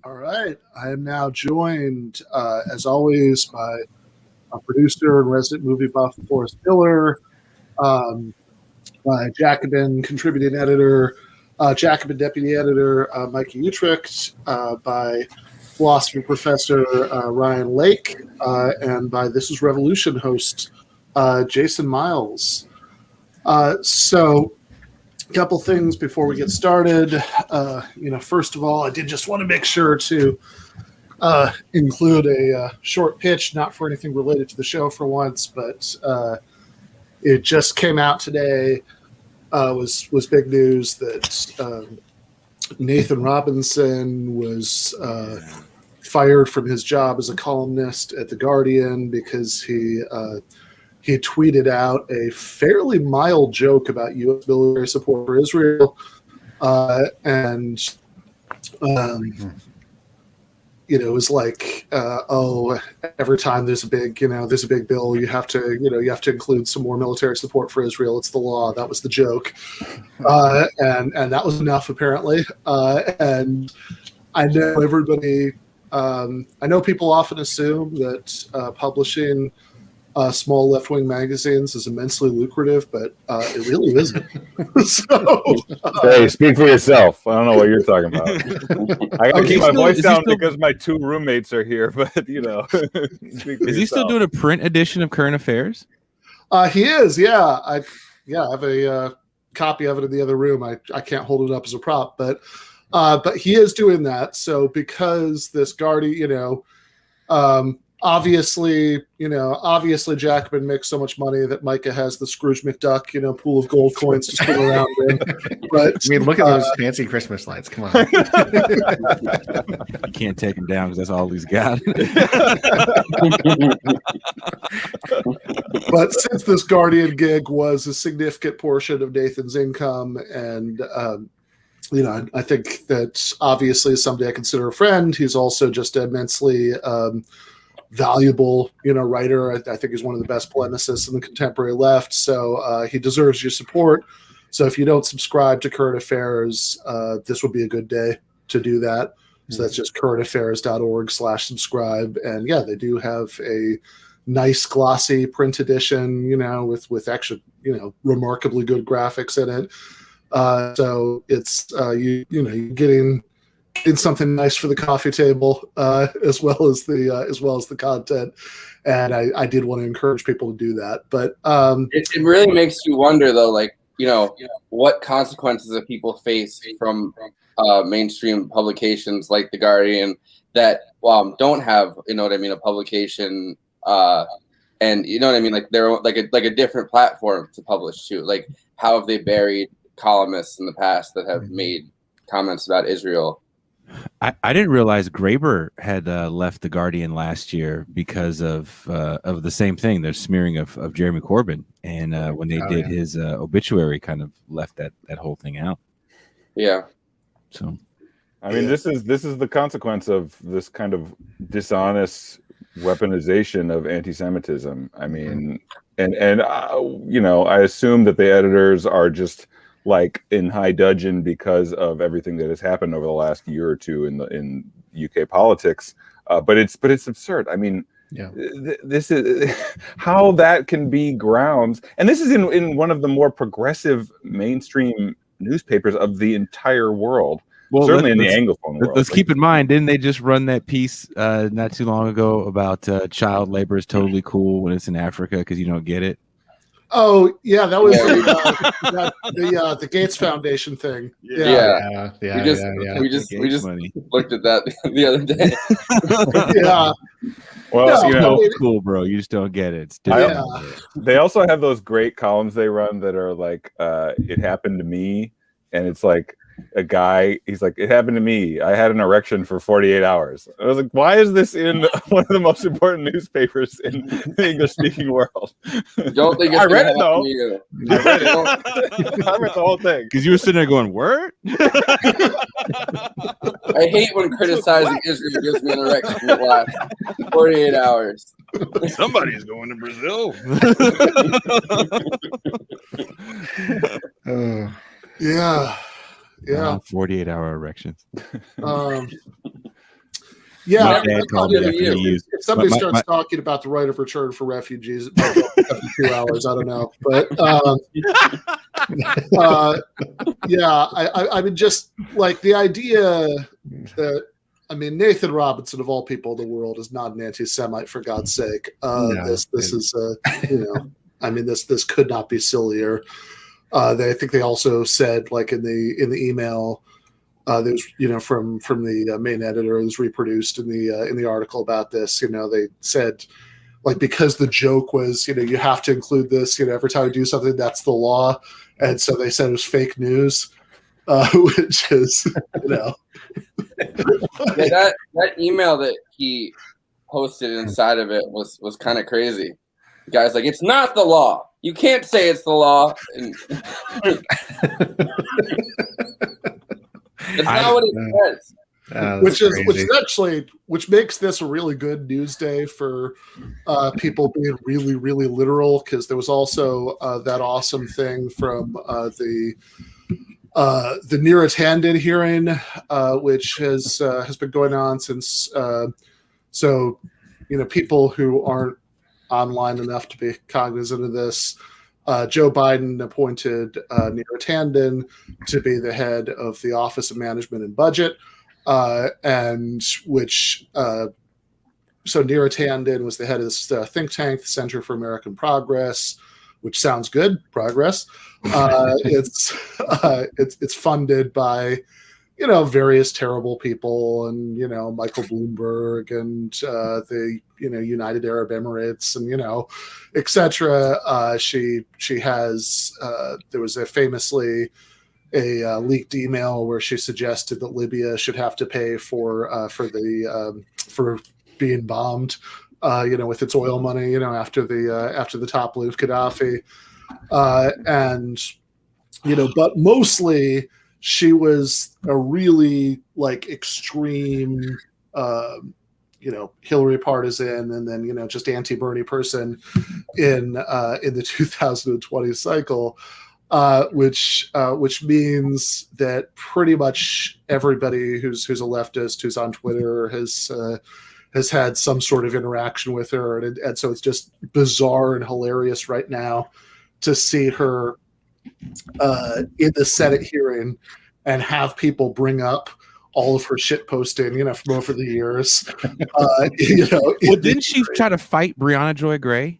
All right. I am now joined, as always, by our producer and resident movie buff, Forrest Miller, by Jacobin contributing editor, Jacobin deputy editor, Micah Uetricht, by philosophy professor Ryan Lake, and by This Is Revolution host Jason Myles. So, a couple things before we get started. First of all, I did just want to make sure to include a short pitch, not for anything related to the show for once, but it just came out today. Was big news that Nathan Robinson was fired from his job as a columnist at The Guardian because he tweeted out a fairly mild joke about U.S. military support for Israel, it was like, every time there's a big bill, you have to include some more military support for Israel. It's the law. That was the joke, and that was enough apparently. And I know everybody. I know people often assume that publishing small left-wing magazines is immensely lucrative, but it really isn't. Hey, speak for yourself. I don't know what you're talking about. I gotta keep my voice down because my two roommates are here, but is he still doing a print edition of Current Affairs? He is, yeah. I have a copy of it in the other room. I can't hold it up as a prop, but he is doing that. So because this Guardian, Obviously, Jacobin makes so much money that Micah has the Scrooge McDuck, pool of gold coins to spin around in. But I mean, look at those fancy Christmas lights. Come on. You can't take him down because that's all he's got. But since this Guardian gig was a significant portion of Nathan's income, and I think that obviously somebody I consider a friend. He's also just immensely valuable, writer. I think he's one of the best polemicists in the contemporary left. So he deserves your support. So if you don't subscribe to Current Affairs, this would be a good day to do that. So that's just currentaffairs.org/subscribe. And yeah, they do have a nice glossy print edition, with actually, remarkably good graphics in it. So it's you're getting something nice for the coffee table, as well as the content, and I did want to encourage people to do that. But it really makes you wonder, though, what consequences that people face from mainstream publications like The Guardian that don't have a publication, and they're like a different platform to publish to. Like, how have they buried columnists in the past that have made comments about Israel? I didn't realize Graeber had left The Guardian last year because of the same thing. There's smearing of Jeremy Corbyn, and when they did his obituary, kind of left that whole thing out. Yeah. So, I mean, this is the consequence of this kind of dishonest weaponization of anti-Semitism. I mean, and I assume that the editors are just like in high dudgeon because of everything that has happened over the last year or two in UK politics. But it's absurd. I mean, this is how that can be grounds. And this is in one of the more progressive mainstream newspapers of the entire world. Well, certainly in the Anglophone world. Let's keep in mind, didn't they just run that piece not too long ago about child labor is totally cool when it's in Africa because you don't get it? Oh yeah, that was the Gates Foundation thing. Yeah. We just looked at that the other day. Yeah. Well, it's cool, bro. You just don't get it. They also have those great columns they run that are like, "It happened to me," and it's like a guy. He's like, "It happened to me. I had an erection for 48 hours." I was like, "Why is this in one of the most important newspapers in the English-speaking world?" Don't think I read it though. I read the whole thing because you were sitting there going, "Word." I hate when criticizing Israel gives me an erection that lasts 48 hours. Somebody's going to Brazil. Yeah. 48-hour erections. Yeah, My I dad called me after he used. if somebody my- starts talking about the right of return for refugees, it might go up to 2 hours. I don't know, but yeah, I mean, just like the idea that, I mean, Nathan Robinson of all people in the world is not an anti-Semite, for God's sake. This is I mean, this could not be sillier. I think they also said, like in the email. There's, from the main editor, it was reproduced in the article about this. They said, like, because the joke was, you have to include this, every time you do something, that's the law, and so they said it was fake news, which is, Yeah, that email that he posted inside of it was kind of crazy. The guy's like, it's not the law. You can't say it's the law. And it's not what it says. Which makes this a really good news day for people being really, really literal, because there was also that awesome thing from the Neera Tanden hearing, which has been going on since. So, people who aren't online enough to be cognizant of this. Joe Biden appointed Neera Tanden to be the head of the Office of Management and Budget, and which so Neera Tanden was the head of this think tank, the Center for American Progress, which sounds good. Progress. It's funded by various terrible people, and Michael Bloomberg and the United Arab Emirates, and etc. She has there was famously a leaked email where she suggested that Libya should have to pay for being bombed, with its oil money, after the topple of Gaddafi, and but mostly. She was a really extreme, Hillary partisan, and then just anti-Bernie person in the 2020 cycle, which means that pretty much everybody who's a leftist who's on Twitter has had some sort of interaction with her, and so it's just bizarre and hilarious right now to see her in the Senate hearing and have people bring up all of her shit posting, from over the years. Well, didn't she try to fight Breonna Joy Gray?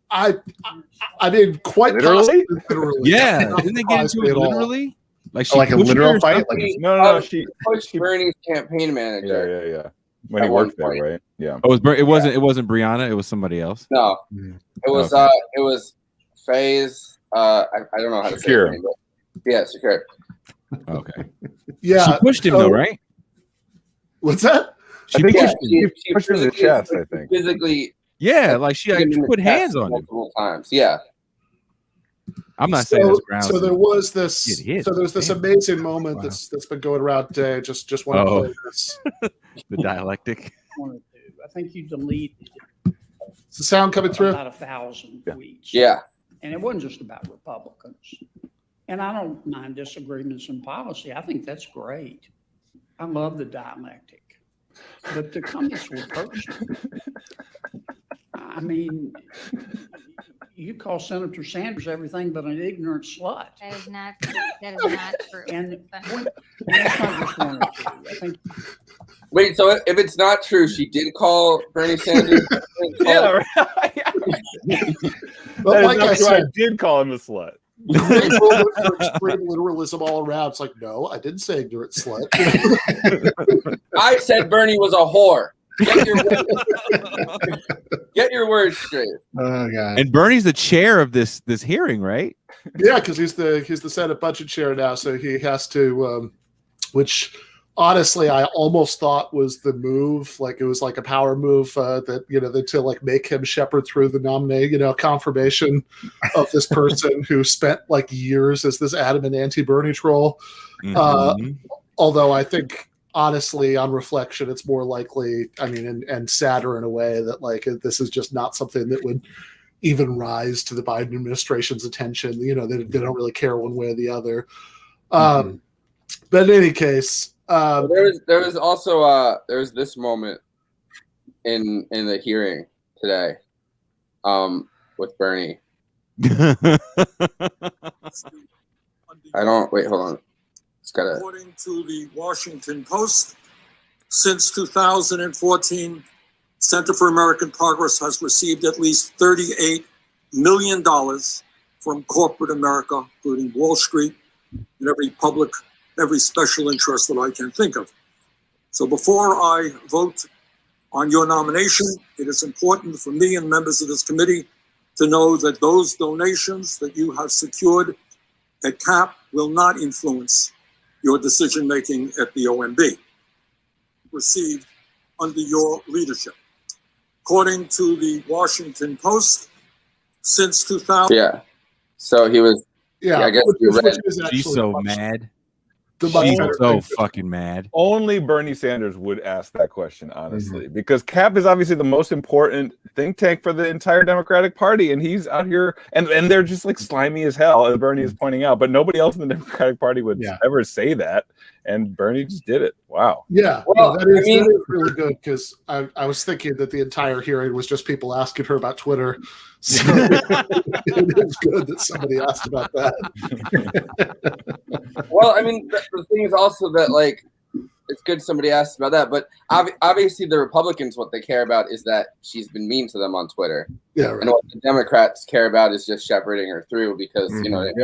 I mean, quite literally. Yeah, didn't they get into it literally? Like a literal fight? No, she pushed Bernie's campaign manager. Yeah. When he worked there, right? Yeah. Oh, it wasn't Breonna. It was somebody else. No, it was it was Faye's. I don't know how to say her name, but yeah, Secure. Okay. Yeah. She pushed him though, right? What's that? She pushed him in the chest, I think. Physically. Yeah, she put hands on him multiple times. Yeah. I'm not saying that's grounds. So there was this. So there's this amazing moment that's been going around today. Just want to play this. The dialectic. I think you deleted. Is the sound coming through? About 1,000 tweets. Yeah. And it wasn't just about Republicans. And I don't mind disagreements in policy. I think that's great. I love the dialectic. But the comments were personal. I mean, you call Senator Sanders everything but an ignorant slut. That is not true. And that's not just one or two. I think. Wait, so if it's not true, she did call Bernie Sanders? Yeah, right. But like I said, I did call him a slut. Extreme literalism all around. It's like, no, I didn't say ignorant slut. I said Bernie was a whore. Get your words straight. Oh God! And Bernie's the chair of this hearing, right? Yeah, because he's the Senate budget chair now, so he has to. Which honestly, I almost thought was the move. Like it was like a power move that to make him shepherd through the confirmation of this person who spent years as this adamant anti-Bernie troll. Mm-hmm. Although I think. Honestly, on reflection, it's more likely, and sadder in a way that this is just not something that would even rise to the Biden administration's attention. They don't really care one way or the other. But in any case, There was also there was this moment in the hearing today, with Bernie. I don't wait. Hold on. It's gotta. According to the Washington Post, since 2014, Center for American Progress has received at least $38 million from corporate America, including Wall Street and every special interest that I can think of. So before I vote on your nomination, it is important for me and members of this committee to know that those donations that you have secured at CAP will not influence your decision-making at the OMB, received under your leadership. According to the Washington Post, since 2000... Yeah. So he was... Yeah, I guess she's so mad. She's so fucking mad. Only Bernie Sanders would ask that question, honestly, because CAP is obviously the most important think tank for the entire Democratic Party, and he's out here, and they're just like slimy as hell, as Bernie is pointing out. But nobody else in the Democratic Party would ever say that, and Bernie just did it. Wow. Yeah, well, that is really good, because I was thinking that the entire hearing was just people asking her about Twitter. So it is good that somebody asked about that. Well, I mean, the thing is also that, like, it's good somebody asked about that, but obviously the Republicans, what they care about is that she's been mean to them on Twitter. Yeah, right. And what the Democrats care about is just shepherding her through, because you know like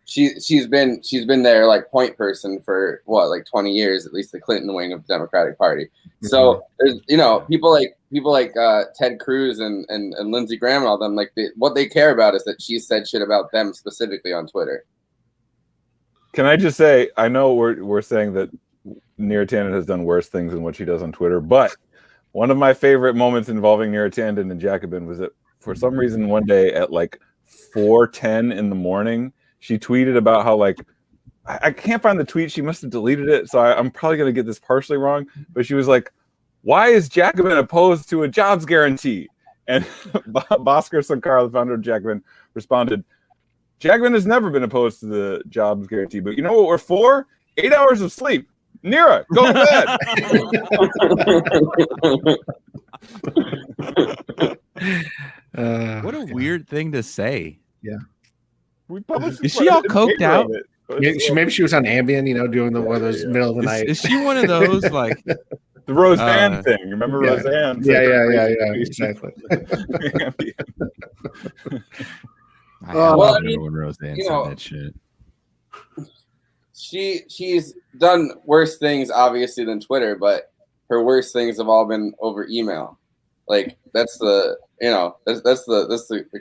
she's been their like point person for what, like 20 years, at least the Clinton wing of the Democratic Party. So there's people like Ted Cruz and Lindsey Graham and all them, like what they care about is that she said shit about them specifically on Twitter. Can I just say, I know we're saying that Neera Tanden has done worse things than what she does on Twitter, but one of my favorite moments involving Neera Tanden and Jacobin was that for some reason one day at like 4:10 in the morning, she tweeted about how, like, I can't find the tweet. She must have deleted it, so I'm probably going to get this partially wrong, but she was like, why is Jacobin opposed to a jobs guarantee? And Bhaskar Sankar, the founder of Jacobin, responded, Jacobin has never been opposed to the jobs guarantee, but you know what we're for? 8 hours of sleep. Neera, go to bed. What a weird thing to say. Yeah. Is she all coked out? Maybe she was on Ambien, doing one of those middle of the night. Is she one of those, like... The Roseanne thing. Remember Roseanne? Yeah, exactly. Well, I mean, when Roseanne said that shit. She's done worse things, obviously, than Twitter, but her worst things have all been over email. Like, that's the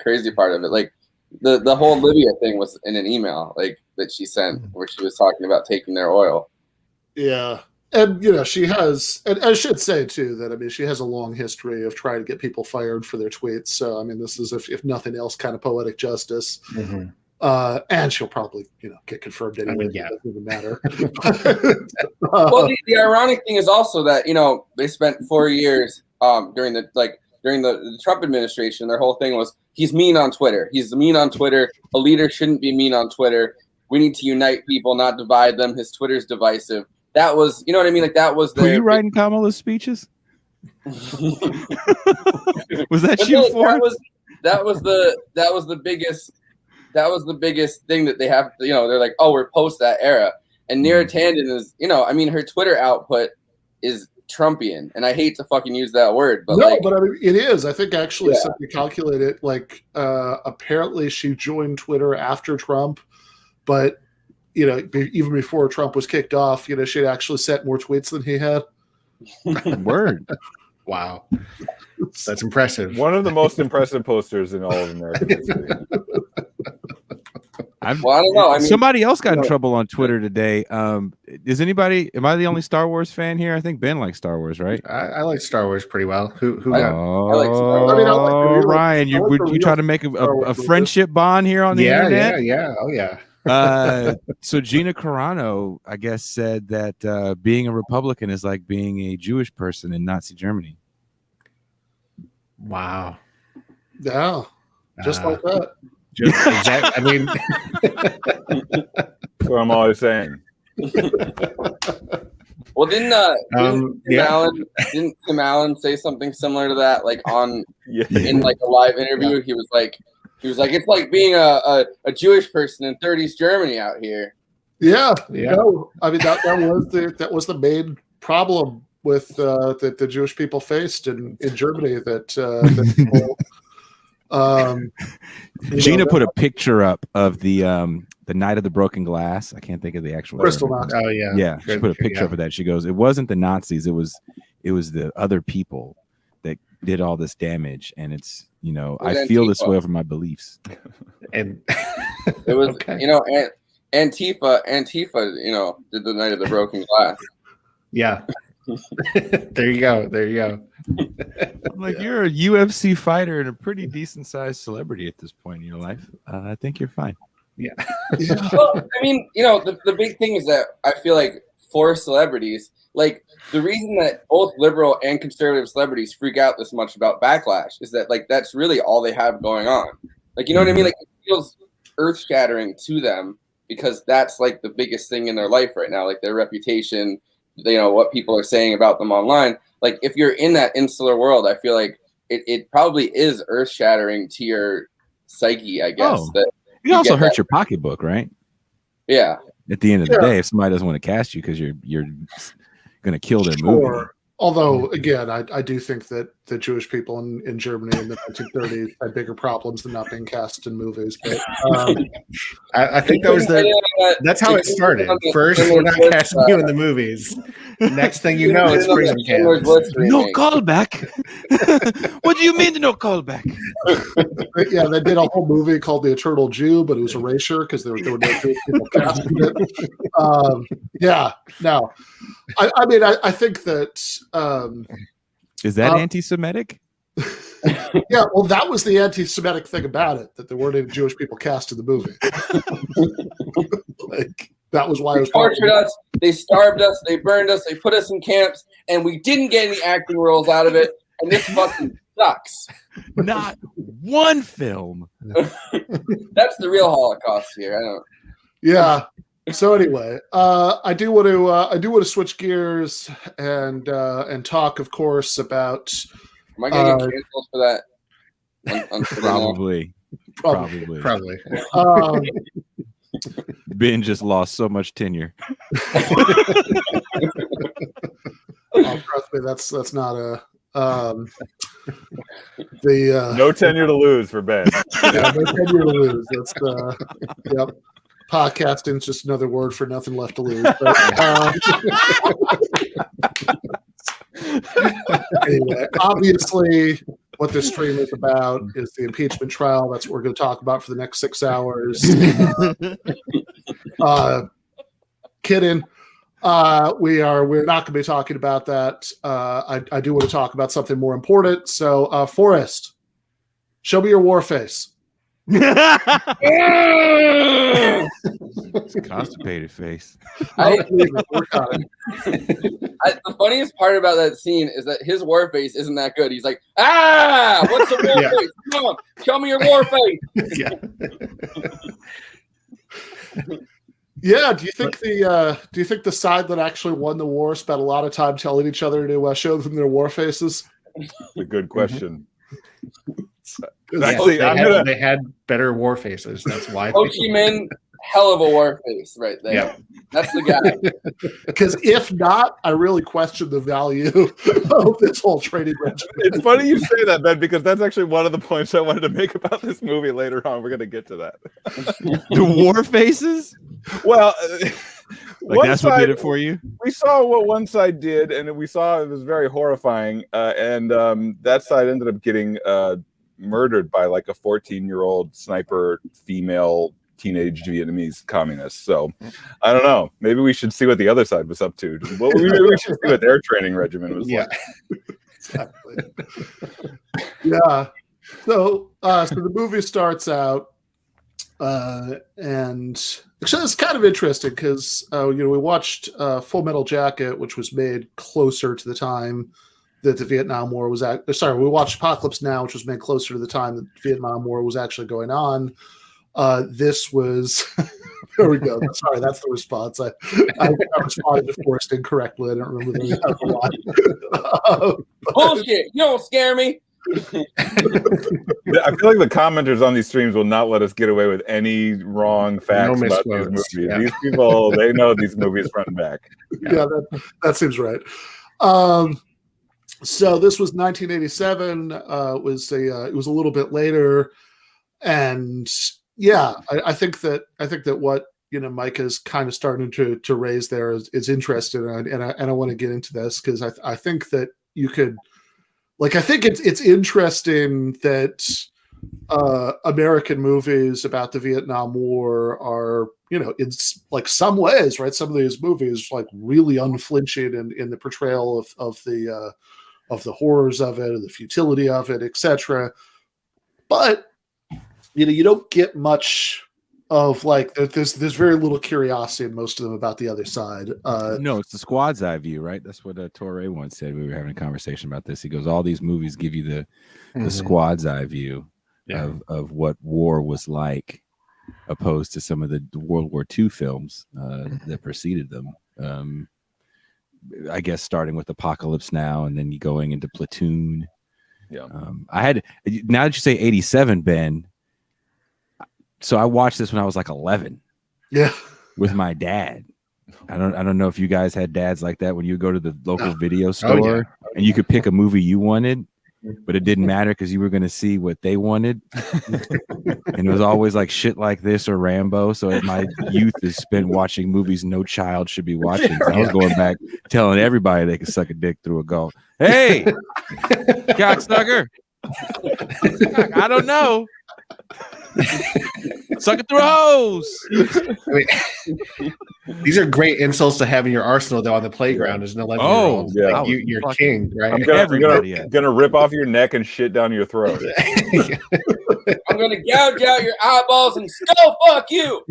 crazy part of it. Like, the whole Libya thing was in an email, like, that she sent, where she was talking about taking their oil. Yeah. And, she has, and I should say, too, that, I mean, she has a long history of trying to get people fired for their tweets. So, I mean, this is, if nothing else, kind of poetic justice. And she'll probably, get confirmed anyway. I mean, yeah. It doesn't even matter. Well, the ironic thing is also that, they spent 4 years during the Trump administration. Their whole thing was, he's mean on Twitter. He's mean on Twitter. A leader shouldn't be mean on Twitter. We need to unite people, not divide them. His Twitter's divisive. That was, you know what I mean? Like, that was Were you writing Kamala's speeches? Was that you for? That was the biggest thing that they have. They're like, oh, we're post that era. And Neera Tanden is, her Twitter output is Trumpian, and I hate to fucking use that word, but but I mean, it is. I think actually somebody calculated, like, apparently she joined Twitter after Trump, but even before Trump was kicked off, she'd actually sent more tweets than he had. Word. Wow. That's impressive. One of the most impressive posters in all of American history. I don't know. I mean, somebody else got in trouble on Twitter today. Am I the only Star Wars fan here? I think Ben likes Star Wars, right? I like Star Wars pretty well. Who got? I like Star Wars. I mean, Ryan, you try to make a friendship bond here on the internet? Yeah. Oh, yeah. So Gina Carano, I guess, said that being a Republican is like being a Jewish person in Nazi Germany. Wow. Yeah. Just like that. Exactly. I mean, that's what I'm always saying. Well, didn't Tim Allen say something similar to that, like in like a live interview? Yeah. He was like, it's like being a Jewish person in 30s Germany out here. Yeah. No, I mean that was the main problem with that the Jewish people faced in Germany. That people, Gina put a picture up of the Night of the Broken Glass. I can't think of the actual Bristol Nazi. Oh yeah, yeah. She put a picture up of that. She goes, "It wasn't the Nazis. It was the other people that did all this damage." And it's I feel this way over my beliefs. And it was Antifa. Did the Night of the Broken Glass. Yeah. There you go. I'm like, you're a UFC fighter and a pretty decent sized celebrity at this point in your life. I think you're fine. Yeah. Well, I mean, the big thing is that I feel like for celebrities, like the reason that both liberal and conservative celebrities freak out this much about backlash is that like that's really all they have going on. Like, you know what I mean? Like it feels earth shattering to them because that's like the biggest thing in their life right now, like their reputation. What people are saying about them online. Like if you're in that insular world, I feel like it probably is earth shattering to your psyche, I guess. That you also hurt your pocketbook, right? Yeah. At the end of the day, if somebody doesn't want to cast you because you're going to kill their movie. Although, again, I do think that the Jewish people in Germany in the 1930s had bigger problems than not being cast in movies. But I think that was that's how it started. First, we're not casting you in the movies. Next thing you know, it's prison camps. No callback. What do you mean no callback? Yeah, they did a whole movie called The Eternal Jew, but it was erasure because there were no Jewish people casting it. Yeah, no. I mean, I think that is that anti-Semitic? Yeah, well, that was the anti-Semitic thing about it, that there weren't any Jewish people cast in the movie. Like that was why it was. They tortured us, they starved us, they burned us, they put us in camps, and we didn't get any acting roles out of it. And this fucking sucks. Not one film. That's the real Holocaust here. I don't. Yeah. So anyway, I do want to switch gears and talk, of course, about. Am I gonna get canceled for that? Probably. Ben just lost so much tenure. Trust me, that's not a no tenure to lose for Ben. Yeah, no tenure to lose. That's yep. Podcasting's just another word for nothing left to lose. But, anyway, obviously, what this stream is about is the impeachment trial. That's what we're going to talk about for the next 6 hours. Kidding. We're not going to be talking about that. I do want to talk about something more important. So, Forrest, show me your war face. Constipated face. The funniest part about that scene is that his war face isn't that good. He's like, what's the war face? Come on, show me your war face. Yeah. Do you think the side that actually won the war spent a lot of time telling each other to show them their war faces? That's a good question. Actually, they had better war faces. That's why. Ho Chi Minh, hell of a war face right there. Yeah. That's the guy. Because if not, I really question the value of this whole training regimen. It's funny you say that, Ben, because that's actually one of the points I wanted to make about this movie later on. We're going to get to that. The war faces? Well, that's what did it for you? We saw what one side did, and we saw it was very horrifying. And that side ended up getting murdered by like a 14-year-old sniper female teenage Vietnamese communist. So I don't know. Maybe we should see what the other side was up to. Well, maybe we should see what their training regimen was like. Exactly. Yeah. So the movie starts out, and actually it's kind of interesting because we watched Full Metal Jacket, which was made closer to the time that the Vietnam War was we watched Apocalypse Now, which was made closer to the time that the Vietnam War was actually going on. This was there we go. Sorry, that's the response. I responded to Forrest incorrectly. I don't remember the bullshit. You don't scare me. I feel like the commenters on these streams will not let us get away with any wrong facts about these movies. Yeah. These people, they know these movies front and back. Yeah, that seems right. So this was 1987. It was a little bit later, and yeah, I think that what Micah's kind of starting to raise there is interesting, and I want to get into this because I think that you could. Like, I think it's interesting that American movies about the Vietnam War are, in like some ways, right? Some of these movies like really unflinching in the portrayal of the horrors of it, or the futility of it, etc. But you don't get much of like there's very little curiosity in most of them about the other side. No, it's the squad's eye view, right? That's what Torre once said. We were having a conversation about this. He goes, all these movies give you the squad's eye view of what war was like, opposed to some of the World War II films that preceded them. I guess starting with Apocalypse Now, and then you going into Platoon. Yeah. Now that you say 87, Ben. So I watched this when I was like 11. Yeah. With my dad. I don't know if you guys had dads like that when you would go to the local video store and you could pick a movie you wanted, but it didn't matter because you were going to see what they wanted. And it was always like shit like this or Rambo. So my youth is spent watching movies no child should be watching. So I was going back telling everybody they could suck a dick through a gulf. Hey, cocksucker. I don't know. Suck it through a hose. These are great insults to have in your arsenal, though, on the playground as an 11-year-old. Yeah. You're king, right? I'm gonna rip off your neck and shit down your throat. I'm gonna gouge out your eyeballs and skull fuck you.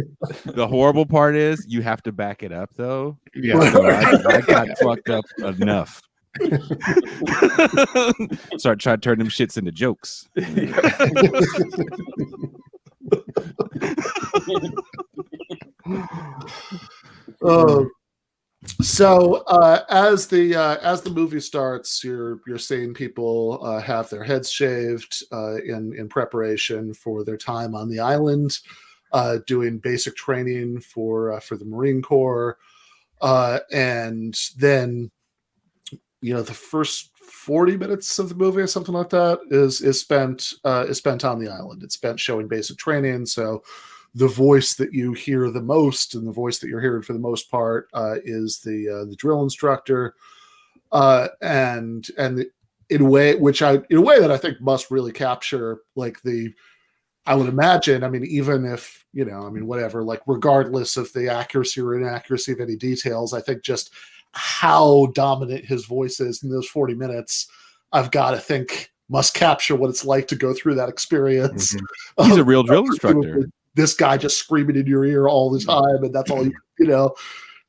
The horrible part is you have to back it up, though. Yeah, so I got fucked up enough. Start trying to turn them shits into jokes. So as the movie starts, you're seeing people have their heads shaved in preparation for their time on the island, doing basic training for the Marine Corps, and then the first 40 minutes of the movie or something like that is spent on the island. It's spent showing basic training. So the voice that you hear the most and the voice that you're hearing for the most part is the drill instructor, and in a way that I think must really capture like I would imagine. I mean, even if whatever, like regardless of the accuracy or inaccuracy of any details, I think just how dominant his voice is in those 40 minutes, I've got to think must capture what it's like to go through that experience. Mm-hmm. He's a real drill instructor. This guy just screaming in your ear all the time, and that's all you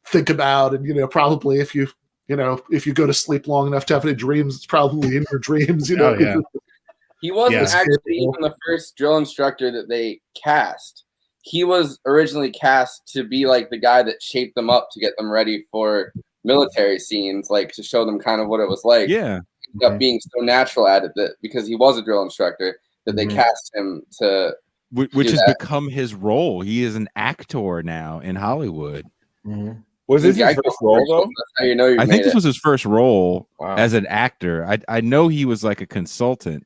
think about. And probably if you go to sleep long enough to have any dreams, it's probably in your dreams. He wasn't actually even the first drill instructor that they cast. He was originally cast to be like the guy that shaped them up to get them ready for military scenes, like to show them kind of what it was like. Yeah. He ended up being so natural at it that because he was a drill instructor that they cast him to which has become his role. He is an actor now in Hollywood. Was this his first role though? That's how you know I think this was his first role as an actor. I know he was like a consultant.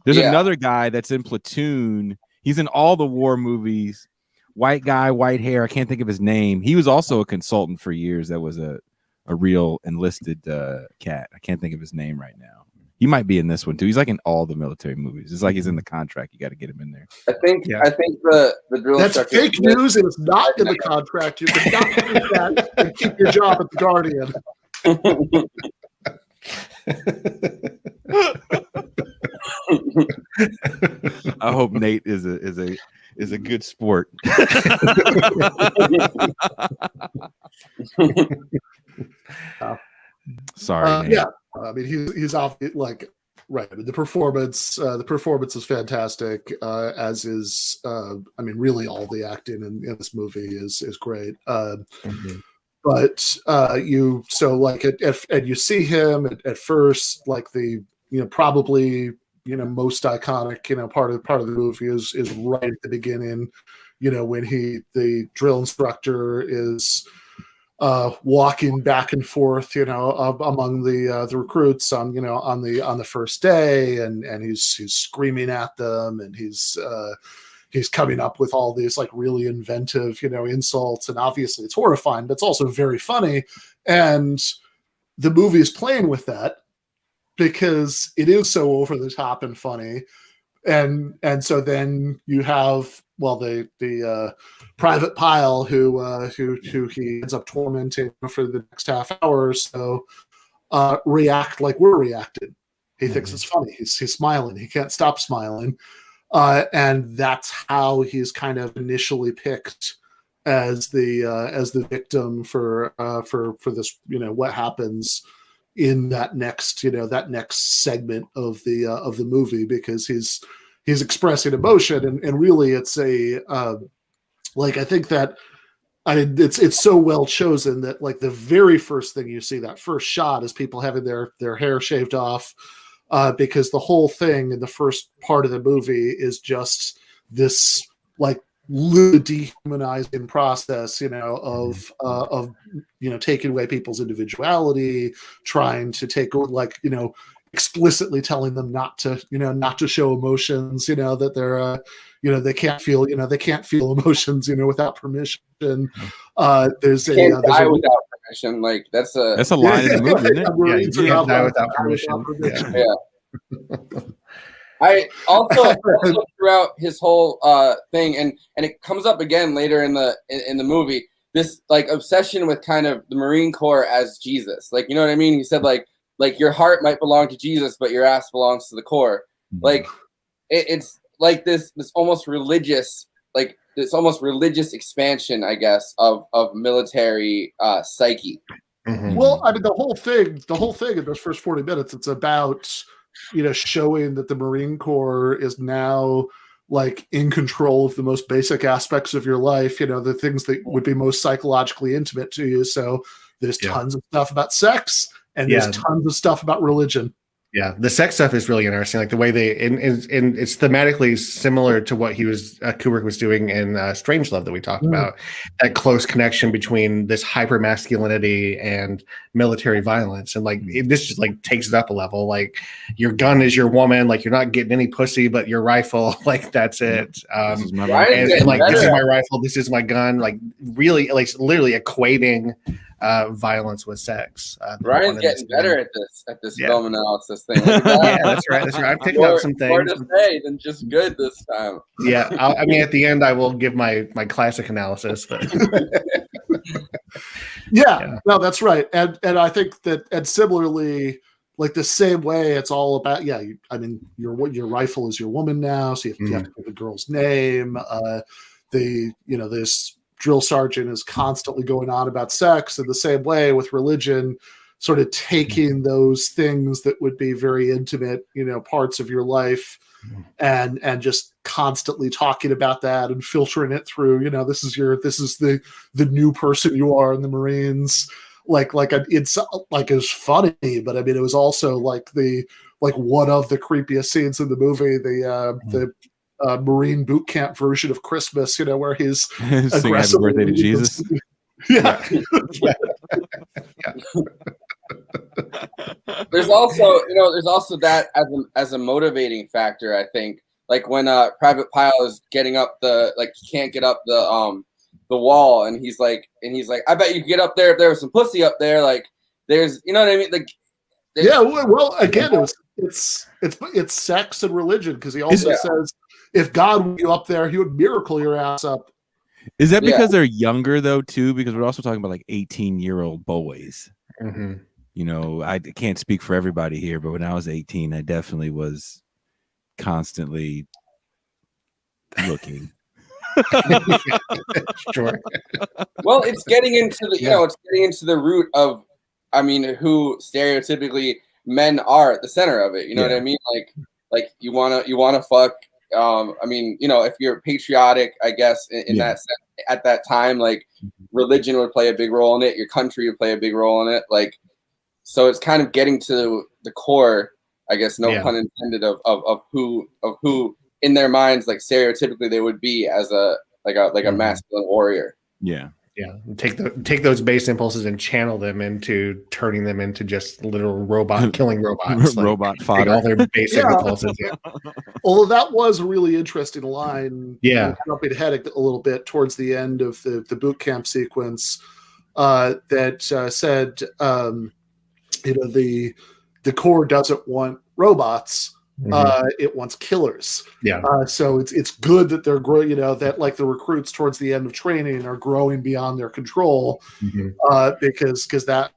There's another guy that's in Platoon. He's in all the war movies. White guy, white hair. I can't think of his name. He was also a consultant for years. That was a real enlisted cat. I can't think of his name right now. He might be in this one too. He's like in all the military movies. It's like he's in the contract. You got to get him in there. I think the drill that's instructor. Fake news. It's not in the contract. You can not do that and keep your job at the Guardian. I hope Nate is a good sport. Sorry, Nate. Yeah. I mean, he's obviously like Right. The performance is fantastic, as is, I mean, really all the acting in this movie is great. But and you see him at first, like probably most iconic part of the movie is right at the beginning, when the drill instructor is walking back and forth, among the recruits on the first day, and he's screaming at them, and he's coming up with all these like really inventive, insults, and obviously it's horrifying, but it's also very funny, and the movie is playing with that because it is so over the top and funny. And so then you have the Private Pyle who he ends up tormenting for the next half hour or so, react like we're reacting. He thinks it's funny. He's smiling. He can't stop smiling, and that's how he's kind of initially picked as the victim for this. What happens in that next segment of the movie, because he's expressing emotion, and really it's I think that it's so well chosen that like the very first thing you see, that first shot, is people having their hair shaved off, because the whole thing in the first part of the movie is just this like dehumanizing process, of taking away people's individuality, trying to take explicitly telling them not to show emotions, that they're they can't feel emotions, without permission. There's die without permission. Like that's a line in the movie, isn't it? You can't die without permission. Yeah. I also throughout his whole thing, and it comes up again later in the movie, this like obsession with kind of the Marine Corps as Jesus. Like, you know what I mean? He said like your heart might belong to Jesus, but your ass belongs to the Corps. Like it's like this almost religious, expansion, I guess, of military psyche. Well, I mean, the whole thing in those first 40 minutes, it's about showing that the Marine Corps is now like in control of the most basic aspects of your life, the things that would be most psychologically intimate to you. So there's tons of stuff about sex, and there's tons of stuff about religion. Yeah, the sex stuff is really interesting. Like the way and it's thematically similar to what Kubrick was doing in Strangelove that we talked about. That close connection between this hyper masculinity and military violence, and like this just like takes it up a level. Like your gun is your woman. Like you're not getting any pussy, but your rifle. Like that's it. This is my rifle. This is my gun. Like really, like literally equating violence with sex. Ryan's getting better at this film analysis thing. Yeah, that's right. I'm picking up some things. More to say than just good this time. Yeah, I mean, at the end, I will give my classic analysis. But no, that's right, and I think that, and similarly, like the same way, it's all about I mean, your rifle is your woman now, so you have to give the girl's name. This drill sergeant is constantly going on about sex, in the same way with religion, sort of taking those things that would be very intimate, parts of your life, and just constantly talking about that and filtering it through, this is the new person you are in the Marines. It's like it was funny, but I mean, it was also like one of the creepiest scenes in the movie, the Marine boot camp version of Christmas, where he's singing Happy Birthday to Jesus. Yeah. There's also that as a motivating factor, I think. Like when Private Pyle is getting up he can't get up the wall, and he's like, I bet you could get up there if there was some pussy up there. Like there's, you know what I mean? Like well, again, it's sex and religion, because he also says if God were you up there, he would miracle your ass up. Is that because they're younger though too? Because we're also talking about like 18-year-old boys. I can't speak for everybody here, but when I was 18, I definitely was constantly looking. Sure. Well, it's getting into the it's getting into the root of, I mean, who stereotypically men are at the center of it. You know what I mean? Like you wanna fuck. I mean, you know, if you're patriotic, I guess in that sense, at that time, like religion would play a big role in it. Your country would play a big role in it. Like, so it's kind of getting to the core, I guess, no pun intended, of who in their minds, like stereotypically they would be as a masculine warrior. Yeah. Yeah, take those base impulses and channel them into turning them into just literal killing robots, robot fodder. All their basic impulses. Yeah. Although that was a really interesting line. Yeah, jumping ahead a little bit towards the end of the boot camp sequence, that said, you know, the Corps doesn't want robots. It wants killers. Yeah. So it's good that they're growing. You know, that like the recruits towards the end of training are growing beyond their control, because that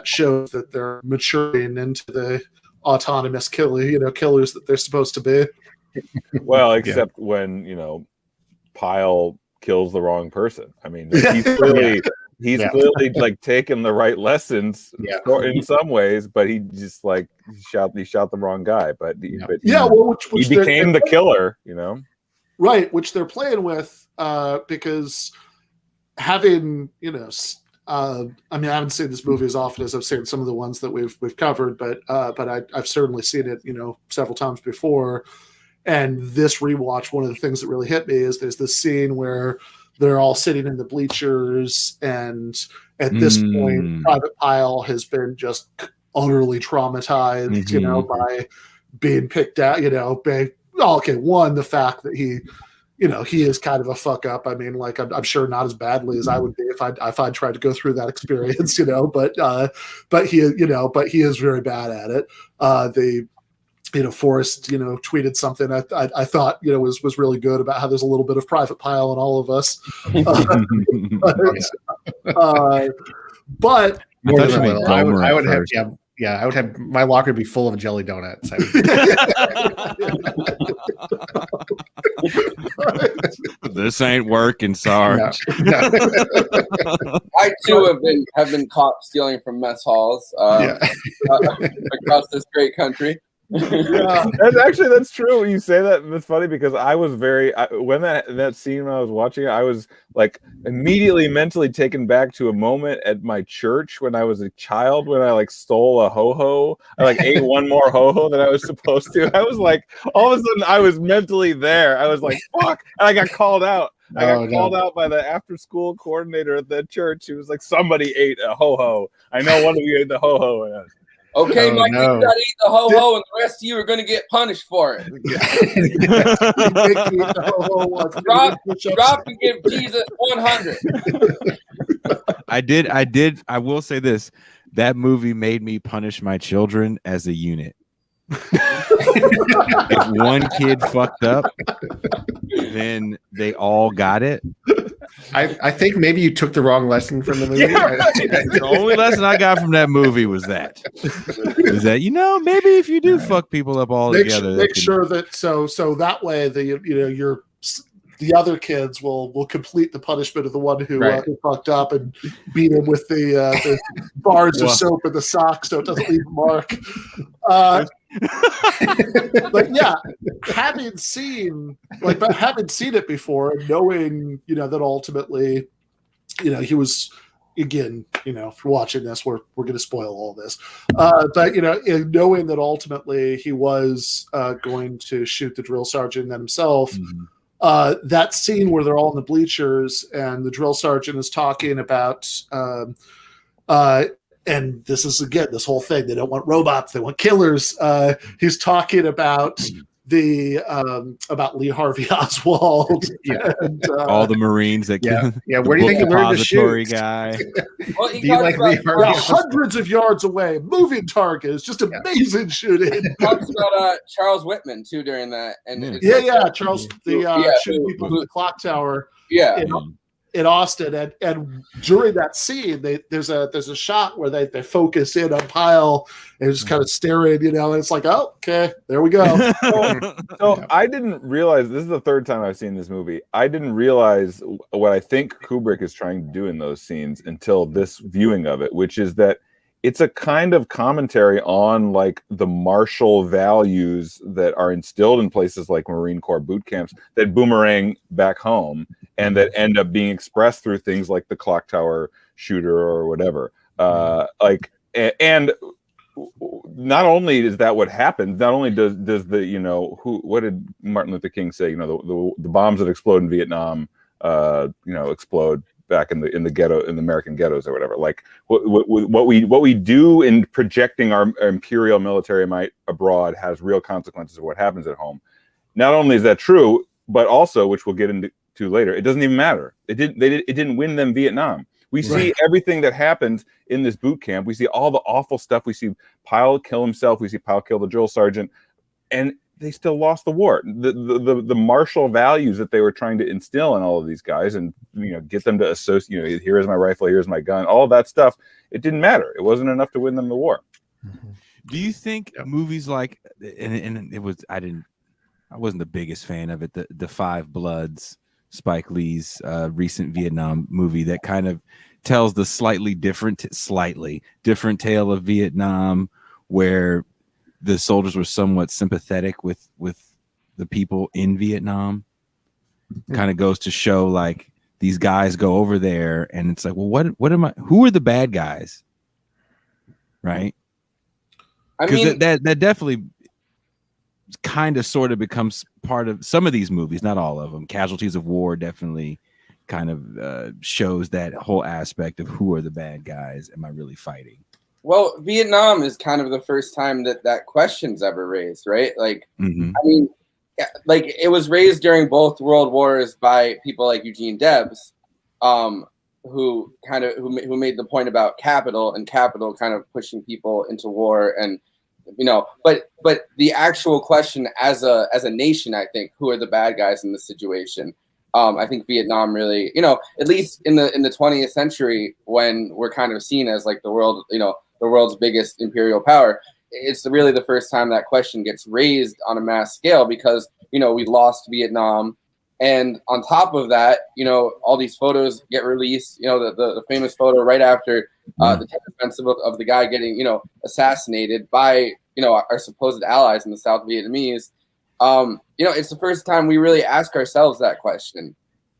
shows that they're maturing into the autonomous killers that they're supposed to be. Well, except when, you know, Pyle kills the wrong person. I mean, he's clearly like taken the right lessons in some ways, but he just like he shot the wrong guy. But he became the killer, you know. Right, which they're playing with, because having, you know, I mean, I haven't seen this movie as often as I've seen some of the ones that we've covered, but I've certainly seen it, you know, several times before. And this rewatch, one of the things that really hit me is there's this scene where they're all sitting in the bleachers, and at this point, Private Pyle has been just utterly traumatized, you know, by being picked out, you know, one, the fact that he is kind of a fuck up. I mean, like, I'm sure not as badly as I would be if I'd tried to go through that experience, you know, but he is very bad at it. Forrest, you know, tweeted something I thought, you know, was really good about how there's a little bit of Private Pyle in all of us. But I would have, I would have my locker be full of jelly donuts. This ain't working, Sarge. No. I too have been caught stealing from mess halls across this great country. Yeah, that's true. You say that, it's funny because I was when that scene when I was watching it, I was like immediately mentally taken back to a moment at my church when I was a child, when I like stole a ho-ho. I like ate one more ho-ho than I was supposed to. I was like, all of a sudden I was mentally there. I was like, fuck, and I got called out. I got called out by the after-school coordinator at the church. He was like, somebody ate a ho-ho. I know one of you ate the ho-ho. Okay, Mike, you gotta eat the ho-ho, and the rest of you are gonna get punished for it. Drop and give Jesus 100. I will say this. That movie made me punish my children as a unit. If one kid fucked up, then they all got it. I think maybe you took the wrong lesson from the movie. Yeah. The only lesson I got from that movie was that you know, maybe if you do fuck people up all together, make sure that so that way the other kids will complete the punishment of the one who fucked up and beat him with the bars of soap and the socks so it doesn't leave a mark. But yeah, having seen it before and knowing, you know, that ultimately, you know, he was, again, you know, if you're watching this, we're going to spoil all this. But, you know, knowing that ultimately he was going to shoot the drill sergeant and then himself, that scene where they're all in the bleachers and the drill sergeant is talking about, and this is, again, this whole thing, they don't want robots, they want killers. He's talking about about Lee Harvey Oswald, and, all the Marines that where do you think he learned to shoot? Guy. Well, he talks about hundreds of yards away, moving targets, just amazing shooting. He talks about Charles Whitman too during that, and Charles, shooting people from the clock tower, in Austin, and during that scene, there's a shot where they focus in on Pyle and just kind of staring, you know, and it's like, oh, okay, there we go. So I didn't realize, this is the third time I've seen this movie, I didn't realize what I think Kubrick is trying to do in those scenes until this viewing of it, which is that it's a kind of commentary on like the martial values that are instilled in places like Marine Corps boot camps that boomerang back home and that end up being expressed through things like the clock tower shooter or whatever. And not only is that what happened, not only does the, what did Martin Luther King say? The bombs that explode in Vietnam, explode back in the ghetto, in the American ghettos or whatever. Like what we do in projecting our imperial military might abroad has real consequences of what happens at home. Not only is that true, but also, which we'll get into later, it doesn't even matter. It didn't win them Vietnam. We see everything that happens in this boot camp. We see all the awful stuff. We see Pyle kill himself. We see Pyle kill the drill sergeant, and they still lost the war. The martial values that they were trying to instill in all of these guys, and get them to associate. Here's my rifle. Here's my gun. All of that stuff. It didn't matter. It wasn't enough to win them the war. Do you think movies like and it was I wasn't the biggest fan of it. The Five Bloods, Spike Lee's recent Vietnam movie that kind of tells the slightly different tale of Vietnam, where the soldiers were somewhat sympathetic with the people in Vietnam. Kind of goes to show like these guys go over there and it's like, well, who are the bad guys? Right? Because that definitely kind of sort of becomes part of some of these movies, not all of them. Casualties of War definitely kind of shows that whole aspect of who are the bad guys. Am I really fighting? Well, Vietnam is kind of the first time that question's ever raised, right? Like, I mean, like it was raised during both world wars by people like Eugene Debs, who made the point about capital kind of pushing people into war, and but the actual question as a nation, I think, who are the bad guys in this situation? I think Vietnam really, at least in the 20th century, when we're kind of seen as like the world's biggest imperial power, it's really the first time that question gets raised on a mass scale, because we lost Vietnam, and on top of that, all these photos get released. The famous photo right after the 10th offensive of the guy getting assassinated by our supposed allies in the South Vietnamese. It's the first time we really ask ourselves that question.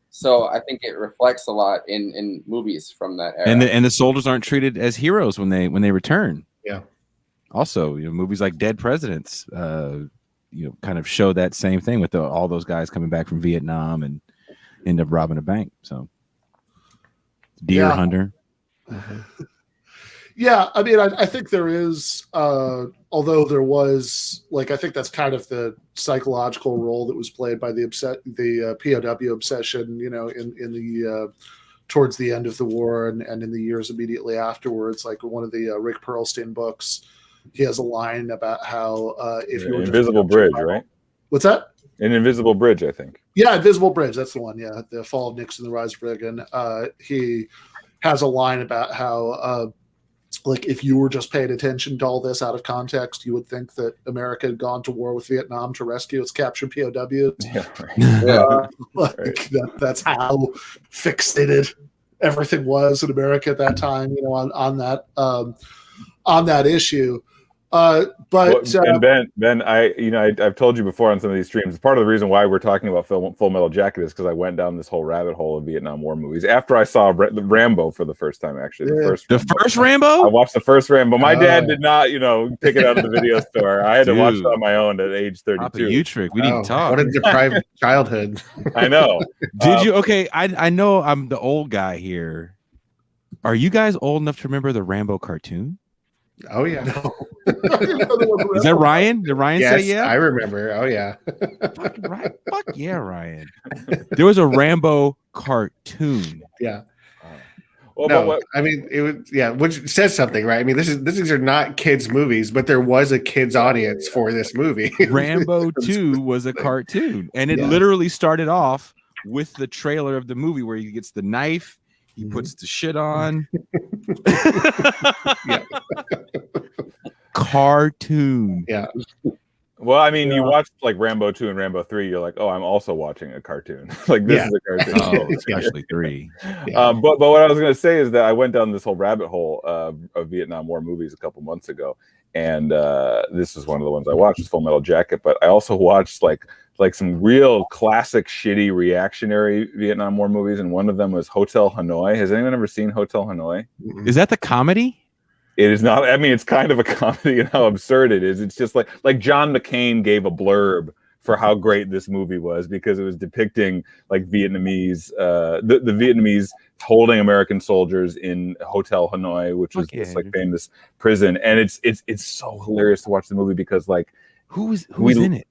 So I think it reflects a lot in movies from that era. And the soldiers aren't treated as heroes when they return. Yeah. Also, movies like Dead Presidents, kind of show that same thing with all those guys coming back from Vietnam and end up robbing a bank. So, Deer Hunter. Yeah, I mean, I think there is, although there was, like, I think that's kind of the psychological role that was played by the POW obsession, in the towards the end of the war and in the years immediately afterwards. Like one of the Rick Perlstein books, he has a line about how if you were Invisible Bridge, right? What's that? An Invisible Bridge, I think. Yeah, Invisible Bridge. That's the one. Yeah, the Fall of Nixon, the Rise of Reagan. He has a line about how. Like, if you were just paying attention to all this out of context, you would think that America had gone to war with Vietnam to rescue its captured POWs. Yeah, right. That's how fixated everything was in America at that time, on that issue. And Ben, I've told you before on some of these streams, part of the reason why we're talking about Full Metal Jacket is because I went down this whole rabbit hole of Vietnam War movies after I saw the Rambo for the first time. Actually, the first Rambo. I watched the first Rambo. My dad did not, pick it out of the video store. I had to watch it on my own at age 32. Micah Uetricht, we didn't talk. What a deprived childhood. I know. Did you? Okay, I know I'm the old guy here. Are you guys old enough to remember the Rambo cartoon? Oh yeah. Is that Ryan? Did Ryan say yeah? I remember. Oh yeah. Fuck yeah, Ryan. There was a Rambo cartoon. Yeah. Well, no, I mean it was which says something, right? I mean, these are not kids' movies, but there was a kids' audience for this movie. Rambo 2 was a cartoon, and it literally started off with the trailer of the movie where he gets the knife. He puts the shit on. Cartoon. Yeah. Well, I mean, you watch like Rambo 2 and Rambo 3, you're like, oh, I'm also watching a cartoon. Like this is a cartoon. Oh, especially 3. But what I was going to say is that I went down this whole rabbit hole of Vietnam War movies a couple months ago, and this is one of the ones I watched, was Full Metal Jacket. But I also watched like some real classic shitty reactionary Vietnam War movies, and one of them was Hotel Hanoi. Has anyone ever seen Hotel Hanoi? Is that the comedy? It is not. I mean, it's kind of a comedy and how absurd it is. It's just like John McCain gave a blurb for how great this movie was because it was depicting like Vietnamese, the Vietnamese holding American soldiers in Hotel Hanoi, which was this like famous prison, and it's so hilarious to watch the movie because like who's in it?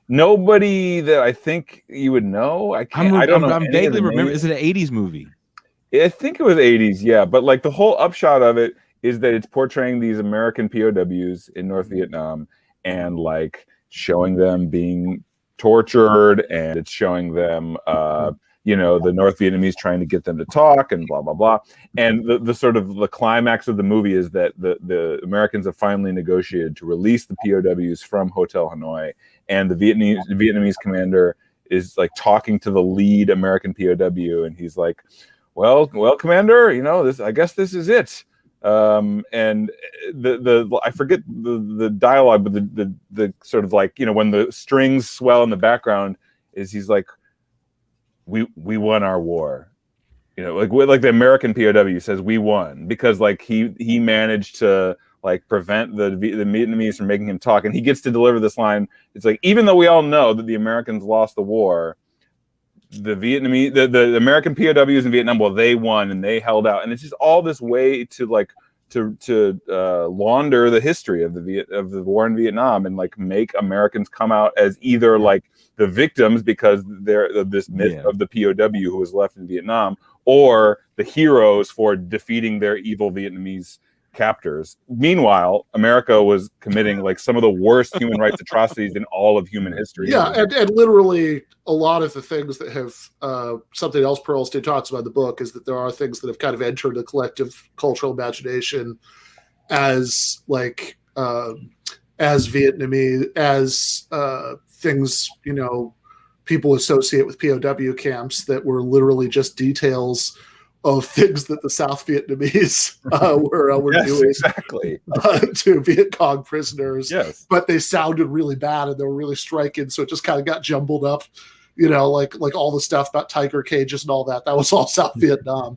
Nobody that I think you would know. I don't know. I'm vaguely remember. Is it an 80s movie? I think it was 80s, yeah. But like the whole upshot of it is that it's portraying these American POWs in North Vietnam and like showing them being tortured, and it's showing them the North Vietnamese trying to get them to talk and blah blah blah. And the sort of the climax of the movie is that the Americans have finally negotiated to release the POWs from Hotel Hanoi, and the Vietnamese commander is like talking to the lead American POW, and he's like, well, commander, I guess this is it. And the I forget the dialogue, but the sort of like, when the strings swell in the background is he's like, we won our war, like the American POW says we won because like he managed to like prevent the Vietnamese from making him talk, and he gets to deliver this line. It's like, even though we all know that the Americans lost the war, the Vietnamese, the American POWs in Vietnam, well, they won and they held out, and it's just all this way to like to launder the history of the war in Vietnam and like make Americans come out as either like the victims because they're this myth of the POW who was left in Vietnam, or the heroes for defeating their evil Vietnamese captors. Meanwhile, America was committing like some of the worst human rights atrocities in all of human history. Yeah, and literally a lot of the things that have something else Perlstein talks about in the book is that there are things that have kind of entered the collective cultural imagination as like as Vietnamese, as things people associate with POW camps that were literally just details of things that the South Vietnamese were doing exactly to Viet Cong prisoners. Yes. But they sounded really bad and they were really striking, so it just kind of got jumbled up. Like all the stuff about tiger cages and all that. That was all South Vietnam.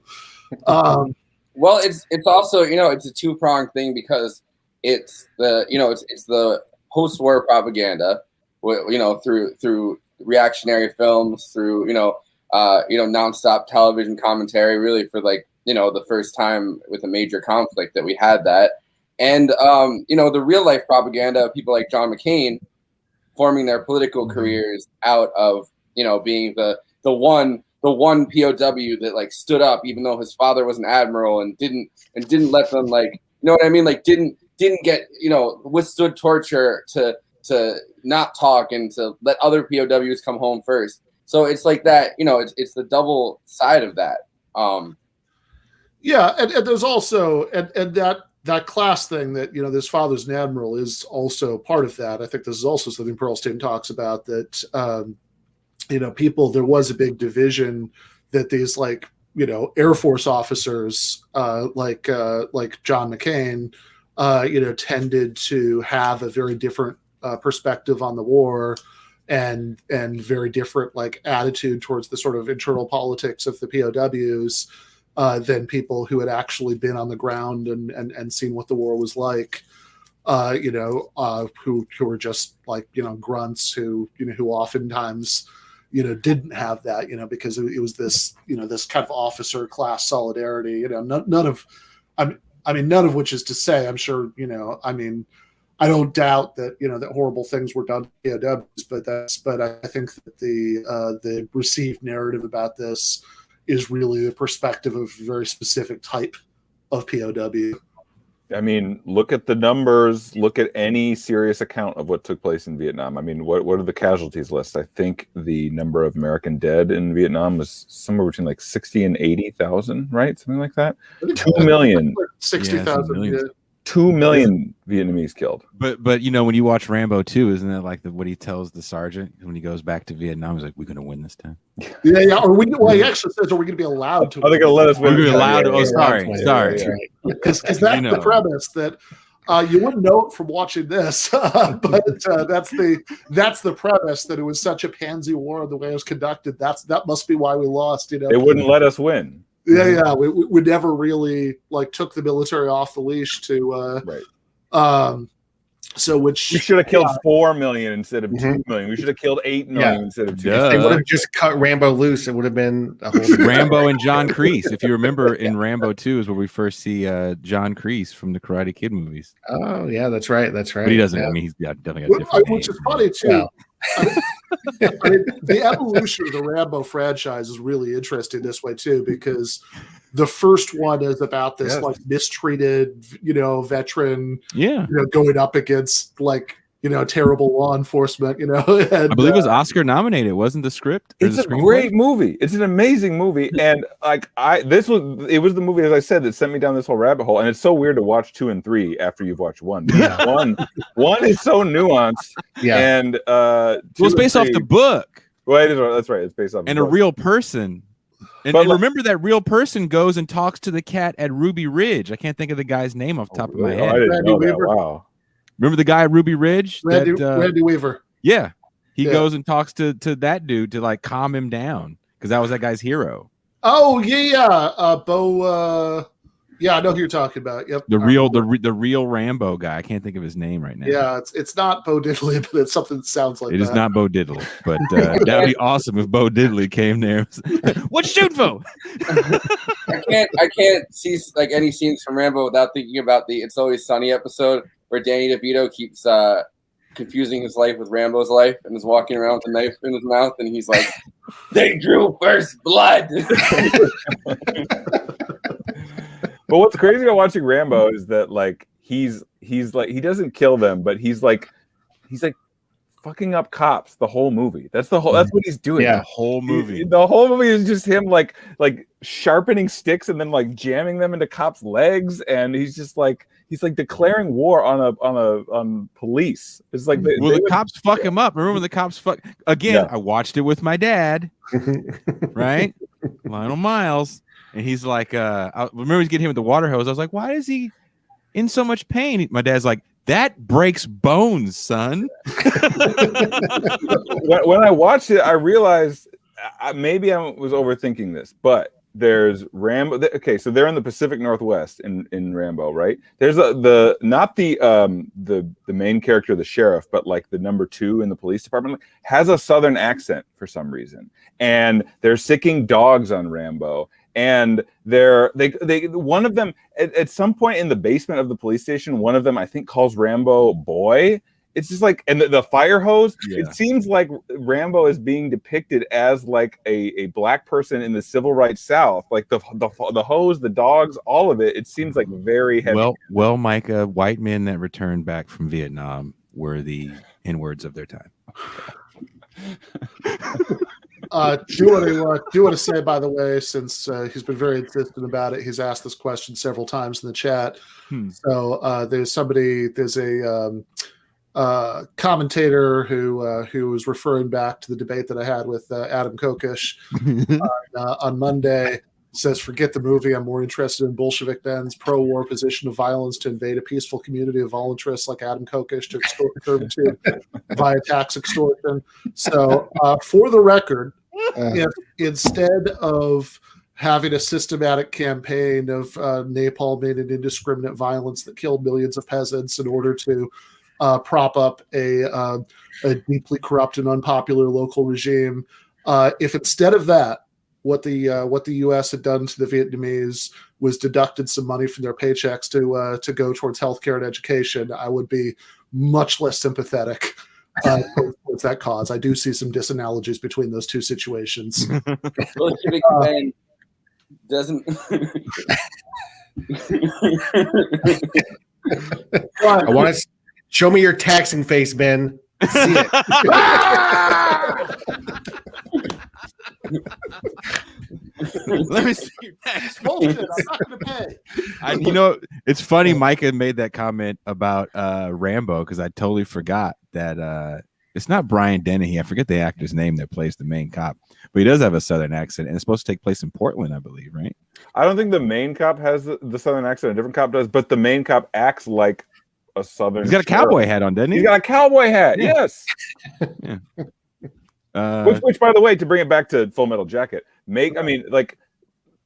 Well, it's also it's a two-pronged thing because it's the it's the post-war propaganda, through reactionary films, through nonstop television commentary, really for like the first time with a major conflict that we had that, and the real life propaganda of people like John McCain forming their political careers out of being the one POW that like stood up even though his father was an admiral and didn't let them like didn't get withstood torture to not talk and to let other POWs come home first. So it's like that, it's the double side of that. Yeah, and there's also and that class thing that this father's an admiral is also part of that. I think this is also something Perlstein talks about, that people, there was a big division that these like Air Force officers like John McCain tended to have a very different perspective on the war and very different like attitude towards the sort of internal politics of the POWs than people who had actually been on the ground and seen what the war was like, who were just like grunts who oftentimes didn't have that because it was this this kind of officer class solidarity, none of which is to say, I'm sure I don't doubt that that horrible things were done to POWs, but I think that the received narrative about this is really the perspective of a very specific type of POW. I mean, look at the numbers. Look at any serious account of what took place in Vietnam. I mean, what are the casualties list? I think the number of American dead in Vietnam was somewhere between like 60 and 80,000, right? Something like that. 2 million. 60,000. 2 million Vietnamese killed. But you know, when you watch Rambo 2, isn't that like what he tells the sergeant when he goes back to Vietnam? He's like, "We're gonna win this time." Yeah. Well, he actually says, "Are we going to be allowed to?" Are they going to let us We're win? gonna be allowed to. Oh, Yeah, sorry. Because that's the premise that you wouldn't know it from watching this, but that's the premise that it was such a pansy war the way it was conducted. That must be why we lost. You know, They wouldn't let us win. Yeah. We never really like took the military off the leash to Right. So which we should have killed 4 million instead of 2 million. We should have killed 8 million instead of 2. Duh. If they would have just cut Rambo loose, it would have been a whole Rambo and John Kreese. If you remember, in Rambo 2 is where we first see John Kreese from the Karate Kid movies. Oh yeah, that's right. That's right. But he doesn't. Yeah. I mean, he's got definitely got different. Which is funny too. Yeah. I mean, the evolution of the Rambo franchise is really interesting this way too, because the first one is about this like mistreated, veteran, going up against like, terrible law enforcement, and, I believe it was Oscar nominated, wasn't the script? It's a great movie. It's an amazing movie, and like it was the movie, as I said, that sent me down this whole rabbit hole. And it's so weird to watch 2 and 3 after you've watched 1. One is so nuanced, and it's based off the book. Well, that's right. It's based off and a real person. And remember that real person goes and talks to the cat at Ruby Ridge. I can't think of the guy's name off the top of my head. I didn't know that. Wow. Remember the guy at Ruby Ridge? Randy Weaver. Yeah. He goes and talks to that dude to like calm him down because that was that guy's hero. Oh, yeah. Bo. Yeah, I know who you're talking about. Yep. The real Rambo guy. I can't think of his name right now. Yeah, it's not Bo Diddley, but it's something that sounds like it. It is not Bo Diddley, but that'd be awesome if Bo Diddley came there. What you shooting for? I can't see like any scenes from Rambo without thinking about the "It's Always Sunny" episode where Danny DeVito keeps confusing his life with Rambo's life and is walking around with a knife in his mouth, and he's like, "They drew first blood." But what's crazy about watching Rambo is that like he's like he doesn't kill them, but he's like fucking up cops the whole movie. That's what he's doing. Yeah, the whole movie. The whole movie is just him like sharpening sticks and then like jamming them into cops' legs, and he's declaring war on police. It's like the cops fuck him up. Remember the cops fuck again. Yeah. I watched it with my dad, right? Lionel Myles. And he's like, I remember he's getting hit with the water hose. I was like, why is he in so much pain? My dad's like, that breaks bones, son. When I watched it, I realized maybe I was overthinking this, but there's Rambo. Okay, so they're in the Pacific Northwest in Rambo, right? There's not the main character, the sheriff, but like the number 2 in the police department has a Southern accent for some reason, and they're sicking dogs on Rambo. And they one of them at some point in the basement of the police station, one of them I think calls Rambo boy. It's just like, and the fire hose. Yeah. It seems like Rambo is being depicted as like a black person in the civil rights South, like the hose, the dogs, all of it. It seems like very heavy. Well, Micah, white men that returned back from Vietnam were the N-words of their time. Do you want to say, by the way, since he's been very insistent about it, he's asked this question several times in the chat. So there's a commentator who was referring back to the debate that I had with Adam Kokesh on Monday. Says, forget the movie. I'm more interested in Bolshevik Ben's pro-war position of violence to invade a peaceful community of volunteerists like Adam Kokesh to extort servitude via tax extortion. So, for the record, if instead of having a systematic campaign of napalming and indiscriminate violence that killed millions of peasants in order to prop up a deeply corrupt and unpopular local regime, if instead of that, what the U.S. had done to the Vietnamese was deducted some money from their paychecks to go towards healthcare and education, I would be much less sympathetic towards that cause. I do see some disanalogies between those two situations. Bolshevik man doesn't. I want to show me your taxing face, Ben. See it. Let me see your tax. Bullshit. I'm not going to pay. You know, it's funny. Micah made that comment about Rambo because I totally forgot that it's not Brian Dennehy. I forget the actor's name that plays the main cop, but he does have a Southern accent, and it's supposed to take place in Portland, I believe, right? I don't think the main cop has the Southern accent. A different cop does, but the main cop acts like a Southern. He's got a cowboy hat on, doesn't he? He's got a cowboy hat. Yeah. Yes. Which, by the way, to bring it back to Full Metal Jacket,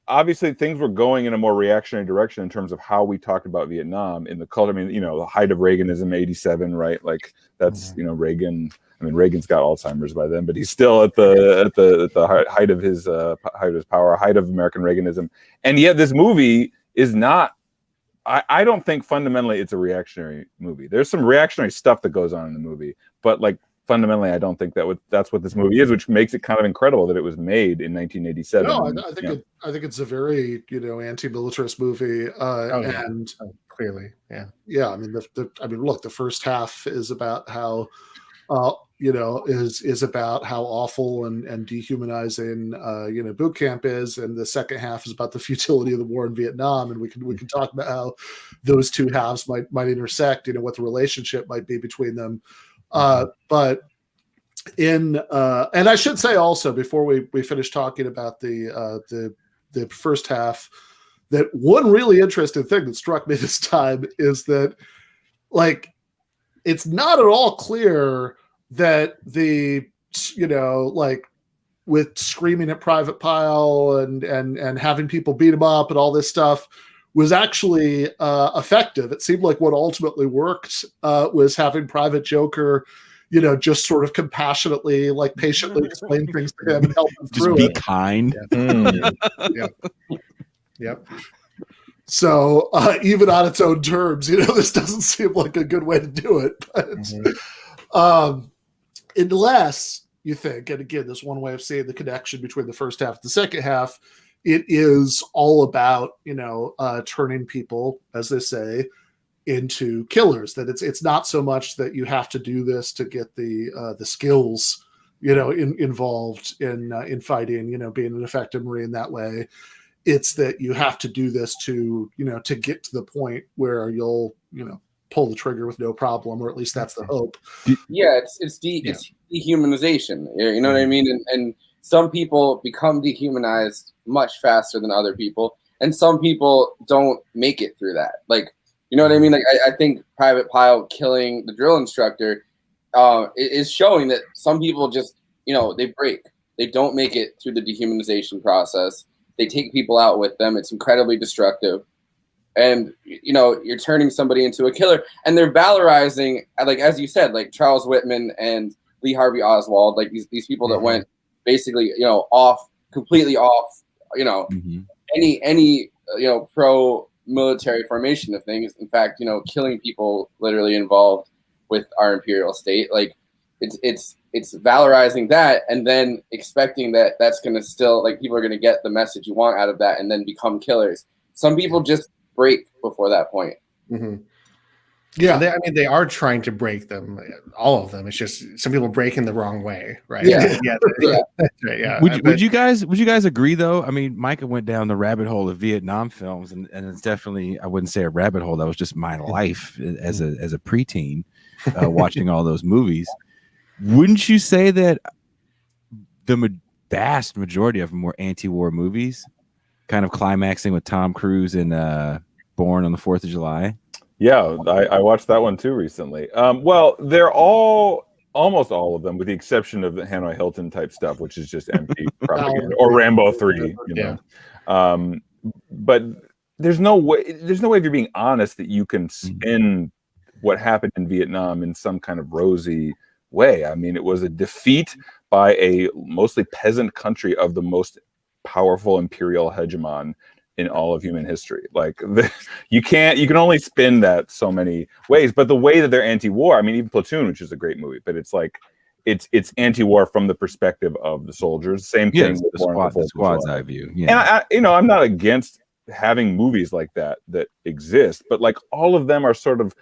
obviously things were going in a more reactionary direction in terms of how we talked about Vietnam in the culture. I mean, the height of Reaganism, 87, right? Like that's Reagan. I mean, Reagan's got Alzheimer's by then, but he's still at the height of his power, height of American Reaganism. And yet, this movie is not. I don't think fundamentally it's a reactionary movie. There's some reactionary stuff that goes on in the movie, but like fundamentally, I don't think that's what this movie is, which makes it kind of incredible that it was made in 1987. No, I think it's a very anti-militarist movie, and clearly, yeah. I mean, look, the first half is about how is about how awful and dehumanizing boot camp is, and the second half is about the futility of the war in Vietnam, and we can talk about how those two halves might intersect, what the relationship might be between them. But and I should say also before we finish talking about the first half, that one really interesting thing that struck me this time is that it's not at all clear that with screaming at Private Pile and having people beat him up and all this stuff was actually effective. It seemed like what ultimately worked was having Private Joker, just sort of compassionately, patiently explain things to him and help him through it. Just be kind. Yeah. Yep. So even on its own terms, this doesn't seem like a good way to do it. But unless you think, and again, this one way of seeing the connection between the first half and the second half, it is all about, turning people, as they say, into killers. That it's not so much that you have to do this to get the skills, involved in fighting, being an effective Marine that way. It's that you have to do this to get to the point where you'll, pull the trigger with no problem, or at least that's the hope. Yeah, it's dehumanization. You know what I mean? And some people become dehumanized much faster than other people, and some people don't make it through that. You know what I mean? I think Private Pile killing the drill instructor is showing that some people just, they break. They don't make it through the dehumanization process. They take people out with them. It's incredibly destructive. And, you're turning somebody into a killer. And they're valorizing, as you said, Charles Whitman and Lee Harvey Oswald, these people that went basically, completely off, any pro-military formation of things. In fact, killing people literally involved with our imperial state. It's valorizing that and then expecting that that's going to still, people are going to get the message you want out of that and then become killers. Some people just break before that point. Mm-hmm. Yeah, they are trying to break them, all of them. It's just some people break in the wrong way, right? Yeah, yeah. Would you guys agree though? I mean, Micah went down the rabbit hole of Vietnam films, and it's definitely, I wouldn't say a rabbit hole. That was just my life as a preteen, watching all those movies. Wouldn't you say that the vast majority of them were anti-war movies, kind of climaxing with Tom Cruise in Born on the 4th of July? Yeah, I watched that one too recently. Well, they're almost all of them, with the exception of the Hanoi Hilton type stuff, which is just empty propaganda, or Rambo 3. But there's no way if you're being honest that you can spin what happened in Vietnam in some kind of rosy way. I mean, it was a defeat by a mostly peasant country of the most powerful imperial hegemon in all of human history. You can only spin that so many ways. But the way that they're anti-war, I mean, even Platoon, which is a great movie, but it's it's anti-war from the perspective of the soldiers. Same thing with the squad's eye view. Yeah. And I'm not against having movies like that exist, but all of them are sort of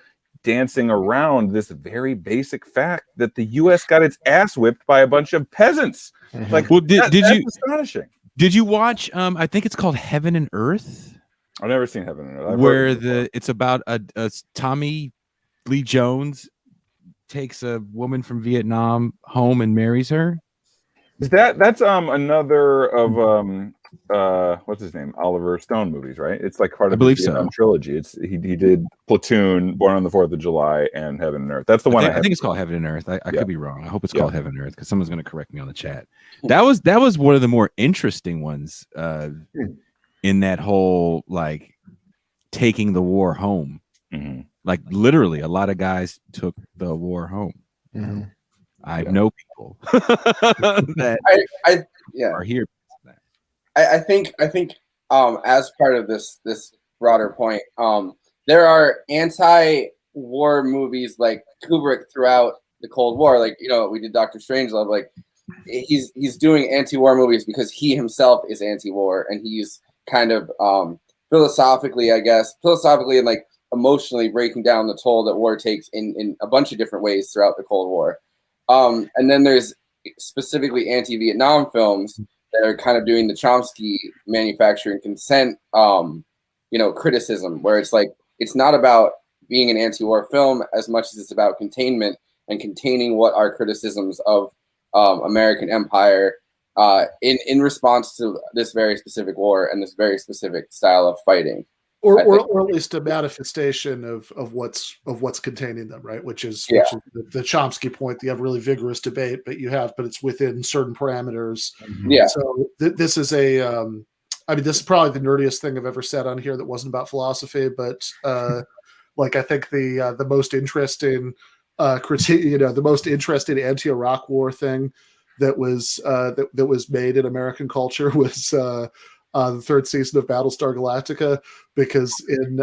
dancing around this very basic fact that the U.S. got its ass whipped by a bunch of peasants. Did you? Astonishing. Did you watch? I think it's called Heaven and Earth. I've never seen Heaven and Earth. Where it's about a Tommy Lee Jones takes a woman from Vietnam home and marries her. Is that's another of what's his name, Oliver Stone movies, right? It's like part of the Vietnam trilogy. It's he did Platoon, Born on the 4th of July, and Heaven and Earth. That's the one. I think it's called Heaven and Earth. I could be wrong. I hope it's called Heaven and Earth because someone's going to correct me on the chat. That was one of the more interesting ones in that whole like taking the war home. Mm-hmm. Like literally, a lot of guys took the war home. Mm-hmm. I know people that are here. I think as part of this broader point, there are anti-war movies like Kubrick throughout the Cold War. Like, you know, we did Dr. Strangelove. Like, he's doing anti-war movies because he himself is anti-war, and he's kind of philosophically and like emotionally breaking down the toll that war takes in a bunch of different ways throughout the Cold War. And then there's specifically anti-Vietnam films that are kind of doing the Chomsky manufacturing consent, criticism, where it's like, it's not about being an anti-war film as much as it's about containment and containing what are criticisms of American empire in response to this very specific war and this very specific style of fighting. Or at least a manifestation of what's containing them, right? Which is the Chomsky point. You have a really vigorous debate, but it's within certain parameters. Yeah. So this is this is probably the nerdiest thing I've ever said on here that wasn't about philosophy, but like I think the most interesting critique, the most interesting anti-Iraq war thing that was made in American culture was the third season of Battlestar Galactica, because in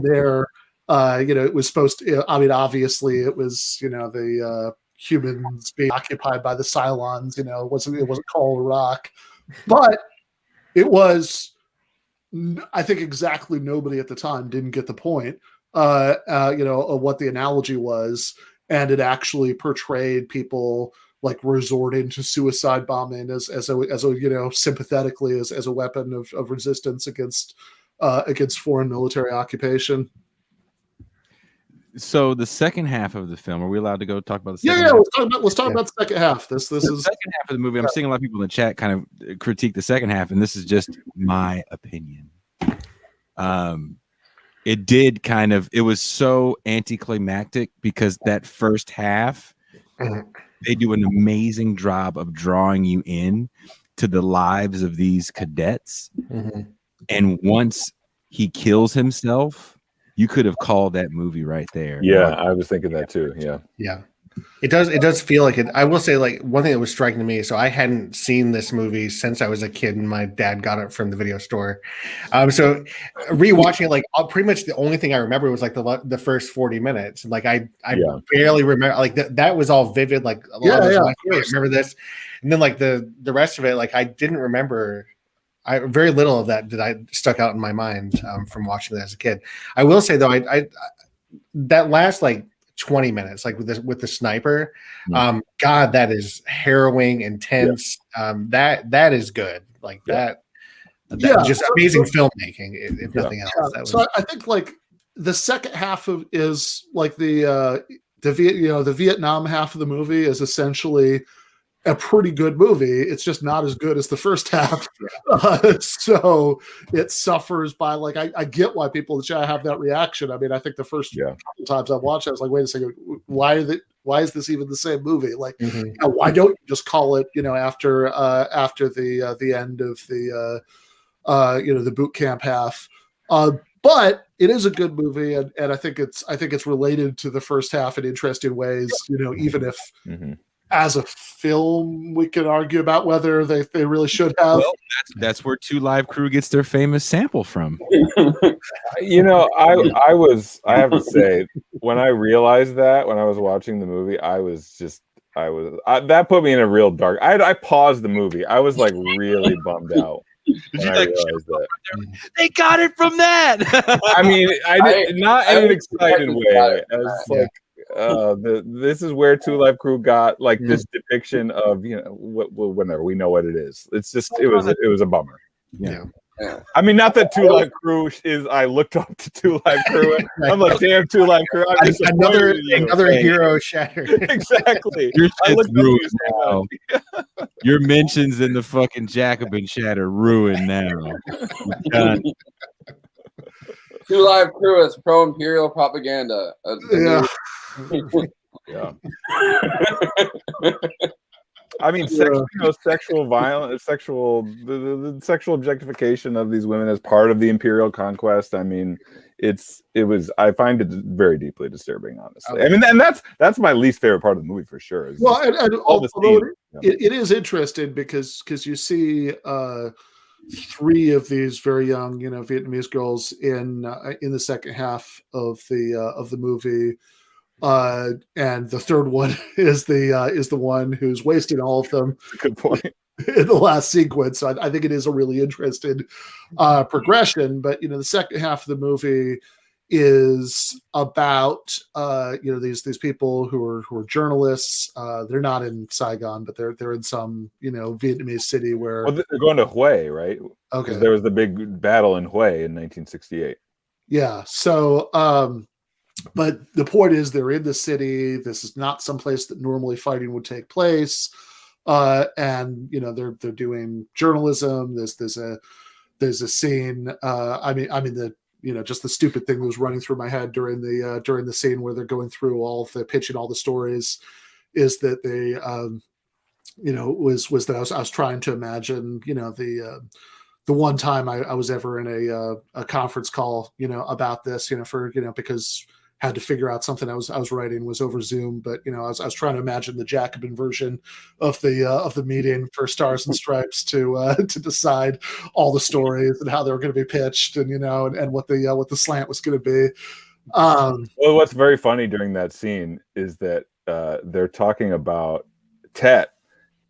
there, it was supposed to. I mean, obviously, it was the humans being occupied by the Cylons. It wasn't called Iraq, but it was. I think exactly nobody at the time didn't get the point. Of what the analogy was, and it actually portrayed people like resorting to suicide bombing as sympathetically as a weapon of resistance against foreign military occupation. So the second half of the film, are we allowed to go talk about the second half? Let's talk about the second half. This is the second half of the movie. I'm seeing a lot of people in the chat kind of critique the second half, and this is just my opinion. It was so anticlimactic because that first half, they do an amazing job of drawing you in to the lives of these cadets. Mm-hmm. And once he kills himself, you could have called that movie right there. Yeah, I was thinking that too. Yeah. Yeah. It does feel like it. I will say, like, one thing that was striking to me. So I hadn't seen this movie since I was a kid, and my dad got it from the video store. So rewatching it, like, pretty much the only thing I remember was like the first 40 minutes. Like I barely remember. Like that was all vivid. Like a lot of I remember this, and then like the rest of it, like I didn't remember. Very little of that stuck out in my mind from watching that as a kid. I will say though, I that last like 20 minutes, like with the sniper, God, that is harrowing, intense. That is good. Like that just amazing filmmaking, if nothing else. So I think like the second half is like the Vietnam half of the movie is essentially a pretty good movie. It's just not as good as the first half. So it suffers by like, I get why people in the chat have that reaction. I mean, I think the first couple times I've watched it, I was like, wait a second, why is this even the same movie? Like, why don't you just call it, after the end of the boot camp half? But it is a good movie, and I think it's related to the first half in interesting ways, even if as a film, we could argue about whether they really should have. Well, that's where Two Live Crew gets their famous sample from. I have to say, when I realized that when I was watching the movie, that put me in a real dark. I paused the movie. I was like really bummed out. They got it from that. I mean, I did not in an excited way. I was like, this is where Two Live Crew got like this depiction of whenever we know what it is. It's just it was a bummer. Yeah. I mean, not that Two Live Crew is. I looked up to Two Live Crew. I'm like, damn, Two Live Crew. I'm another hero shattered. Exactly. Your I shit's looked up ruined to now. Your mentions in the fucking Jacobin chat are ruined now. Done. Two Live Crew is pro-imperial propaganda. Yeah. I mean, sexual violence, the sexual objectification of these women as part of the imperial conquest. I mean, I find it very deeply disturbing, honestly. I mean, and that's my least favorite part of the movie for sure. It is interesting because you see 3 of these very young, Vietnamese girls in the second half of the movie. And the third one is the one who's wasting all of them. Good point. In the last sequence, so I think it is a really interesting progression. But the second half of the movie is about these people who are journalists. They're not in Saigon, but they're in some Vietnamese city where they're going to Hue, right? Okay, there was the big battle in Hue in 1968. Yeah. So. But the point is, they're in the city. This is not someplace that normally fighting would take place, and they're doing journalism. There's a scene. I mean just the stupid thing that was running through my head during the scene where they're going through pitching all the stories, is that they was that I was trying to imagine the one time I was ever in a conference call about this because had to figure out something I was writing was over Zoom, but I was trying to imagine the Jacobin version of the meeting for Stars and Stripes to decide all the stories and how they were going to be pitched and what the slant was going to be. Well, what's very funny during that scene is that they're talking about Tet,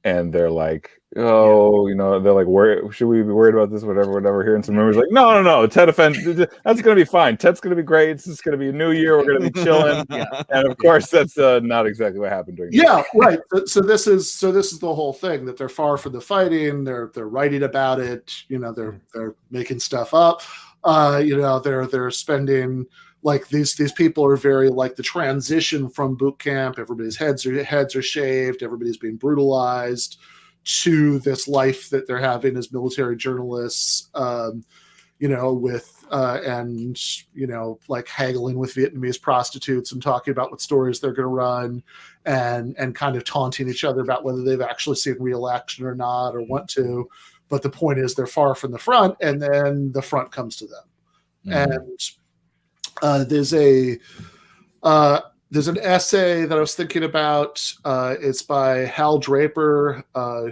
and they're like, they're like, where should we be worried about this? Whatever. Here, and some members like, no, Tet offense. That's going to be fine. Tet's going to be great. It's just going to be a new year. We're going to be chilling. And of course, that's not exactly what happened during. Right. So this is the whole thing, that they're far from the fighting. They're writing about it. They're making stuff up. They're spending. Like these people are very like the transition from boot camp. Everybody's heads are shaved. Everybody's being brutalized, to this life that they're having as military journalists. With like haggling with Vietnamese prostitutes and talking about what stories they're going to run, and kind of taunting each other about whether they've actually seen real action or not or want to. But the point is, they're far from the front, and then the front comes to them. And there's an essay that I was thinking about. It's by Hal Draper,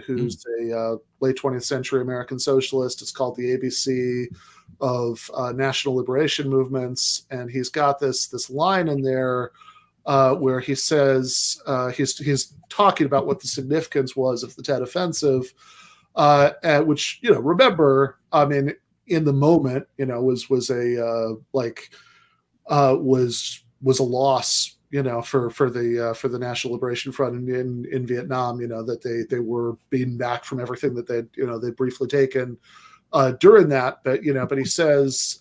who's a late 20th century American socialist. It's called The ABC of National Liberation Movements. And he's got this line in there where he says, he's talking about what the significance was of the Tet Offensive, which, remember, I mean, in the moment, was a loss, for the National Liberation Front in Vietnam, that they were beaten back from everything that they'd briefly taken during that. But he says,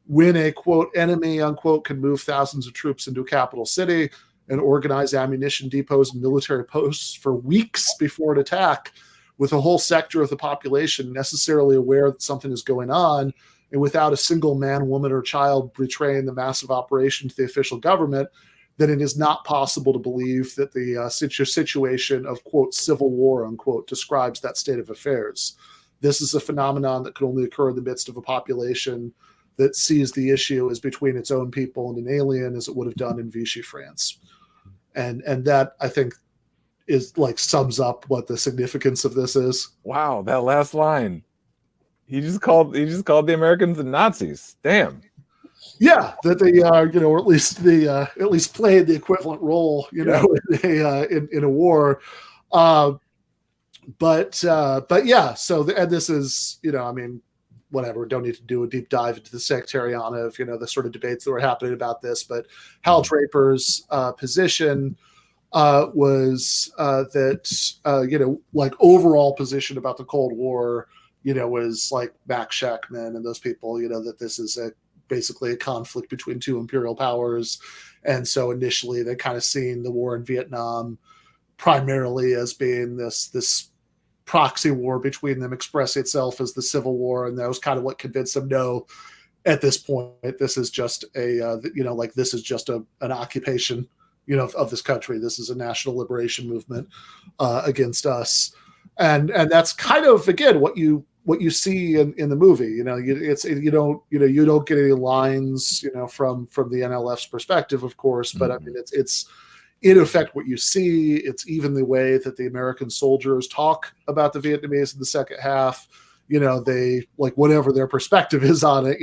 when a quote enemy unquote can move thousands of troops into a capital city and organize ammunition depots and military posts for weeks before an attack, with a whole sector of the population necessarily aware that something is going on, and without a single man, woman, or child betraying the massive operation to the official government, then it is not possible to believe that the situation of, quote, civil war, unquote, describes that state of affairs. This is a phenomenon that could only occur in the midst of a population that sees the issue as between its own people and an alien, as it would have done in Vichy France. And that, I think, is like sums up what the significance of this is. Wow, that last line. He just called the Americans the Nazis. Damn. Yeah, that they or at least played the equivalent role, in a war. But yeah. So and this is, I mean, whatever, don't need to do a deep dive into the sectarian of, the sort of debates that were happening about this. But Hal Draper's position was that, like overall position about the Cold War, was like Max Shachtman and those people, that this is basically a conflict between two imperial powers. And so initially they kind of seen the war in Vietnam primarily as being this proxy war between them expressing itself as the Civil War. And that was kind of what convinced them, no, at this point, this is just this is just an occupation, of this country. This is a national liberation movement against us. And that's kind of, again, what you see in the movie. You don't get any lines, from the NLF's perspective, of course, but I mean, it's in effect what you see. It's even the way that the American soldiers talk about the Vietnamese in the second half. They, like, whatever their perspective is on it,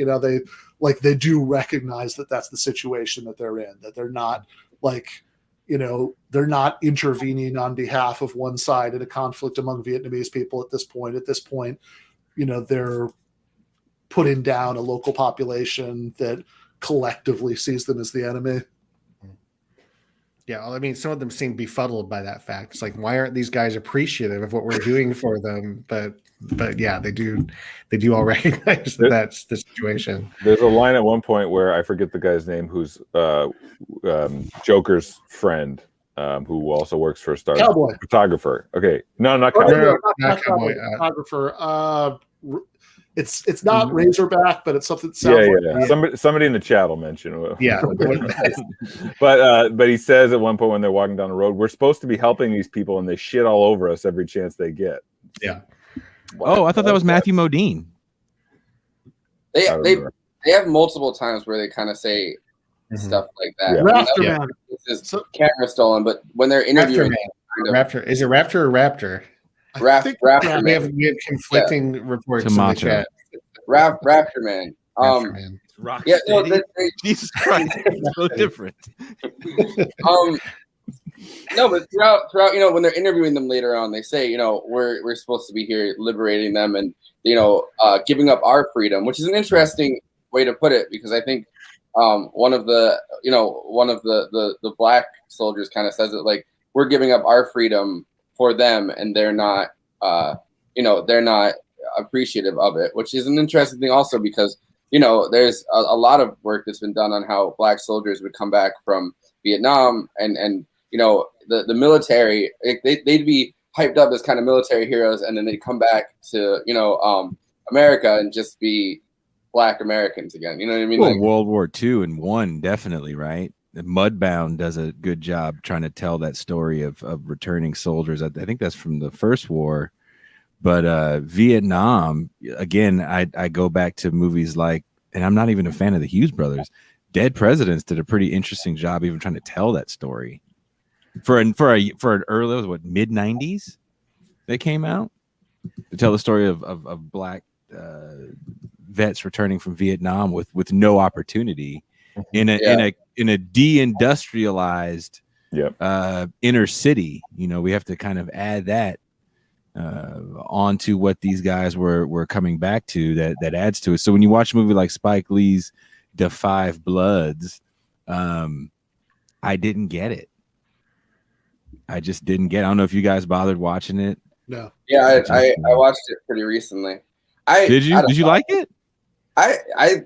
they do recognize that that's the situation that they're in, that they're not they're not intervening on behalf of one side in a conflict among Vietnamese people at this point. At this point, they're putting down a local population that collectively sees them as the enemy. Yeah, I mean, some of them seem befuddled by that fact. It's like, why aren't these guys appreciative of what we're doing for them? But yeah, they do all recognize that that's the situation. There's a line at one point where I forget the guy's name, who's Joker's friend, who also works for Star Cowboy photographer. Okay, no, not Cowboy. No, not Cowboy. Photographer. It's not Razorback, but it's something. Somebody in the chat will mention. Yeah, but he says at one point when they're walking down the road, we're supposed to be helping these people, and they shit all over us every chance they get. Yeah. Oh, I thought that was Matthew Modine. They have multiple times where they kind of say stuff like that. Yeah. Raptor Man. This is camera stolen, but when they're interviewing, Raptor, is it Raptor or Raptor? Raptor Man. We have conflicting reports in the chat. Raptor Man. Raptor Man. Jesus Christ, it's so different. No, but throughout, when they're interviewing them later on, they say, we're supposed to be here liberating them and, giving up our freedom, which is an interesting way to put it, because I think one of the black soldiers kind of says it like, we're giving up our freedom for them, and they're not appreciative of it, which is an interesting thing also because, there's a lot of work that's been done on how black soldiers would come back from Vietnam and the military, they'd be hyped up as kind of military heroes, and then they'd come back to, America and just be Black Americans again. You know what I mean? Well, World War II and I, definitely, right? Mudbound does a good job trying to tell that story of returning soldiers. I think that's from the first war. But Vietnam, again, I go back to movies like, and I'm not even a fan of the Hughes brothers, Dead Presidents did a pretty interesting job even trying to tell that story. For an early, mid 90s they came out to tell the story of black vets returning from Vietnam with no opportunity in a deindustrialized inner city. We have to kind of add that onto what these guys were coming back to, that adds to it. So when you watch a movie like Spike Lee's The Five Bloods, I didn't get it. I just didn't get it. I don't know if you guys bothered watching it. No. Yeah, I watched it pretty recently. Did you like it? I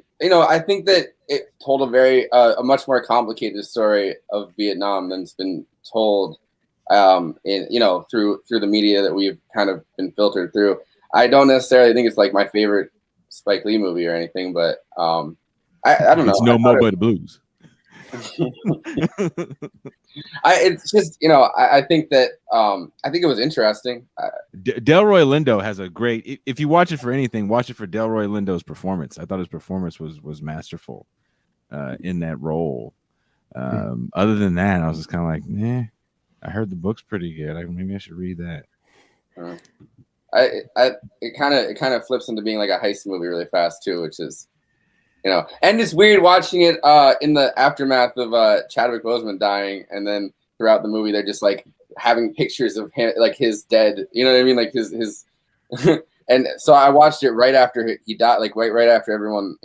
think that it told a much more complicated story of Vietnam than's been told through the media that we've kind of been filtered through. I don't necessarily think it's like my favorite Spike Lee movie or anything, but I don't know. It's no more but blues. It's just I think that I think it was interesting. Delroy Lindo has a great. If you watch it for anything, watch it for Delroy Lindo's performance. I thought his performance was masterful in that role. Other than that, I was just kind of like, I heard the book's pretty good. Maybe I should read that. It kind of flips into being like a heist movie really fast too, which is. And it's weird watching it in the aftermath of Chadwick Boseman dying, and then throughout the movie they're just like having pictures of him, like his dead. You know what I mean? Like his And so I watched it right after he died, like right after everyone,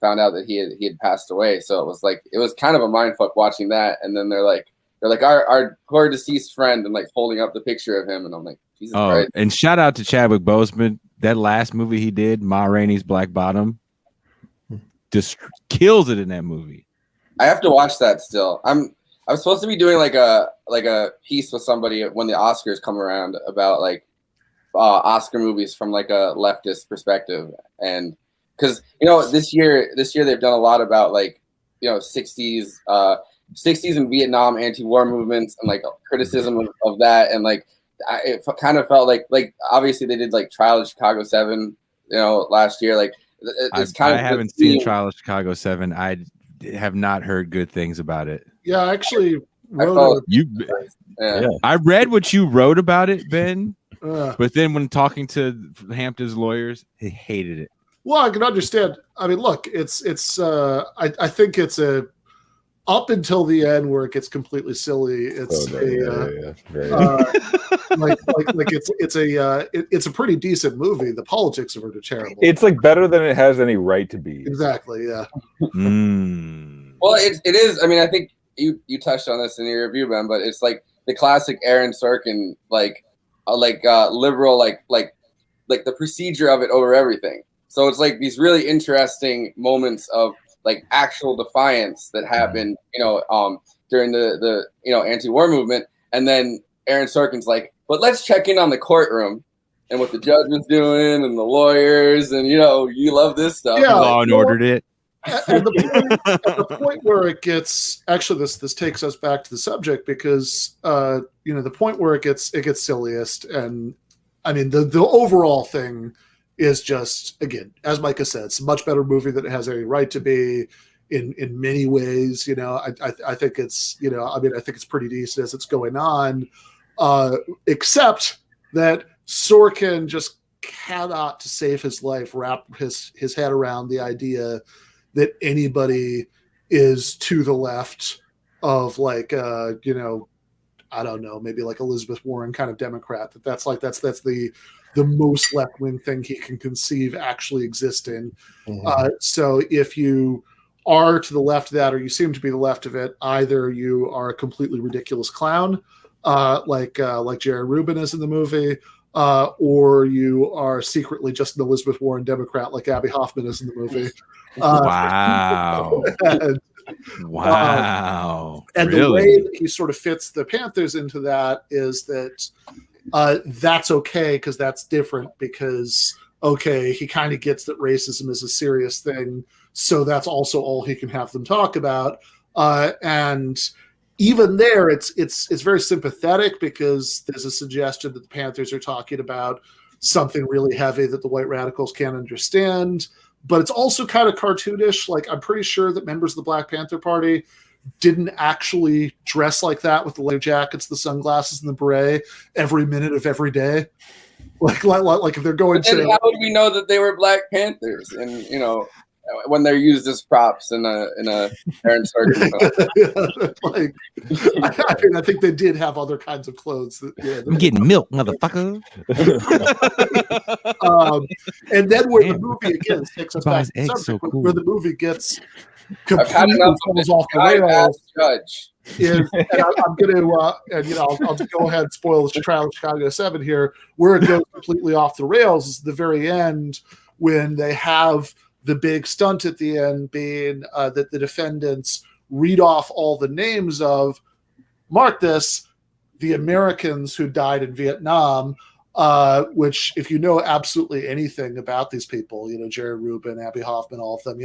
found out that he had passed away. So it was kind of a mind fuck watching that. And then they're like our poor deceased friend, and like holding up the picture of him, and I'm like, Jesus Christ. And shout out to Chadwick Boseman. That last movie he did, Ma Rainey's Black Bottom, just kills it in that movie. I have to watch that still. I'm supposed to be doing like a piece with somebody when the Oscars come around about like Oscar movies from like a leftist perspective, and because this year they've done a lot about like 60s and Vietnam anti-war movements and like criticism of that, and like it kind of felt like obviously they did like Trial of Chicago 7 last year. Like it's I haven't seen Trial of Chicago 7. I have not heard good things about it. Yeah, I actually I read what you wrote about it, Ben. But then when talking to Hampton's lawyers, he hated it. Well, I can understand. I mean, look, it's I think it's up until the end where it gets completely silly. It's it's a pretty decent movie. The politics of it are terrible. It's like better than it has any right to be. Exactly. Yeah. Well, it is. I mean, I think you touched on this in your review, Ben, but it's like the classic Aaron Sorkin, liberal, like the procedure of it over everything. So it's like these really interesting moments of like actual defiance that happened, during the anti-war movement, and then Aaron Sorkin's like, but let's check in on the courtroom and what the judge was doing and the lawyers, and you love this stuff. Yeah, Law and Ordered it. At the point where it gets this takes us back to the subject, because the point where it gets silliest, and I mean the overall thing is just, again, as Micah said, it's a much better movie than it has any right to be in many ways. I think it's I think it's pretty decent as it's going on, except that Sorkin just cannot, to save his life, wrap his head around the idea that anybody is to the left of like I don't know, maybe like Elizabeth Warren kind of Democrat, that's the most left-wing thing he can conceive actually existing. So if you are to the left of that, or you seem to be the left of it, either you are a completely ridiculous clown, like Jared Rubin is in the movie, or you are secretly just an Elizabeth Warren Democrat, like Abby Hoffman is in the movie. Wow. And really? The way that he sort of fits the Panthers into that is that that's okay, because that's different, because he kind of gets that racism is a serious thing, so that's also all he can have them talk about. And even there, it's very sympathetic, because there's a suggestion that the Panthers are talking about something really heavy that the white radicals can't understand. But it's also kind of cartoonish. Like, I'm pretty sure that members of the Black Panther Party didn't actually dress like that, with the leather jackets, the sunglasses, and the beret every minute of every day. Like if they're going to. How would we know that they were Black Panthers? And when they're used as props in a Aaron Sorkin film. I think they did have other kinds of clothes. I'm getting milk, motherfucker. And then where the movie again takes us back to the subject, so cool. where the movie gets completely falls off the rails. I'm going to, I'll go ahead and spoil the Trial of Chicago 7 here. Where it goes completely off the rails is the very end, when they have the big stunt at the end being that the defendants read off all the names of, mark this, the Americans who died in Vietnam, which, if you know absolutely anything about these people, Jared Rubin, Abby Hoffman, all of them,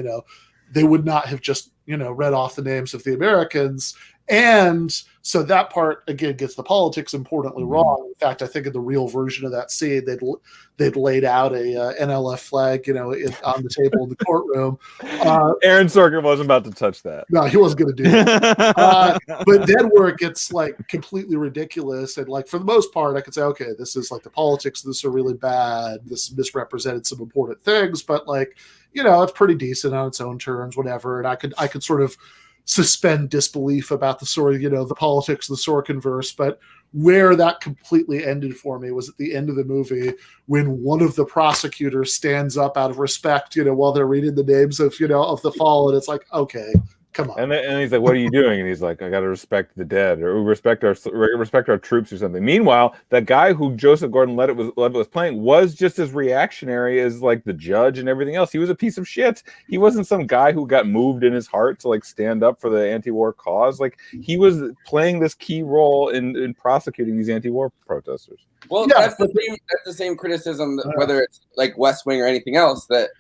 they would not have just, read off the names of the Americans. And so that part, again, gets the politics importantly wrong. In fact, I think in the real version of that scene, they'd laid out a NLF flag, on the table in the courtroom. Aaron Sorkin wasn't about to touch that. No, he wasn't going to do that. But then where it gets like completely ridiculous, and like for the most part, I could say, okay, this is like the politics of this are really bad. This misrepresented some important things, but like, it's pretty decent on its own terms, whatever. And I could sort of suspend disbelief about the sort of, the politics of the Sorkinverse. But where that completely ended for me was at the end of the movie when one of the prosecutors stands up out of respect, while they're reading the names of, of the fallen. It's like, okay, come on. And he's like, "What are you doing?" And he's like, "I got to respect the dead, or respect our troops, or something." Meanwhile, that guy who Joseph Gordon-Levitt was playing was just as reactionary as like the judge and everything else. He was a piece of shit. He wasn't some guy who got moved in his heart to like stand up for the anti-war cause. Like he was playing this key role in prosecuting these anti-war protesters. Well, yeah, that's the same criticism, whether it's like West Wing or anything else that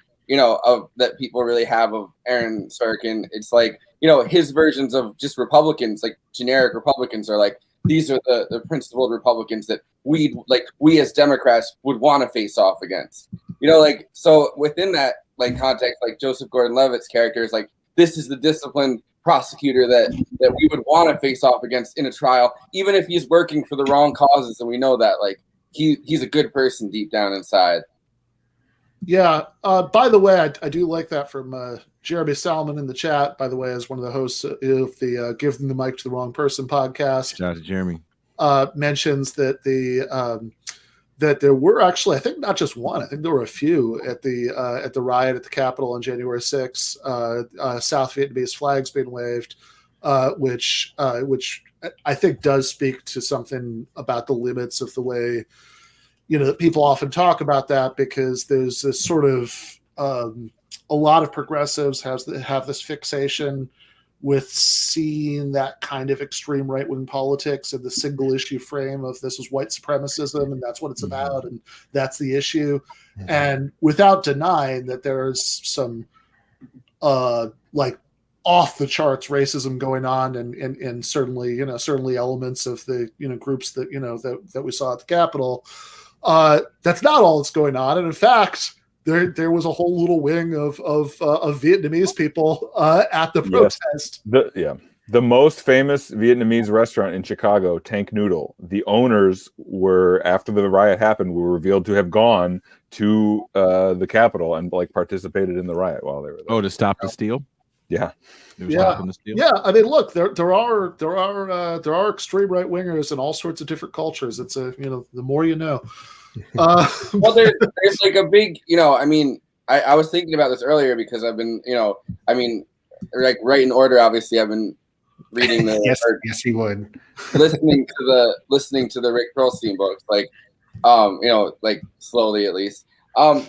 that people really have of Aaron Sorkin. It's like, his versions of just Republicans, like generic Republicans, are like, these are the principled Republicans that we as Democrats would want to face off against. So within that like context, like Joseph Gordon-Levitt's character is like, this is the disciplined prosecutor that we would want to face off against in a trial, even if he's working for the wrong causes, and we know that like he's a good person deep down inside. Yeah. By the way, I do like that from Jeremy Salmon in the chat, by the way, as one of the hosts of the Give Them the Mic to the Wrong Person podcast. Shout out to Jeremy. Mentions that that there were actually, I think not just one, I think there were a few at the riot at the Capitol on January 6th, South Vietnamese flags being waved, which I think does speak to something about the limits of the way, people often talk about that, because there's this sort of a lot of progressives have this fixation with seeing that kind of extreme right-wing politics in the single issue frame of this is white supremacism and that's what it's about and that's the issue, and without denying that there's some like off the charts racism going on, and certainly elements of the groups that we saw at the Capitol. That's not all that's going on, and in fact, there was a whole little wing of Vietnamese people at the protest. The most famous Vietnamese restaurant in Chicago, Tank Noodle. The owners were, after the riot happened, were revealed to have gone to the Capitol and like participated in the riot while they were there. Oh, to stop the steal? Yeah. Yeah. I mean, look, there are extreme right wingers in all sorts of different cultures. It's the more you know. Well, there's like a big, I was thinking about this earlier because I've been, like right in order. Obviously, I've been reading the yes, he would listening to the Rick Perlstein books, like like slowly at least.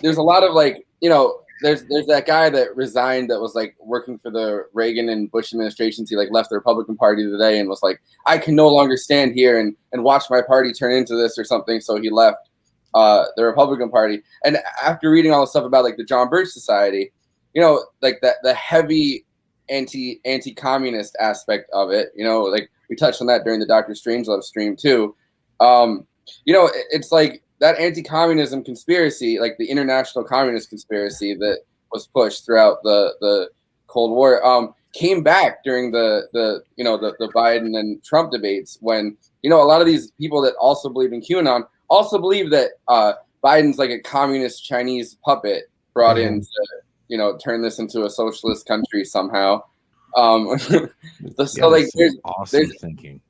There's a lot of like, there's that guy that resigned that was like working for the Reagan and Bush administrations. He like left the Republican Party today and was like, I can no longer stand here and watch my party turn into this or something. So he left the Republican Party. And after reading all the stuff about like the John Birch Society, like the heavy anti-communist aspect of it, like we touched on that during the Dr. Strangelove stream too. It's like that anti-communism conspiracy, like the international communist conspiracy that was pushed throughout the Cold War, came back during the Biden and Trump debates, when a lot of these people that also believe in QAnon also believe that Biden's like a communist Chinese puppet brought in to turn this into a socialist country somehow. So like there's thinking.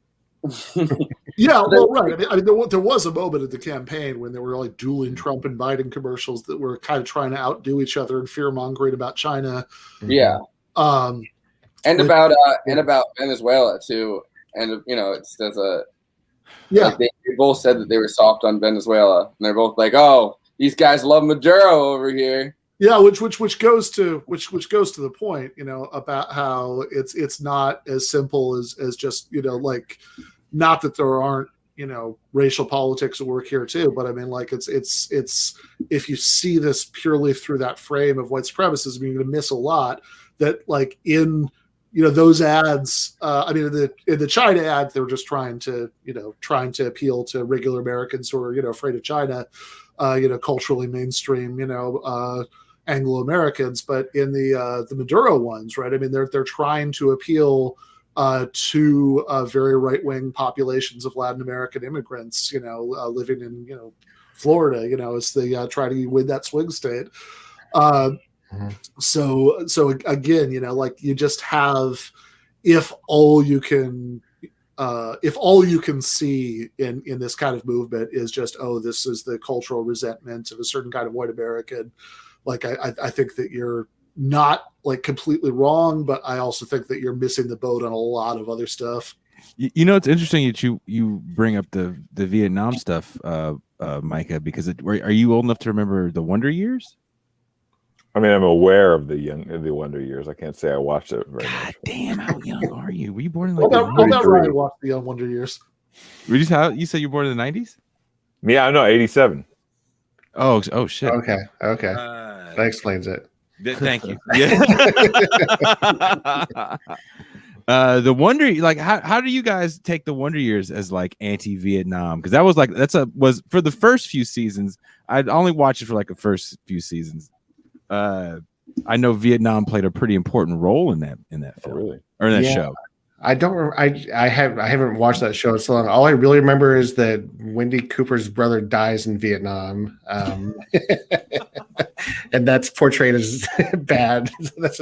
Yeah, well, right. I mean, there was a moment in the campaign when there were like dueling Trump and Biden commercials that were kind of trying to outdo each other and fear mongering about China. Yeah. And about Venezuela too. And it's there's a like they both said that they were soft on Venezuela, and they're both like, oh, these guys love Maduro over here. Yeah, which goes to the point, about how it's not as simple as just, like, not that there aren't, racial politics at work here too, but I mean, like, it's if you see this purely through that frame of white supremacism, you're going to miss a lot. That, like, in those ads, I mean, in the China ads, they were just trying to appeal to regular Americans who are afraid of China, culturally mainstream, Anglo-Americans. But in the Maduro ones, right? I mean, they're trying to appeal to very right-wing populations of Latin American immigrants, living in Florida, as they try to win that swing state. So again, like, you just have if all you can see in this kind of movement is just, oh, this is the cultural resentment of a certain kind of white American, like I think that you're not like completely wrong, but I also think that you're missing the boat on a lot of other stuff. You know, it's interesting that you bring up the Vietnam stuff, Micah, because are you old enough to remember the Wonder Years? I mean, I'm aware of the Wonder Years. I can't say I watched it very God much. damn, how young are you? Were you born in like Well, that Ryan watched the Wonder Years. You said you were born in the 90s? Yeah, no, 87. Oh shit. Okay. That explains it. Thank you. Yeah. The Wonder, like, how do you guys take the Wonder Years as like anti-Vietnam? Because that was like was for the first few seasons. I'd only watched it for like the first few seasons. I know Vietnam played a pretty important role in that film, really? Or in that show. I don't. I haven't watched that show in so long. All I really remember is that Wendy Cooper's brother dies in Vietnam, and that's portrayed as bad. That's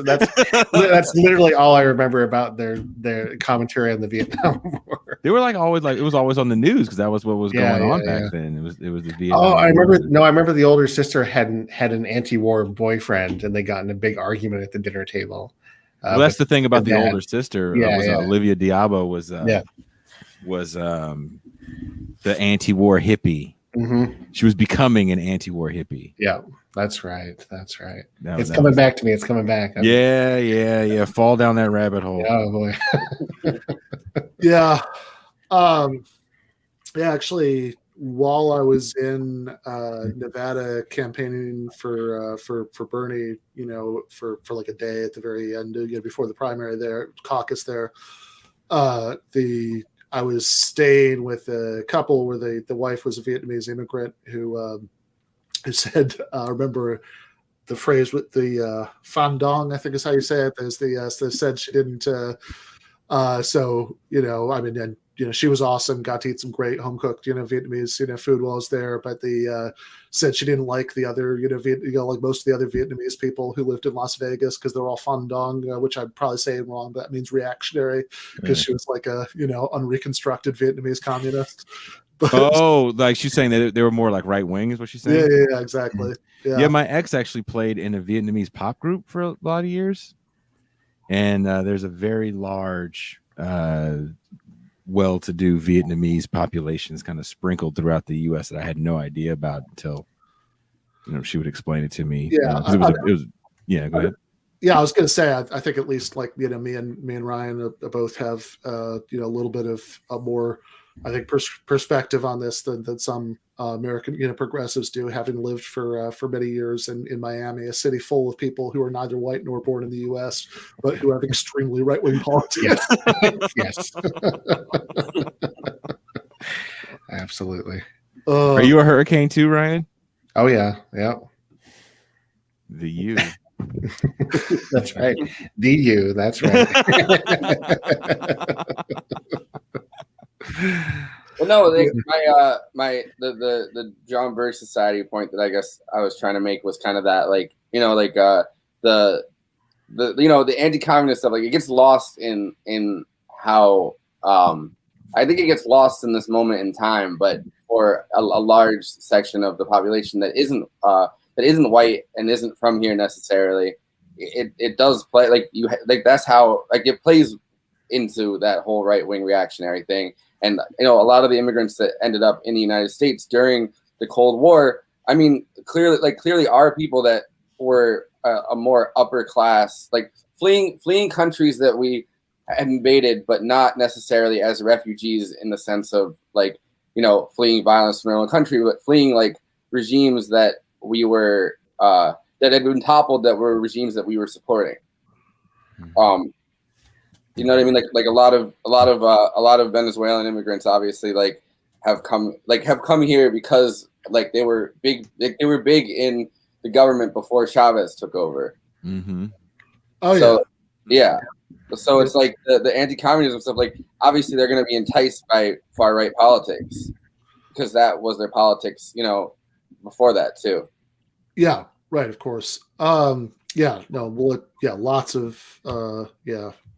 literally all I remember about their commentary on the Vietnam War. They were like always like it was always on the news because that was what was going on back then. It was the Vietnam. Oh, I remember. No, I remember the older sister had an anti-war boyfriend, and they got in a big argument at the dinner table. Well, that's the thing about the older sister. Olivia Diabo was the anti-war hippie. Mm-hmm. She was becoming an anti-war hippie. Yeah, that's right. It's coming back to me. It's coming back. Yeah. Fall down that rabbit hole. Oh boy. Yeah. Actually, while I was in Nevada campaigning for Bernie, for like a day at the very end, before the primary there, caucus there, I was staying with a couple where the wife was a Vietnamese immigrant who said, I remember the phrase with the Phan Dong, I think is how you say it. There's they said she didn't. She was awesome. Got to eat some great home cooked, Vietnamese, food while I was there. But said she didn't like the other, like most of the other Vietnamese people who lived in Las Vegas because they're all Phan Dong, which I'm probably saying wrong, but that means reactionary because she was like a, unreconstructed Vietnamese communist. But, like she's saying that they were more like right wing, is what she's saying. Yeah, exactly. Yeah, my ex actually played in a Vietnamese pop group for a lot of years, and there's a very large, well-to-do Vietnamese populations kind of sprinkled throughout the U.S. that I had no idea about until she would explain it to me. Yeah, it was. Yeah, go ahead. Yeah, I was going to say I think at least like me and Ryan both have a little bit of a more, I think, perspective on this than some American progressives do, having lived for many years in Miami, a city full of people who are neither white nor born in the U.S., but who have extremely right-wing politics. Yes. Absolutely. Are you a hurricane too, Ryan? Oh yeah. The U. That's right. The U. That's right. Well, no, the John Birch Society point that I guess I was trying to make was kind of that, the anti-communist stuff, like it gets lost in how I think it gets lost in this moment in time, but for a large section of the population that isn't white and isn't from here necessarily, it does play that's how it plays into that whole right-wing reactionary thing. And a lot of the immigrants that ended up in the United States during the Cold War, I mean, clearly are people that were a more upper class, like fleeing countries that we had invaded, but not necessarily as refugees in the sense of fleeing violence from their own country, but fleeing like regimes that we were that had been toppled, that were regimes that we were supporting. You know what I mean? Like a lot of Venezuelan immigrants obviously have come here because they were big in the government before Chavez took over. Mm-hmm. Oh yeah. So it's like the anti-communism stuff. Like obviously they're going to be enticed by far right politics because that was their politics, before that too. Yeah. Right. Of course. Lots of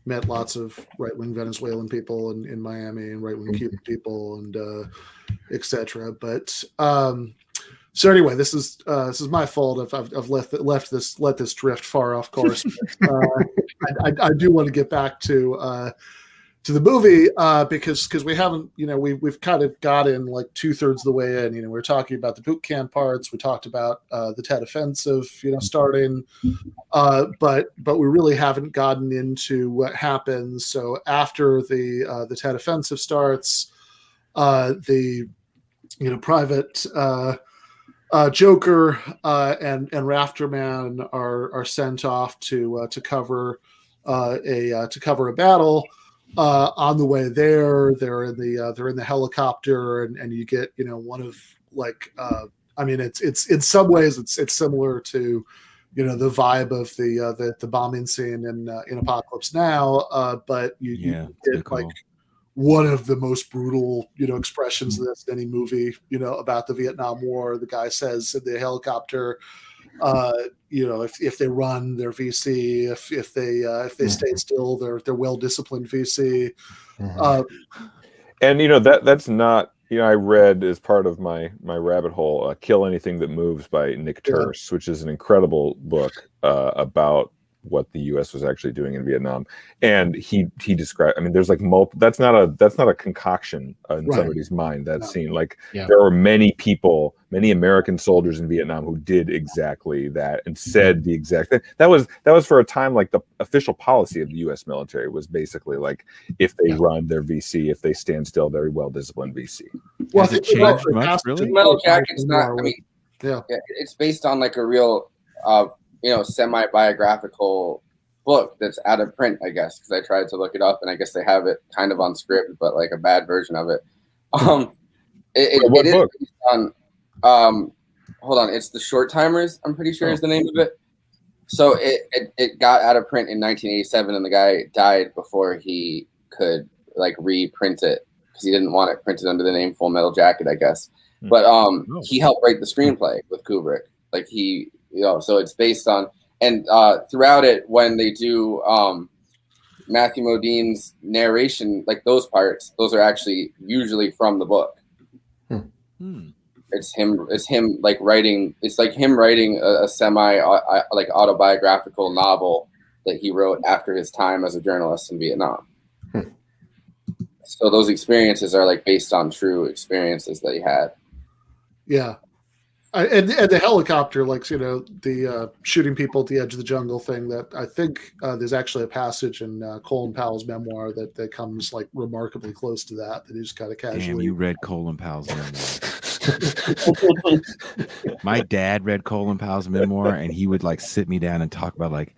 met lots of right-wing Venezuelan people in Miami and right-wing Cuban people and etc. But so anyway, this is my fault. I've let this drift far off course. I do want to get back to the movie because we haven't, we've kind of gotten like 2/3 of the way in. We're talking about the boot camp parts. We talked about the Tet Offensive, starting, but we really haven't gotten into what happens. So after the Tet Offensive starts, the private Joker and Rafterman are sent off to cover a battle. On the way there, they're in the helicopter, and you get one of it's in some ways it's similar to the vibe of the bombing scene in Apocalypse Now, but you get cool. like one of the most brutal, expressions of this in any movie, about the Vietnam War. The guy says in the helicopter, if they run, they're VC. If they stay still, they're well-disciplined VC. And that's not, I read as part of my rabbit hole, Kill Anything That Moves by Nick Turse, which is an incredible book about what the U.S. was actually doing in Vietnam, and he described. I mean, there's like multiple. That's not a concoction in somebody's mind. That scene, like there were many people, many American soldiers in Vietnam who did exactly that and said the exact thing. That was for a time like the official policy of the U.S. military was basically like if they run, they're VC. If they stand still, they're well disciplined VC. Well, has it changed much, really? Metal Jacket's not. I mean, it's based on like a real. Semi-biographical book that's out of print, I guess, because I tried to look it up, and I guess they have it kind of on script, but like a bad version of it. It is based on, hold on, it's The Short Timers, I'm pretty sure is the name of it. So it got out of print in 1987, and the guy died before he could like reprint it because he didn't want it printed under the name Full Metal Jacket, I guess. But he helped write the screenplay with Kubrick. Like so it's based on, and throughout it, when they do Matthew Modine's narration, like those parts, those are actually usually from the book. It's him like writing. It's like him writing a semi like autobiographical novel that he wrote after his time as a journalist in Vietnam. So those experiences are like based on true experiences that he had. Yeah. And the helicopter, like, the shooting people at the edge of the jungle thing, that I think there's actually a passage in Colin Powell's memoir that comes like remarkably close to that he just kind of casually. Damn, you read Colin Powell's memoir. My dad read Colin Powell's memoir, and he would like sit me down and talk about like,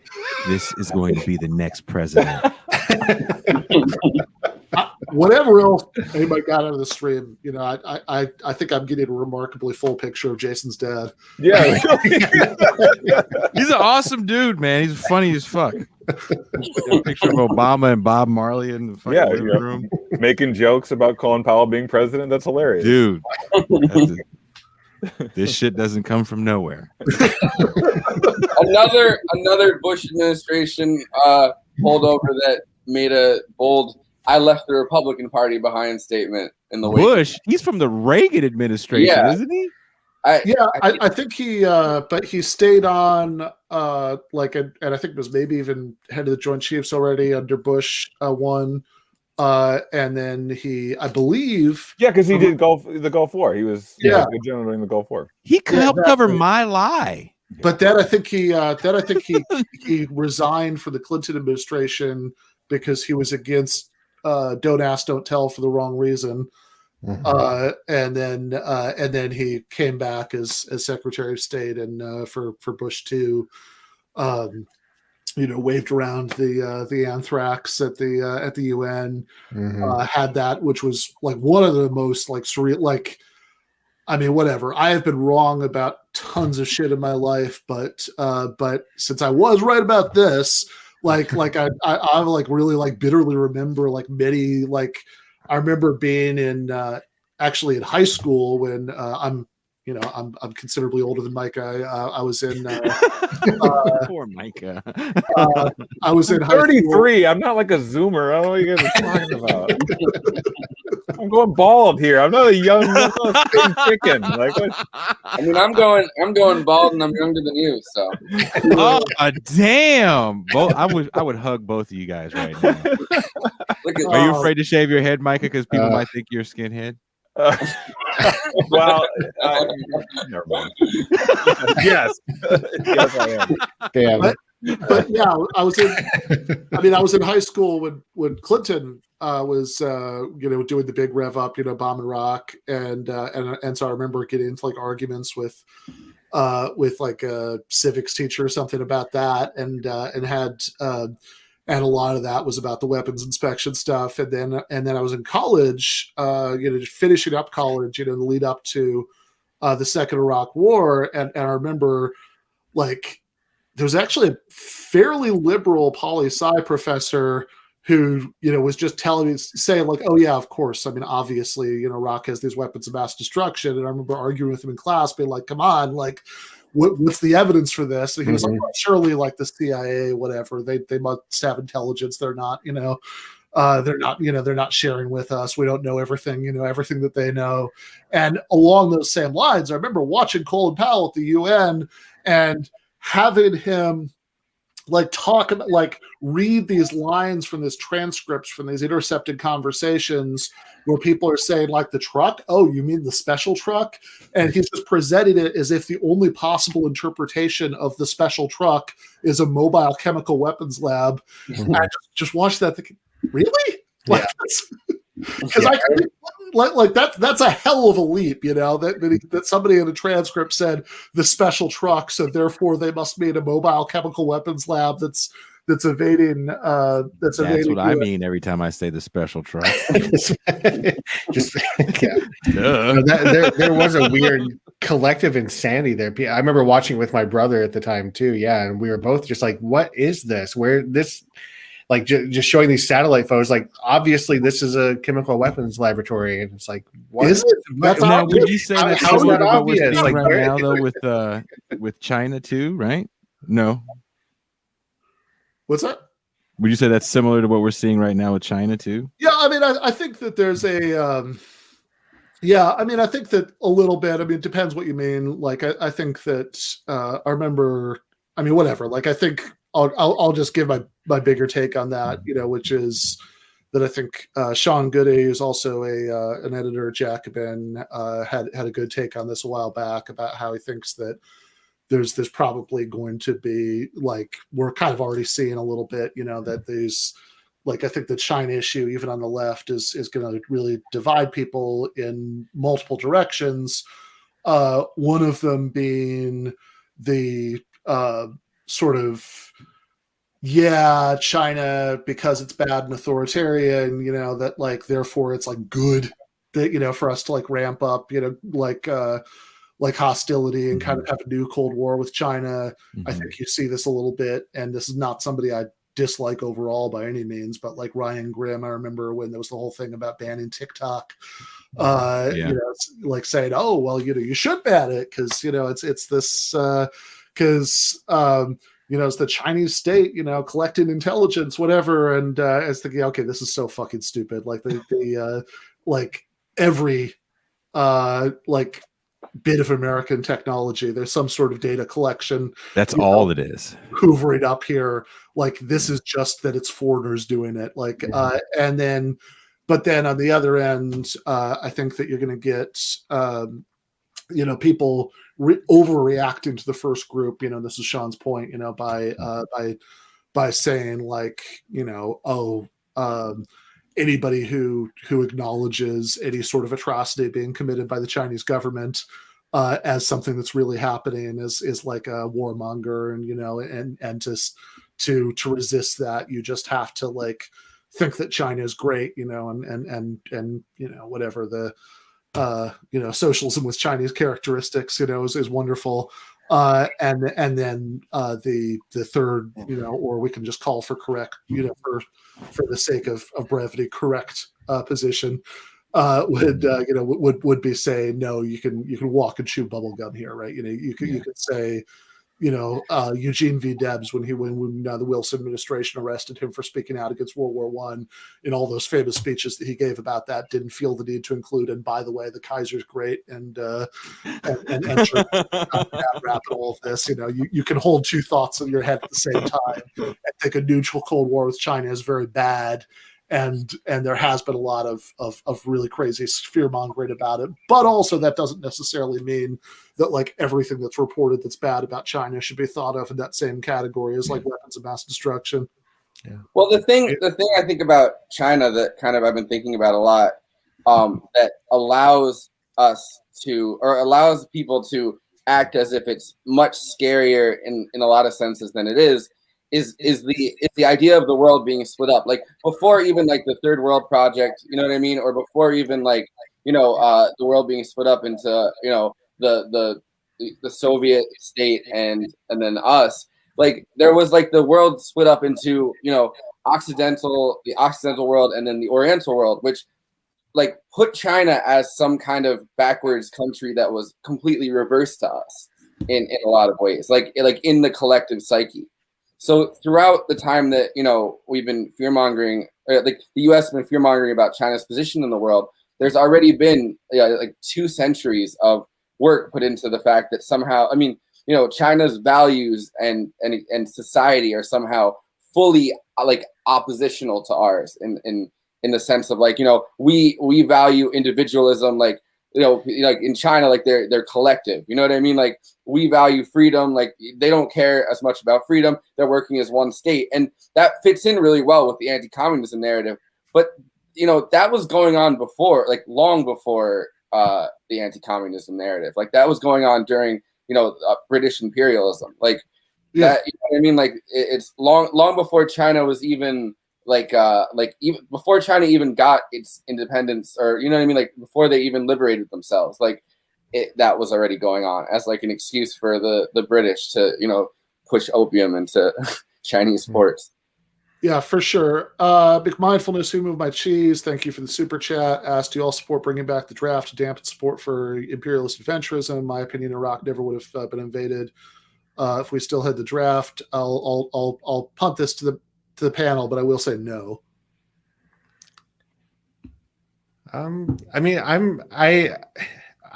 this is going to be the next president. Whatever else anybody got out of the stream, I think I'm getting a remarkably full picture of Jason's dad. Yeah, he's an awesome dude, man. He's funny as fuck. A picture of Obama and Bob Marley in the fucking living room, making jokes about Colin Powell being president. That's hilarious, dude. This shit doesn't come from nowhere. Another Bush administration holdover that made a bold "I left the Republican Party behind" statement in the Bush. He's from the Reagan administration, isn't he? I think but he stayed on and I think it was maybe even head of the Joint Chiefs already under Bush 1. And then I believe, because he did the Gulf War. He was a good general in the Gulf War. He could help cover My Lie. But then I think he resigned for the Clinton administration because he was against Don't Ask, Don't Tell for the wrong reason. And then he came back as Secretary of State and for Bush 2. Waved around the anthrax at the UN, had that, which was like one of the most like surreal, like, I mean, whatever. I have been wrong about tons of shit in my life, but since I was right about this, I like really like bitterly remember like many, like I remember being in actually in high school when I'm I'm considerably older than Micah. I was in Poor Micah. I was in high 33. school. I'm not like a Zoomer. I don't know what you guys are talking about. I'm going bald here. I'm not a young spring chicken. Like, what? I mean, I'm going bald, and I'm younger than you. So, Oh damn! I would hug both of you guys right now. look at Are you afraid to shave your head, Micah? Because people might think you're a skinhead. Well, never mind. Yes, yes, I am. Damn. But yeah, I was in high school when Clinton was doing the big rev up, bomb and rock, and so I remember getting into like arguments with like a civics teacher or something about that, and a lot of that was about the weapons inspection stuff, and then I was in college, just finishing up college, the lead up to the Second Iraq War, and I remember like there was actually a fairly liberal poli-sci professor who, was just saying like, oh yeah, of course. I mean, obviously, Iraq has these weapons of mass destruction. And I remember arguing with him in class, being like, come on, like, what's the evidence for this? And he was like, well, surely like the CIA, whatever, they must have intelligence. They're not, they're not sharing with us. We don't know everything, everything that they know. And along those same lines, I remember watching Colin Powell at the UN and having him like talk about, like read these lines from these transcripts from these intercepted conversations where people are saying like the truck, oh, you mean the special truck? And he's just presenting it as if the only possible interpretation of the special truck is a mobile chemical weapons lab. And I just watched that thinking, really? Like, because I think like that's a hell of a leap, that somebody in a transcript said the special truck, so therefore they must mean a mobile chemical weapons lab that's evading. That's what I mean every time I say the special truck. Just there was a weird collective insanity there. I remember watching with my brother at the time too. Yeah, and we were both just like, "What is this? Where this?" Like just showing these satellite photos, like obviously this is a chemical weapons laboratory, and it's like, what is it? That's now, would you say that's how's similar that to what we're obvious? seeing Like, right now, though, with China too, right? No. What's that? Would you say that's similar to what we're seeing right now with China too? Yeah, I mean, I think that there's a. Yeah, I mean, I think that a little bit. I mean, it depends what you mean. Like, I think that I remember. I mean, whatever. Like, I think I'll just give my bigger take on that. Which is that I think Sean Goody, who's also an editor at Jacobin, had a good take on this a while back about how he thinks that there's probably going to be, like, we're kind of already seeing a little bit, that there's, like, I think the China issue, even on the left, is going to really divide people in multiple directions. One of them being the sort of, yeah, China, because it's bad and authoritarian, that, like, therefore it's like good that, for us to like ramp up, like hostility and kind of have a new Cold War with China. I think you see this a little bit, and this is not somebody I dislike overall by any means, but like Ryan Grimm, I remember when there was the whole thing about banning TikTok, like saying, oh, well, you should ban it because, it's this, because, it's the Chinese state, collecting intelligence, whatever. And I was thinking, okay, this is so fucking stupid. Like the like every, like, bit of American technology, there's some sort of data collection. That's all it is. Hoovering up here. Like, this is just that it's foreigners doing it. Like, and then, but then on the other end, I think that you're going to get, people overreacting to the first group. This is Sean's point. By saying like, anybody who acknowledges any sort of atrocity being committed by the Chinese government as something that's really happening is like a warmonger, and just to resist that, you just have to like think that China is great, and whatever the socialism with Chinese characteristics, is wonderful. And then the third, or we can just call for correct, for the sake of brevity, correct position would be saying, no, you can walk and chew bubble gum here, right? You could say, Eugene V. Debs when the Wilson administration arrested him for speaking out against World War I, in all those famous speeches that he gave about that, didn't feel the need to include. And by the way, the Kaiser's great, and enter rap and all of this. You can hold two thoughts in your head at the same time and think a neutral Cold War with China is very bad. And there has been a lot of really crazy fear mongering about it, but also that doesn't necessarily mean that like everything that's reported that's bad about China should be thought of in that same category as like weapons of mass destruction. Yeah. Well, the thing I think about China that kind of I've been thinking about a lot, that allows people to act as if it's much scarier in a lot of senses than it is the idea of the world being split up. Like before even like the Third World Project, you know what I mean? Or before even like, the world being split up into, the Soviet state and then us, like there was like the world split up into, the Occidental world and then the Oriental world, which like put China as some kind of backwards country that was completely reversed to us in a lot of ways, like in the collective psyche. So throughout the time that, we've been fear-mongering, like the U.S. has been fear-mongering about China's position in the world, there's already been like 2 centuries of work put into the fact that somehow, China's values and society are somehow fully like oppositional to ours in the sense of like, we value individualism, like, like in China, like they're collective, you know what I mean? Like we value freedom, like they don't care as much about freedom. They're working as one state. And that fits in really well with the anti-communism narrative. But, that was going on before, like long before the anti-communism narrative. Like that was going on during, British imperialism. Like that, you know what I mean? Like it's long before China was even even before China even got its independence, or you know what I mean, like before they even liberated themselves, like that was already going on as like an excuse for the British to push opium into Chinese ports. Yeah, for sure. Big Mindfulness, who moved my cheese? Thank you for the super chat. Asked, do you all support bringing back the draft to dampen support for imperialist adventurism? In my opinion, Iraq never would have been invaded if we still had the draft. I'll punt this to the panel, but I will say no. I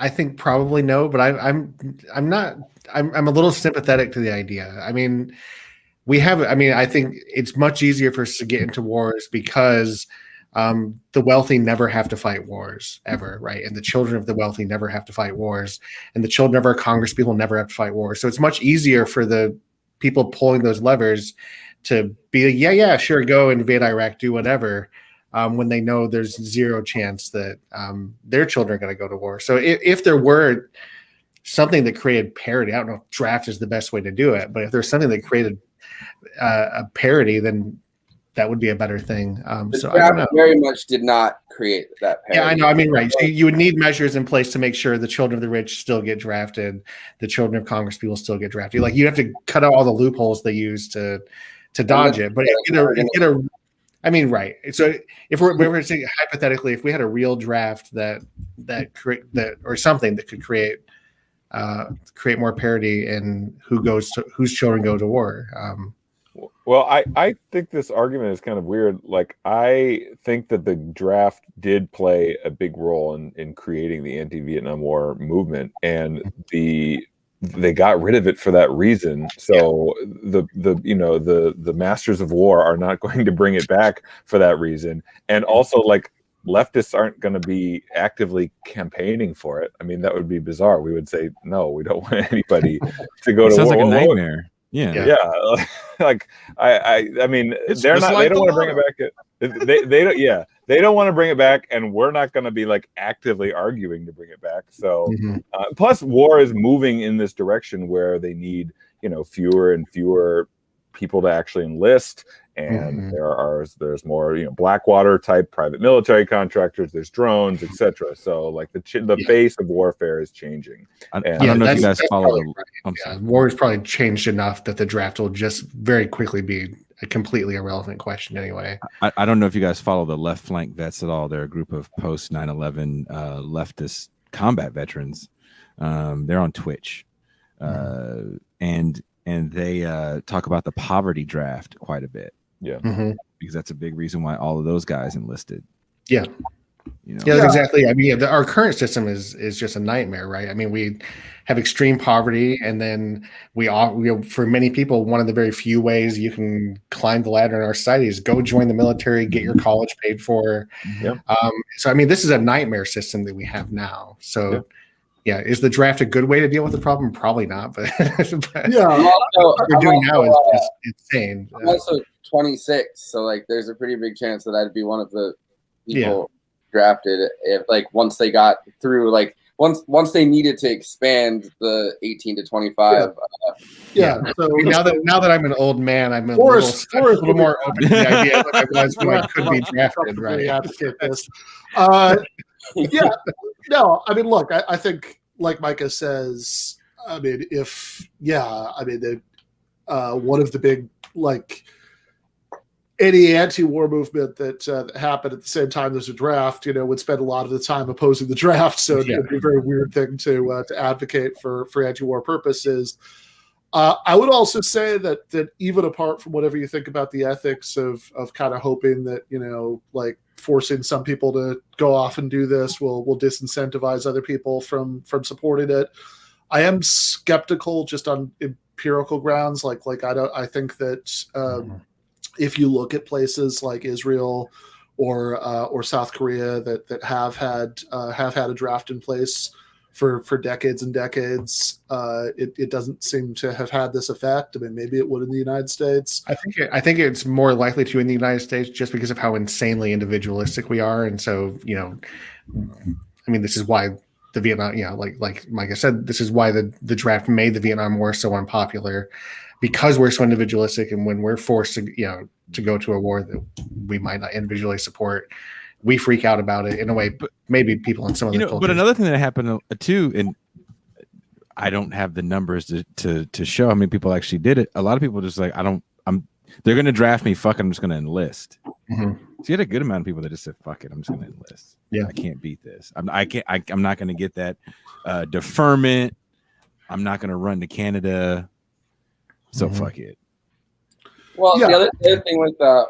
think probably no, but I'm a little sympathetic to the idea. I think it's much easier for us to get into wars because the wealthy never have to fight wars ever, right? And the children of the wealthy never have to fight wars, and the children of our Congress people never have to fight wars. So it's much easier for the people pulling those levers to be like, sure, go invade Iraq, do whatever, when they know there's zero chance that their children are going to go to war. So if there were something that created parity, I don't know if draft is the best way to do it, but if there's something that created a parity, then that would be a better thing. So I don't know. Very much did not create that parity. Yeah, I know. Right. So you would need measures in place to make sure the children of the rich still get drafted, the children of Congress people still get drafted. Like you have to cut out all the loopholes they use to dodge it. But right. So if we're saying hypothetically, if we had a real draft that or something that could create more parity in whose children go to war. Well, I think this argument is kind of weird. Like, I think that the draft did play a big role in creating the anti-Vietnam War movement, and they got rid of it for that reason. So the masters of war are not going to bring it back for that reason. And also, like, leftists aren't going to be actively campaigning for it. I mean, that would be bizarre. We would say, no, we don't want anybody to go to war. Sounds like a nightmare. Yeah. Like I mean, they don't want to bring it back. They don't. Yeah, they don't want to bring it back, and we're not going to be like actively arguing to bring it back. So, plus, war is moving in this direction where they need fewer and fewer people to actually enlist, and there's more Blackwater type private military contractors. There's drones, etc. So like the face of warfare is changing. I don't know if you guys follow. War has probably changed enough that the draft will just very quickly be a completely irrelevant question anyway. I don't know if you guys follow the Left Flank Vets at all. They're a group of post 9/11 leftist combat veterans. They're on Twitch, and they talk about the poverty draft quite a bit. Yeah, because that's a big reason why all of those guys enlisted. Yeah. You know? Yeah, exactly. I mean, our current system is just a nightmare, right? I mean, we have extreme poverty, and then we for many people, one of the very few ways you can climb the ladder in our society is go join the military, get your college paid for. Yep. So, I mean, this is a nightmare system that we have now. So, yeah, is the draft a good way to deal with the problem? Probably not, but, what we're doing now is insane. I'm also 26, so like, there's a pretty big chance that I'd be one of the people drafted if, like, once they got through, like, once they needed to expand the 18 to 25. So now that I'm an old man, I'm a little more open to the idea that I was when I could be drafted. Right? No, I mean, look, I think, like Micah says, I mean, one of the big, like, any anti-war movement that happened at the same time there's a draft, would spend a lot of the time opposing the draft. So it'd be a very weird thing to advocate for anti-war purposes. I would also say that even apart from whatever you think about the ethics of kind of hoping that, like, forcing some people to go off and do this will disincentivize other people from supporting it, I am skeptical just on empirical grounds. Like I think that if you look at places like Israel or South Korea that have had a draft in place for decades and decades, it doesn't seem to have had this effect. I mean, maybe it would in the United States. I think it's more likely to in the United States just because of how insanely individualistic we are, and so I mean, this is why the Vietnam, like Micah said, this is why the draft made the Vietnam War so unpopular, because we're so individualistic, and when we're forced to go to a war that we might not individually support, we freak out about it in a way. But maybe people in some of the cultures. But another thing that happened too, and I don't have the numbers to show how many people actually did it. A lot of people just like, they're going to draft me. Fuck it, I'm just going to enlist. So you had a good amount of people that just said, fuck it, I'm just going to enlist. Yeah, I can't beat this. I'm not going to get that deferment. I'm not going to run to Canada. So fuck it. Well, the other thing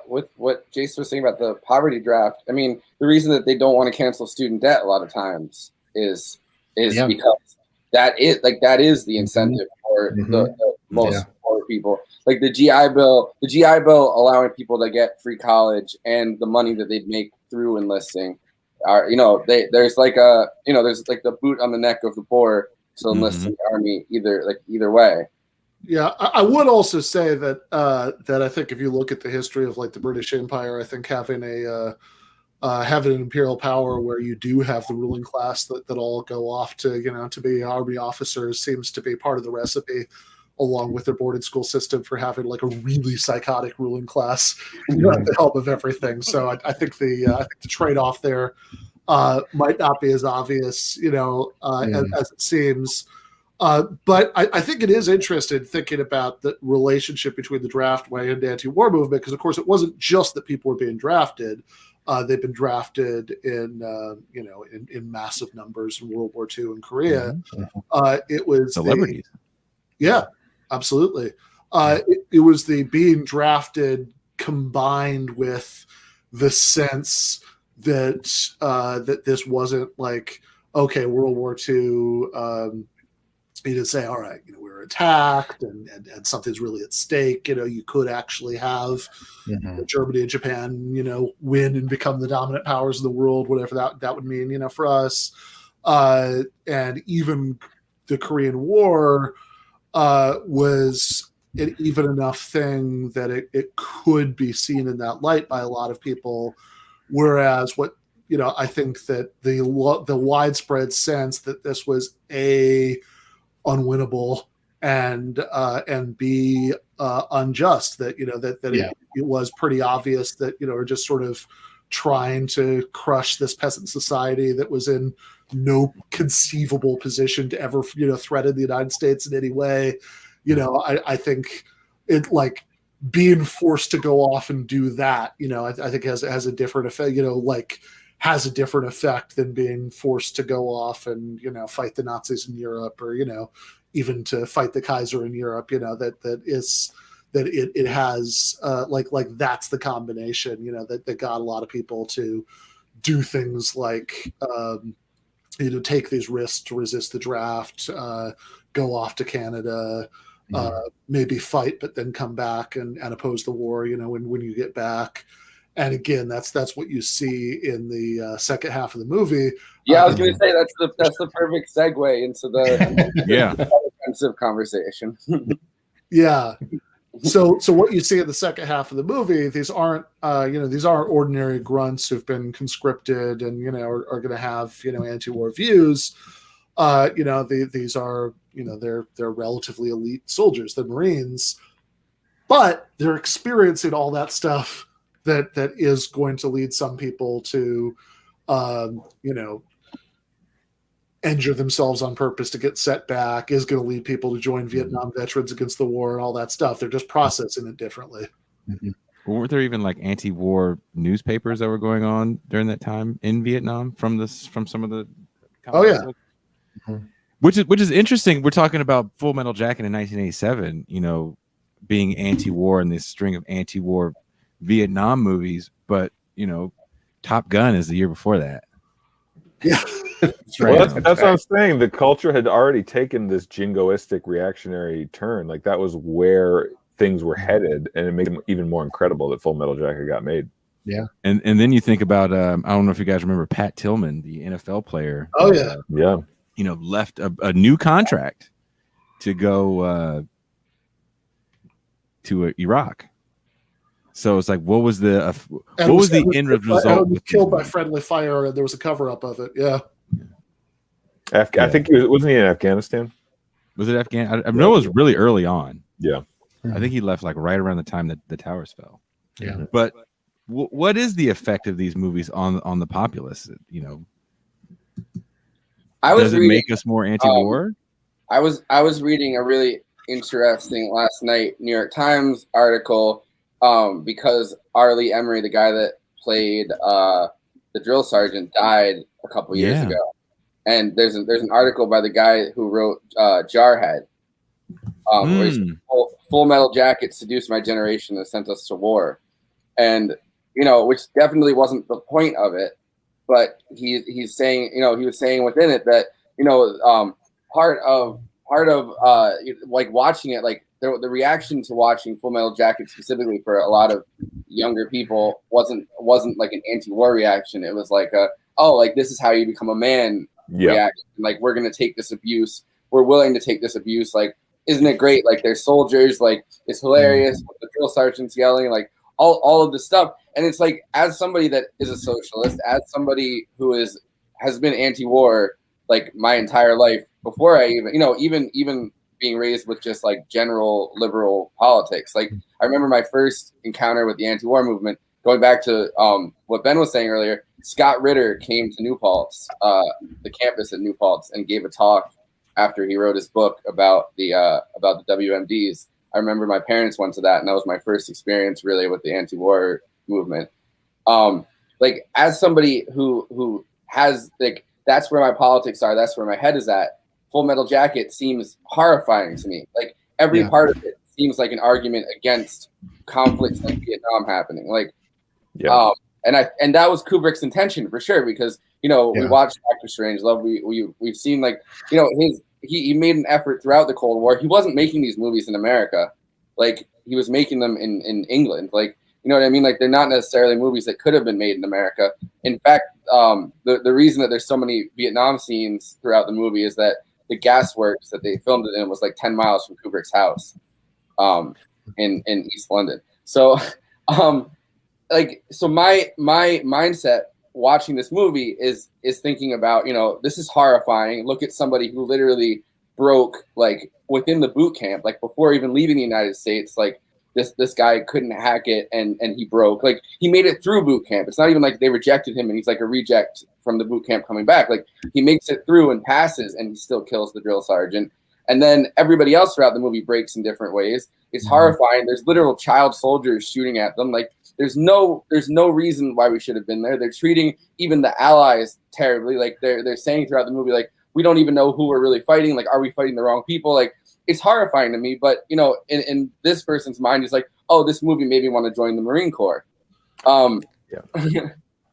with what Jason was saying about the poverty draft, I mean, the reason that they don't want to cancel student debt a lot of times is because that is the incentive for the most poor people. Like the GI Bill allowing people to get free college and the money that they'd make through enlisting are, there's the boot on the neck of the poor to enlist in the army either way. Yeah, I would also say that I think if you look at the history of, like, the British Empire, I think having an imperial power where you do have the ruling class that all go off to be army officers seems to be part of the recipe, along with their boarding school system for having, like, a really psychotic ruling class at the help of everything. So I think the trade-off there might not be as obvious, as it seems. But I think it is interesting thinking about the relationship between the draft way and the anti-war movement, because, of course, it wasn't just that people were being drafted. They've been drafted in massive numbers in World War II and Korea. It was celebrities. Absolutely. It was the being drafted combined with the sense that this wasn't like, okay, World War II. You did say, all right, we were attacked and something's really at stake. You could actually have Germany and Japan, win and become the dominant powers of the world, whatever that would mean, for us. And even the Korean War was an even enough thing that it could be seen in that light by a lot of people. Whereas I think that the widespread sense that this was unwinnable and be unjust, that it was pretty obvious that are just sort of trying to crush this peasant society that was in no conceivable position to ever threaten the United States in any way. I think it, like, being forced to go off and do that, I think has a different effect, has a different effect than being forced to go off and, fight the Nazis in Europe, or, even to fight the Kaiser in Europe, it has that's the combination, that got a lot of people to do things like, take these risks to resist the draft, go off to Canada, maybe fight, but then come back and oppose the war, when you get back. And again, that's what you see in the second half of the movie. Yeah, I was going to say that's the perfect segue into the offensive conversation. Yeah. So what you see in the second half of the movie, these aren't ordinary grunts who've been conscripted and are going to have anti-war views. These are they're relatively elite soldiers, the Marines, but they're experiencing all that stuff that is going to lead some people to injure themselves on purpose to get set back, is going to lead people to join Vietnam veterans against the war and all that stuff. They're just processing it differently. Weren't there even like anti-war newspapers that were going on during that time in Vietnam from some of the which is interesting. We're talking about Full Metal Jacket in 1987, being anti-war and this string of anti-war Vietnam movies, but Top Gun is the year before that. Yeah. That's what I'm saying. The culture had already taken this jingoistic reactionary turn. Like that was where things were headed, and it made it even more incredible that Full Metal Jacket got made. Yeah. And then you think about I don't know if you guys remember Pat Tillman, the NFL player. Oh yeah. Left a new contract to go to Iraq. So it's like, what was the end result? Killed by friendly fire, and there was a cover up of it. Yeah. I think wasn't he in Afghanistan? Was it Afghan? I know it was really early on. Yeah. I think he left like right around the time that the towers fell. Yeah. But what is the effect of these movies on the populace? Does it make us more anti-war? I was reading a really interesting last night New York Times article because Arlie Emery, the guy that played the drill sergeant, died a couple years ago. And there's an article by the guy who wrote Jarhead, where he's Full Metal Jacket seduced my generation and sent us to war. And, which definitely wasn't the point of it, but he's saying, he was saying within it that, part of like watching it, like the reaction to watching Full Metal Jacket specifically for a lot of younger people wasn't like an anti-war reaction. It was like this is how you become a man reaction. Like, we're going to take this abuse. We're willing to take this abuse. Like, isn't it great? Like, they're soldiers. Like, it's hilarious. The drill sergeant's yelling, like all of the stuff. And it's like, as somebody that is a socialist, as somebody who has been anti-war like my entire life before I even being raised with just like general liberal politics. Like, I remember my first encounter with the anti-war movement, going back to what Ben was saying earlier. Scott Ritter came to New Paltz, the campus at New Paltz, and gave a talk after he wrote his book about the WMDs. I remember my parents went to that, and that was my first experience really with the anti-war movement. Like, as somebody who has, like, that's where my politics are, that's where my head is at. Full Metal Jacket seems horrifying to me. Like, every part of it seems like an argument against conflicts like Vietnam happening. Like, and that was Kubrick's intention for sure, because we watched Doctor Strangelove. We've seen, like, he made an effort throughout the Cold War. He wasn't making these movies in America, like he was making them in England. Like, you know what I mean? Like, they're not necessarily movies that could have been made in America. In fact, the reason that there's so many Vietnam scenes throughout the movie is that the gas works that they filmed it in was like 10 miles from Kubrick's house in East London. So so my mindset watching this movie is thinking about, this is horrifying. Look at somebody who literally broke, like, within the boot camp, like, before even leaving the United States. Like, this guy couldn't hack it, and he broke. Like, he made it through boot camp. It's not even like they rejected him and he's like a reject from the boot camp coming back. Like, he makes it through and passes, and he still kills the drill sergeant. And then everybody else throughout the movie breaks in different ways. It's horrifying. There's literal child soldiers shooting at them. Like there's no reason why we should have been there. They're treating even the allies terribly. Like they're saying throughout the movie, like, we don't even know who we're really fighting. Like, are we fighting the wrong people? Like, it's horrifying to me. But, you know, in this person's mind, it's like, oh, this movie made me want to join the Marine Corps.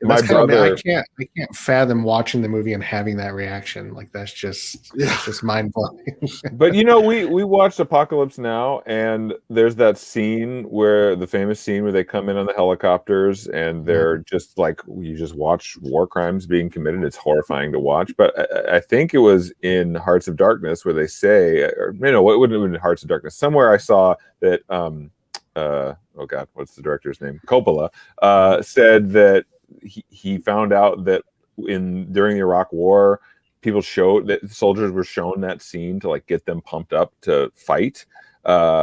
My brother, I can't fathom watching the movie and having that reaction. Like that's just mind blowing. but you know, we watched Apocalypse Now, and there's that scene where the famous scene where they come in on the helicopters and they're just like, you just watch war crimes being committed. It's horrifying to watch. But I think it was in Hearts of Darkness where they say, or you know, what would have been in Hearts of Darkness? Somewhere I saw that. Oh God, what's the director's name? Coppola said that. He found out that during the Iraq War, soldiers were shown that scene to like get them pumped up to fight,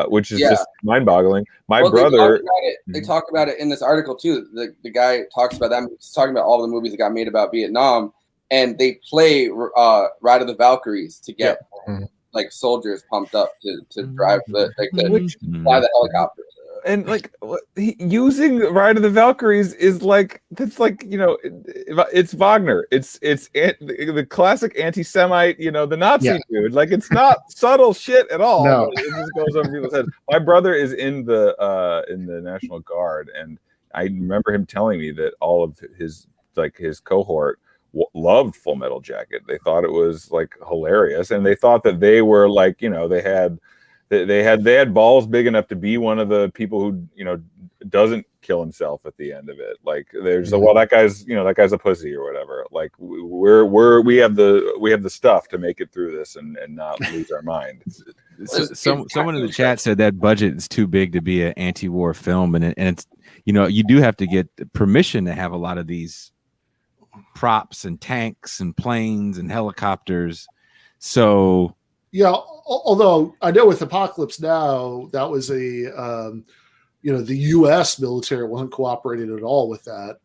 which is just mind-boggling. My brother, they talk about it in this article too. The guy talks about that. He's talking about all the movies that got made about Vietnam, and they play Ride of the Valkyries to get like soldiers pumped up to drive fly the helicopters. And like using Ride of the Valkyries is like, that's like, you know, it's Wagner. It's the classic anti-Semite, you know, the Nazi dude. Like it's not subtle shit at all. No. It just goes over people's heads. My brother is in the National Guard, and I remember him telling me that all of his cohort loved Full Metal Jacket. They thought it was like hilarious, and they thought that they were like, you know, they had balls big enough to be one of the people who, you know, doesn't kill himself at the end of it. Like there's well, that guy's a pussy or whatever. Like we have the stuff to make it through this and not lose our mind. Someone in the chat said that budget is too big to be an anti-war film, and it's, you know, you do have to get permission to have a lot of these props and tanks and planes and helicopters. So yeah, although I know with Apocalypse Now, that was the U.S. military wasn't cooperating at all with that.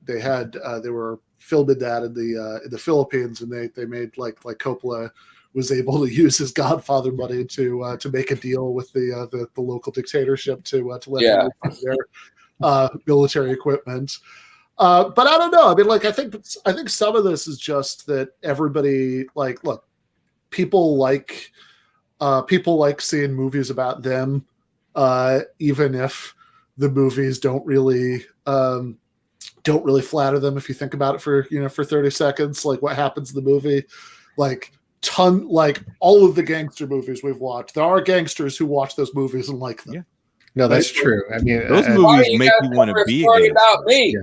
They were filming that in the Philippines, and they made like Coppola was able to use his Godfather money to make a deal with the local dictatorship to let them use their military equipment. But I don't know. I mean, like I think some of this is just that everybody look. People like seeing movies about them, even if the movies don't really flatter them. If you think about it for 30 seconds, like what happens in the movie, like all of the gangster movies we've watched, there are gangsters who watch those movies and like them. Yeah. No, that's true. I mean, those movies make you want to be a about me.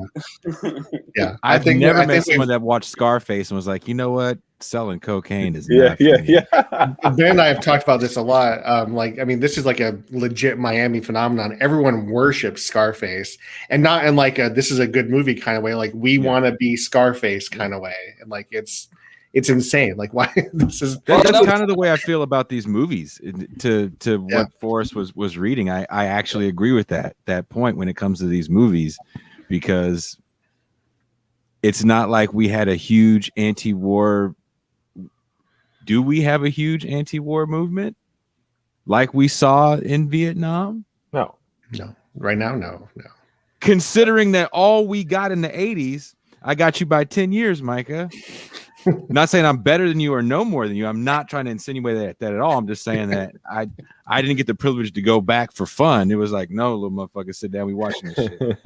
Yeah. I've never met someone that watched Scarface and was like, you know what, selling cocaine is Ben and I have talked about this a lot. Like, I mean, this is like a legit Miami phenomenon. Everyone worships Scarface, and not in like this is a good movie kind of way. Like we want to be Scarface kind of way, and like it's insane. Like why this is that's kind of the way I feel about these movies. To what Forrest was reading, I actually agree with that point when it comes to these movies, because it's not like we had a huge anti-war. Do we have a huge anti-war movement like we saw in Vietnam? No. Right now, no. Considering that all we got in the 80s, I got you by 10 years, Micah. Not saying I'm better than you or no more than you. I'm not trying to insinuate that at all. I'm just saying that I didn't get the privilege to go back for fun. It was like, no, little motherfucker, sit down. We watching this shit.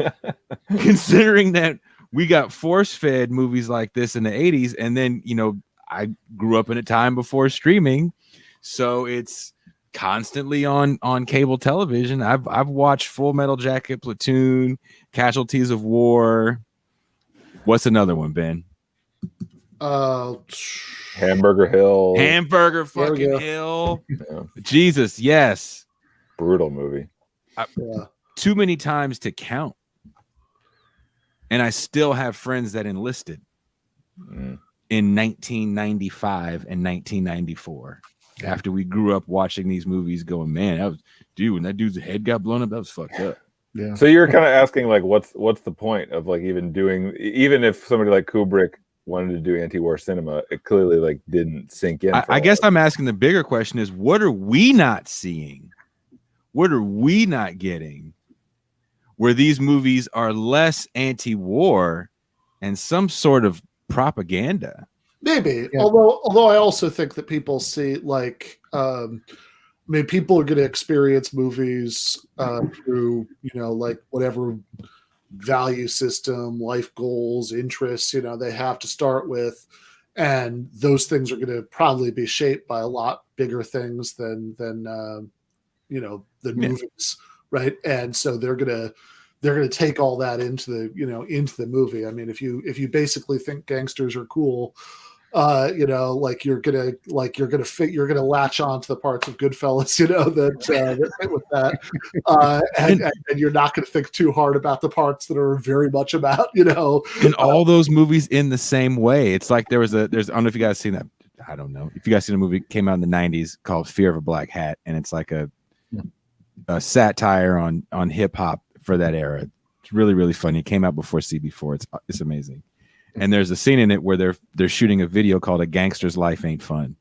Considering that we got force-fed movies like this in the 80s, and then, you know, I grew up in a time before streaming, so it's constantly on cable television. I've watched Full Metal Jacket, Platoon, Casualties of War. What's another one, Ben? Hamburger Hill. Hamburger fucking Hill. Yeah. Jesus, yes. Brutal movie. Too many times to count. And I still have friends that enlisted in 1995 and 1994. After we grew up watching these movies going, man, when that dude's head got blown up, that was fucked up. Yeah. So you're kind of asking like, what's the point of like even if somebody like Kubrick wanted to do anti-war cinema, it clearly like didn't sink in. I guess I'm asking the bigger question is, what are we not seeing? What are we not getting? Where these movies are less anti-war and some sort of propaganda. Maybe, Yeah. although I also think that people see like, I mean, people are going to experience movies through, you know, like whatever value system, life goals, interests, you know, they have to start with, and those things are going to probably be shaped by a lot bigger things than you know, the movies, right? And so they're gonna take all that into the, you know, into the movie. I mean, if you basically think gangsters are cool, you know, like you're gonna latch on to the parts of Goodfellas, you know, that fit with that, and you're not gonna think too hard about the parts that are very much about, you know, And all those movies in the same way. It's like there's I don't know if you guys seen that. I don't know if you guys seen a movie came out in the 90s called Fear of a Black Hat, and it's like a satire on hip hop for that era. It's really, really funny. It came out before CB4. It's amazing. And there's a scene in it where they're shooting a video called "A Gangster's Life Ain't Fun,"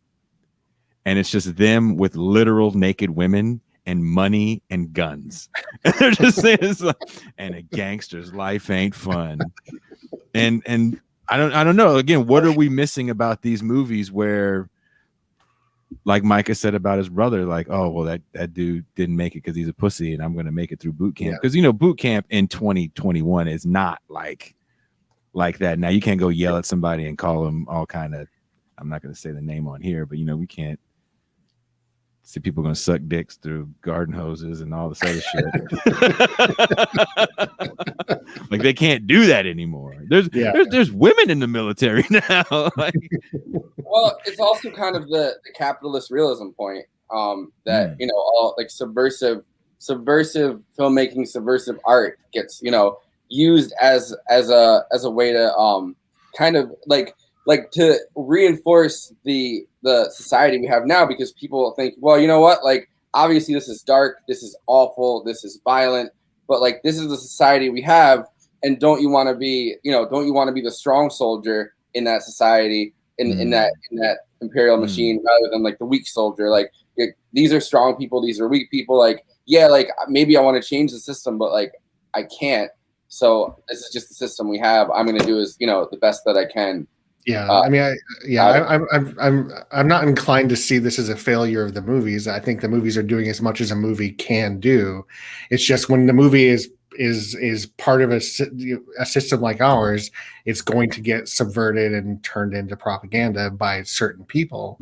and it's just them with literal naked women and money and guns. And they're just saying, it's like, and a gangster's life ain't fun. And I don't know. Again, what are we missing about these movies where, like Micah said about his brother, like, oh, well, that dude didn't make it because he's a pussy, and I'm going to make it through boot camp. Because, you know, boot camp in 2021 is not like that. Now, you can't go yell at somebody and call them all kind of, I'm not going to say the name on here, but, you know, we can't see people going to suck dicks through garden hoses and all this other shit. Like, they can't do that anymore. There's women in the military now. Like, well, it's also kind of the capitalist realism point that you know, all like subversive filmmaking, subversive art gets, you know, used as a way to kind of like to reinforce the society we have now, because people think, well, you know what, like obviously this is dark, this is awful, this is violent, but like this is the society we have, and don't you want to be the strong soldier in that society, in that imperial machine, rather than like the weak soldier? Like these are strong people, these are weak people. Like, yeah, like maybe I want to change the system, but like I can't. So this is just the system we have. I'm going to do is, you know, the best that I can. Yeah, I mean, I'm not inclined to see this as a failure of the movies. I think the movies are doing as much as a movie can do. It's just when the movie is part of a system like ours, it's going to get subverted and turned into propaganda by certain people.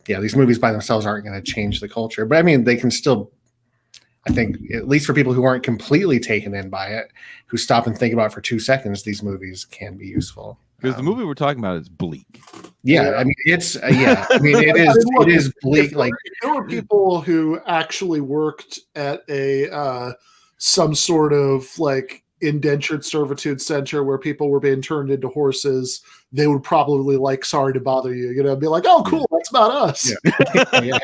These movies by themselves aren't going to change the culture, but I mean, they can still. I think, at least for people who aren't completely taken in by it, who stop and think about it for 2 seconds, these movies can be useful. Because the movie we're talking about is bleak. Yeah, I mean, it's I mean, it is bleak. Like, there were people who actually worked at a some sort of like indentured servitude center where people were being turned into horses. They would probably like Sorry to Bother You, you know, be like, oh, cool, that's about us. Yeah.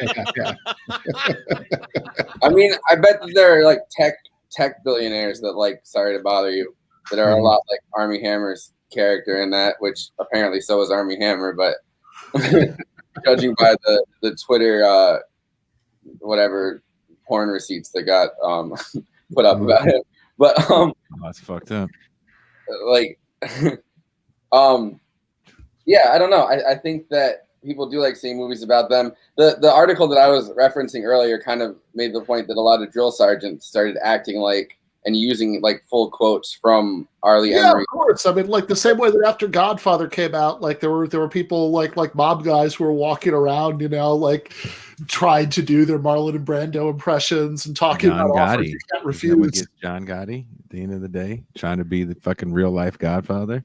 I mean, I bet that there are like tech billionaires that like Sorry to Bother You, that are a lot like Armie Hammer's character in that, which apparently so is Armie Hammer, but judging by the Twitter whatever porn receipts that got put up about him. But that's fucked up. Like yeah, I don't know. I think that people do like seeing movies about them. The article that I was referencing earlier kind of made the point that a lot of drill sergeants started acting like and using like full quotes from Arlie Emery. Yeah, of course. I mean, like the same way that after Godfather came out, like there were people like mob guys who were walking around, you know, like trying to do their Marlon and Brando impressions and talking John about Gotti. offers you can't refuse. John Gotti at the end of the day, trying to be the fucking real life Godfather.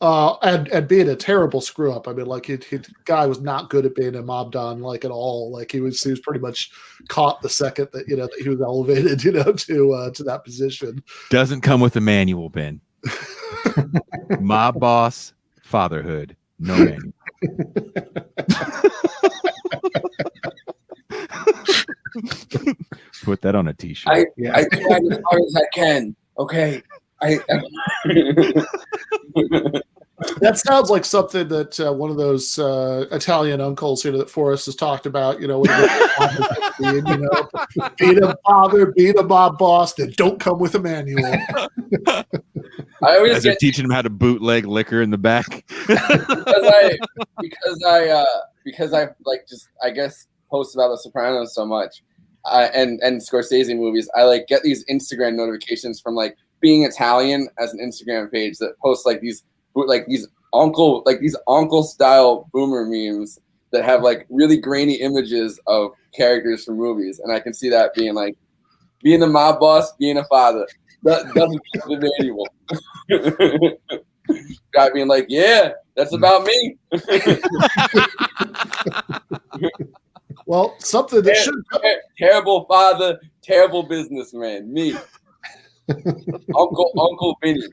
And being a terrible screw up. I mean, like the guy was not good at being a mob don, like at all. Like he was pretty much caught the second that, you know, that he was elevated, you know, to that position. Doesn't come with a manual, Ben. Mob boss, fatherhood, no manual. Put that on a t-shirt. I tried as hard as I can. Okay. That sounds like something that one of those Italian uncles, that Forrest has talked about. Being a father, being a mob boss that don't come with a manual. I always As they're teaching him how to bootleg liquor in the back. because I like just I guess post about The Sopranos so much, and Scorsese movies. I like get these Instagram notifications from like Being Italian as an Instagram page that posts like these uncle style boomer memes that have like really grainy images of characters from movies, and I can see that being like being a mob boss, being a father. That doesn't keep the manual. Guy being like, yeah, that's about me. Well, something that should terrible father, terrible businessman, me. Uncle Vinny.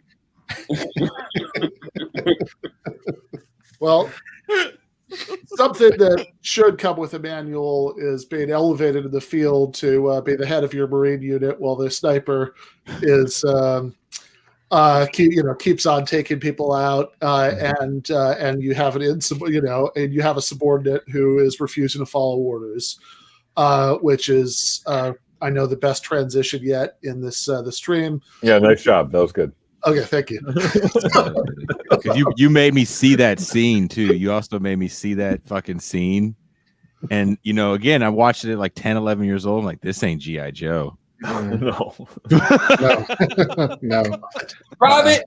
Well, something that should come with a manual is being elevated in the field to be the head of your Marine unit while the sniper is keeps on taking people out, and you have and you have a subordinate who is refusing to follow orders, which is I know the best transition yet in this the stream. Yeah, nice job. That was good. Okay, thank you. you made me see that scene too. You also made me see that fucking scene. And again, I watched it at like 10, 11 years old. I'm like, this ain't G.I. Joe. No. No. Private,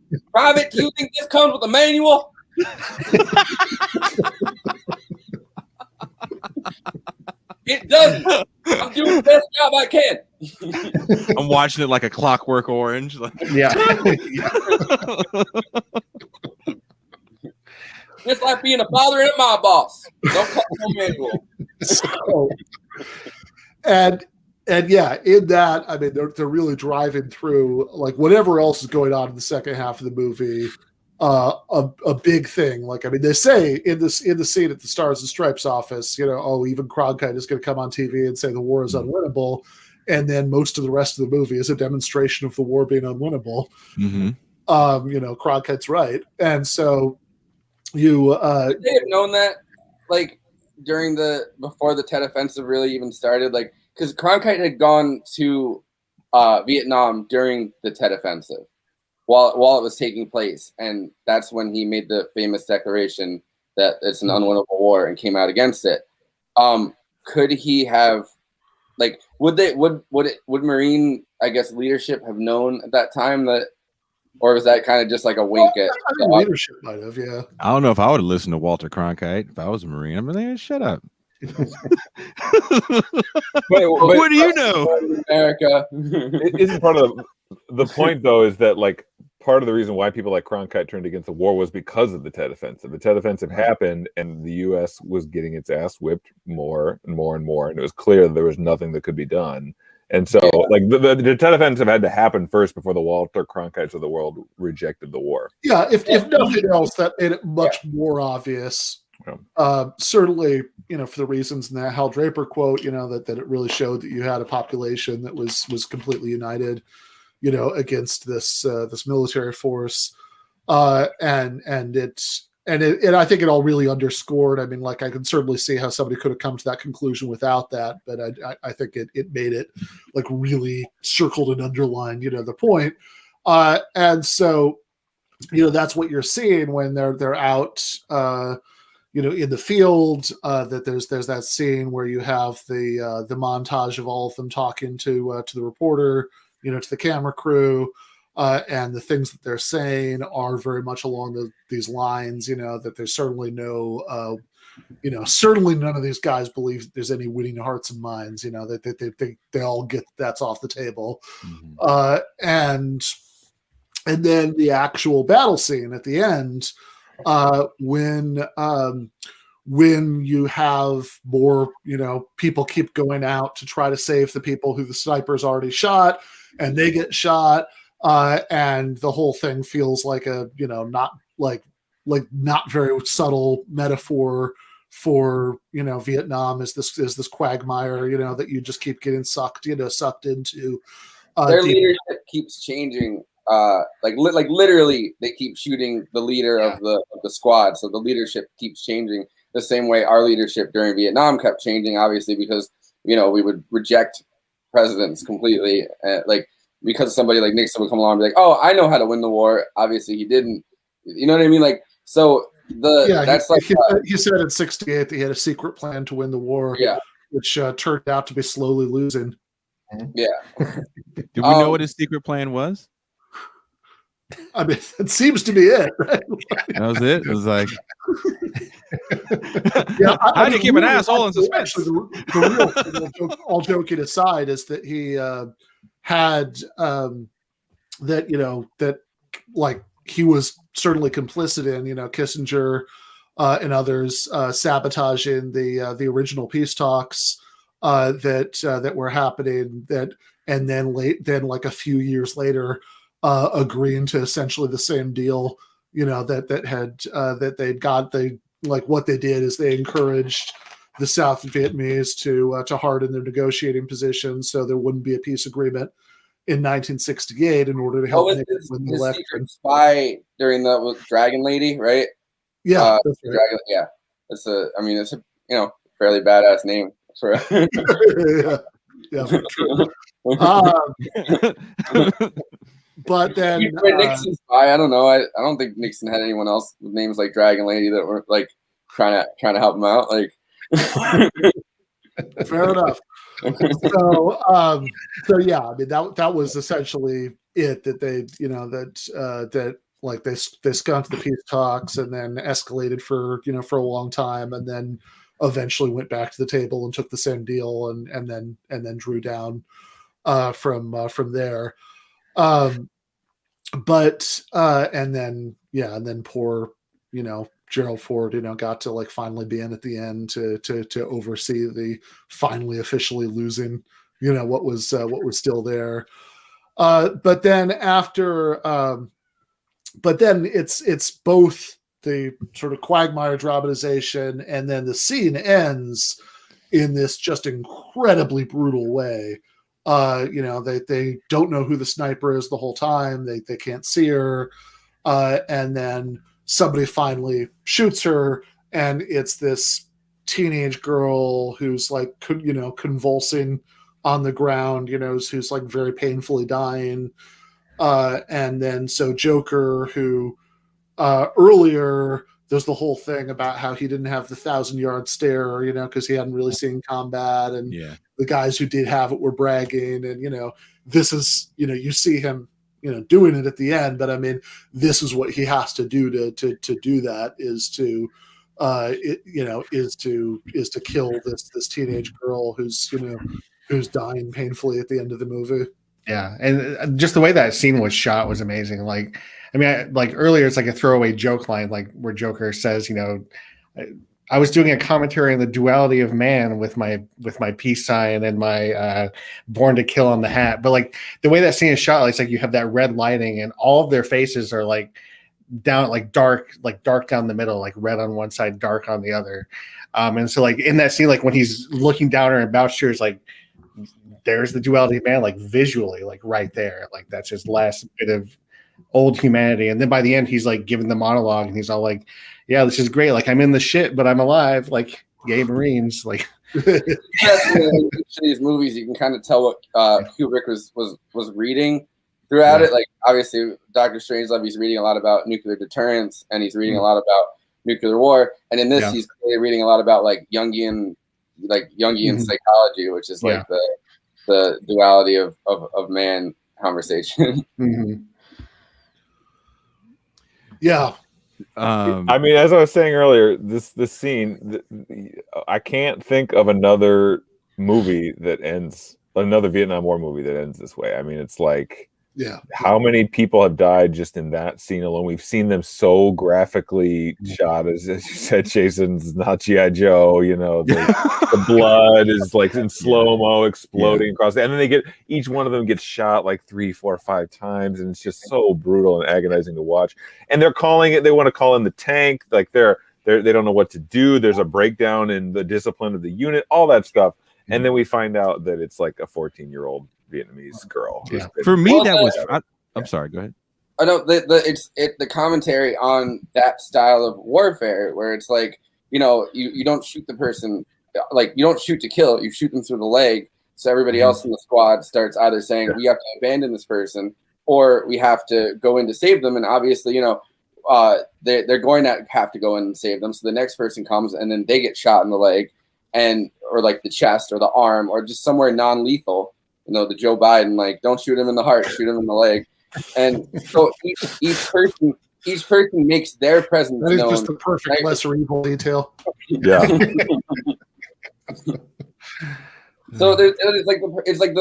do you think this comes with a manual? It doesn't. I'm doing the best job I can. I'm watching it like a Clockwork Orange. Yeah. Just like being a father and a mob boss. Don't call me manual. And yeah, in that, I mean, they're really driving through like whatever else is going on in the second half of the movie. A big thing, like I mean, they say in the scene at the Stars and Stripes office, even Cronkite is going to come on TV and say the war is unwinnable, and then most of the rest of the movie is a demonstration of the war being unwinnable. Mm-hmm. Cronkite's right, and so you would they have known that, like before the Tet Offensive really even started, like because Cronkite had gone to Vietnam during the Tet Offensive. While it was taking place, and that's when he made the famous declaration that it's an unwinnable war and came out against it. Could he have, like, would Marine, I guess, leadership have known at that time that, or was that kind of just like a wink at leadership? Might have, yeah. I don't know if I would have listened to Walter Cronkite if I was a Marine. I'm like, shut up. What do you know? America. It isn't part of the point, though, is that like part of the reason why people like Cronkite turned against the war was because of the Tet Offensive. The Tet Offensive happened, and the U.S. was getting its ass whipped more and more and more, and it was clear that there was nothing that could be done. And so, like the Tet Offensive had to happen first before the Walter Cronkites of the world rejected the war. Yeah, if nothing else, that made it much more obvious. Certainly, for the reasons in that Hal Draper quote, that it really showed that you had a population that was completely united, against this military force, and I think it all really underscored. I mean, like I can certainly see how somebody could have come to that conclusion without that, but I think it made it like really circled and underlined, the point, and so that's what you're seeing when they're out. In the field, that there's that scene where you have the montage of all of them talking to the reporter, to the camera crew, and the things that they're saying are very much along these lines. That there's certainly certainly none of these guys believe that there's any winning hearts and minds. That they all get that's off the table, and then the actual battle scene at the end. When you have more, people keep going out to try to save the people who the sniper's already shot, and they get shot, and the whole thing feels like a, not very subtle metaphor for, Vietnam is this quagmire, that you just keep getting sucked into. Their leadership keeps changing literally they keep shooting the leader of the squad. So the leadership keeps changing the same way our leadership during Vietnam kept changing, obviously, because, we would reject presidents completely. Because somebody like Nixon would come along and be like, oh, I know how to win the war. Obviously he didn't, you know what I mean? Like, so he said in 68 that he had a secret plan to win the war, which turned out to be slowly losing. Yeah. Do we know what his secret plan was? I mean, it seems to be it, right? That was it. It was like, how do you keep an asshole in suspense? Actually, the real, all joking aside, is that he had that like he was certainly complicit in, Kissinger and others sabotaging the original peace talks that were happening, and then like a few years later agreeing to essentially the same deal, that they'd got. What they did is they encouraged the South Vietnamese to harden their negotiating position so there wouldn't be a peace agreement in 1968 in order to help win the election. Secret spy during the Dragon Lady, right? Yeah, that's right. Dragon, yeah. It's a fairly badass name for. But then Nixon spy, I don't know. I don't think Nixon had anyone else with names like Dragon Lady that were like trying to help him out. Like, fair enough. So yeah, I mean that was essentially it, that they they skunked the peace talks and then escalated for a long time, and then eventually went back to the table and took the same deal and then drew down from there. And then poor Gerald Ford got to finally be in at the end to oversee the finally officially losing what was still there, but then it's both the sort of quagmire dramatization, and then the scene ends in this just incredibly brutal way. They don't know who the sniper is the whole time. They can't see her. And then somebody finally shoots her, and it's this teenage girl who's convulsing on the ground, who's very painfully dying. And then so Joker, who earlier there's the whole thing about how he didn't have the 1,000-yard stare, because he hadn't really seen combat, and the guys who did have it were bragging, and this is you see him doing it at the end, but I mean this is what he has to do to do that, is to kill this teenage girl who's dying painfully at the end of the movie. Yeah, and just the way that scene was shot was amazing. Earlier, it's like a throwaway joke line, where Joker says, I was doing a commentary on the duality of man with my peace sign and my born to kill on the hat. But the way that scene is shot, it's you have that red lighting, and all of their faces are down, dark down the middle, red on one side, dark on the other. And so in that scene, when he's looking down her and Boucher's there's the duality of man, visually, right there. That's his last bit of old humanity. And then by the end, he's giving the monologue, and he's all yeah, this is great. I'm in the shit, but I'm alive. Yay, Marines. These movies, you can kind of tell what Kubrick was reading throughout it. Obviously, Dr. Strangelove, he's reading a lot about nuclear deterrence, and he's reading a lot about nuclear war. And in this, he's clearly reading a lot about Jungian psychology, which is the duality of man conversation. Yeah. I mean, as I was saying earlier, this scene, I can't think of another movie that ends, another Vietnam War movie that ends this way. I mean, it's how many people have died just in that scene alone? We've seen them so graphically shot, as you said, Jason's not G.I. Joe, the blood is in slow-mo exploding across, and then each one of them gets shot 3, 4, 5 times, and it's just so brutal and agonizing to watch. And they want to call in the tank, they don't know what to do. There's a breakdown in the discipline of the unit, all that stuff. And then we find out that it's a 14-year-old Vietnamese girl. For me, that was I'm sorry. Go ahead. I know the commentary on that style of warfare where it's like, you don't shoot the person, like you don't shoot to kill, you shoot them through the leg. So everybody else in the squad starts either saying we have to abandon this person or we have to go in to save them. And obviously, they're going to have to go in and save them. So the next person comes and then they get shot in the leg or like the chest or the arm or just somewhere non-lethal. The Joe Biden, like, don't shoot him in the heart, shoot him in the leg. And so each person makes their presence known. That is just the perfect lesser evil detail. Yeah. So it's like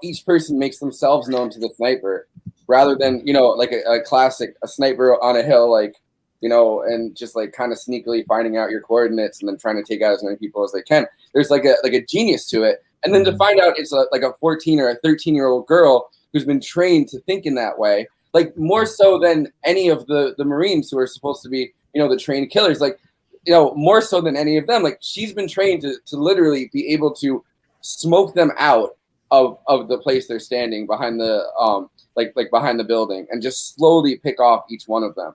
each person makes themselves known to the sniper, rather than like a classic sniper on a hill, like and just like kind of sneakily finding out your coordinates and then trying to take out as many people as they can. There's like a genius to it, and then to find out it's like a 14 or a 13-year-old girl who's been trained to think in that way, like more so than any of the Marines who are supposed to be the trained killers, like more so than any of them. Like she's been trained to literally be able to smoke them out of the place they're standing behind the like behind the building and just slowly pick off each one of them.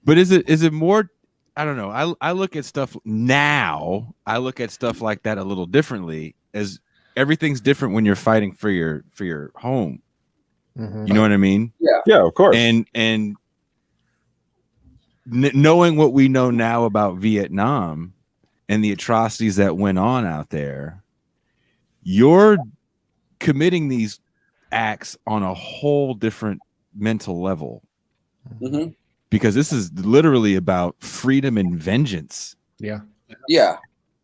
But is it more? I don't know. I look at stuff now. I look at stuff like that a little differently, as everything's different when you're fighting for your home. You know what I mean? Yeah, of course. And knowing what we know now about Vietnam and the atrocities that went on out there, you're committing these acts on a whole different mental level. Mm-hmm. Because this is literally about freedom and vengeance. Yeah.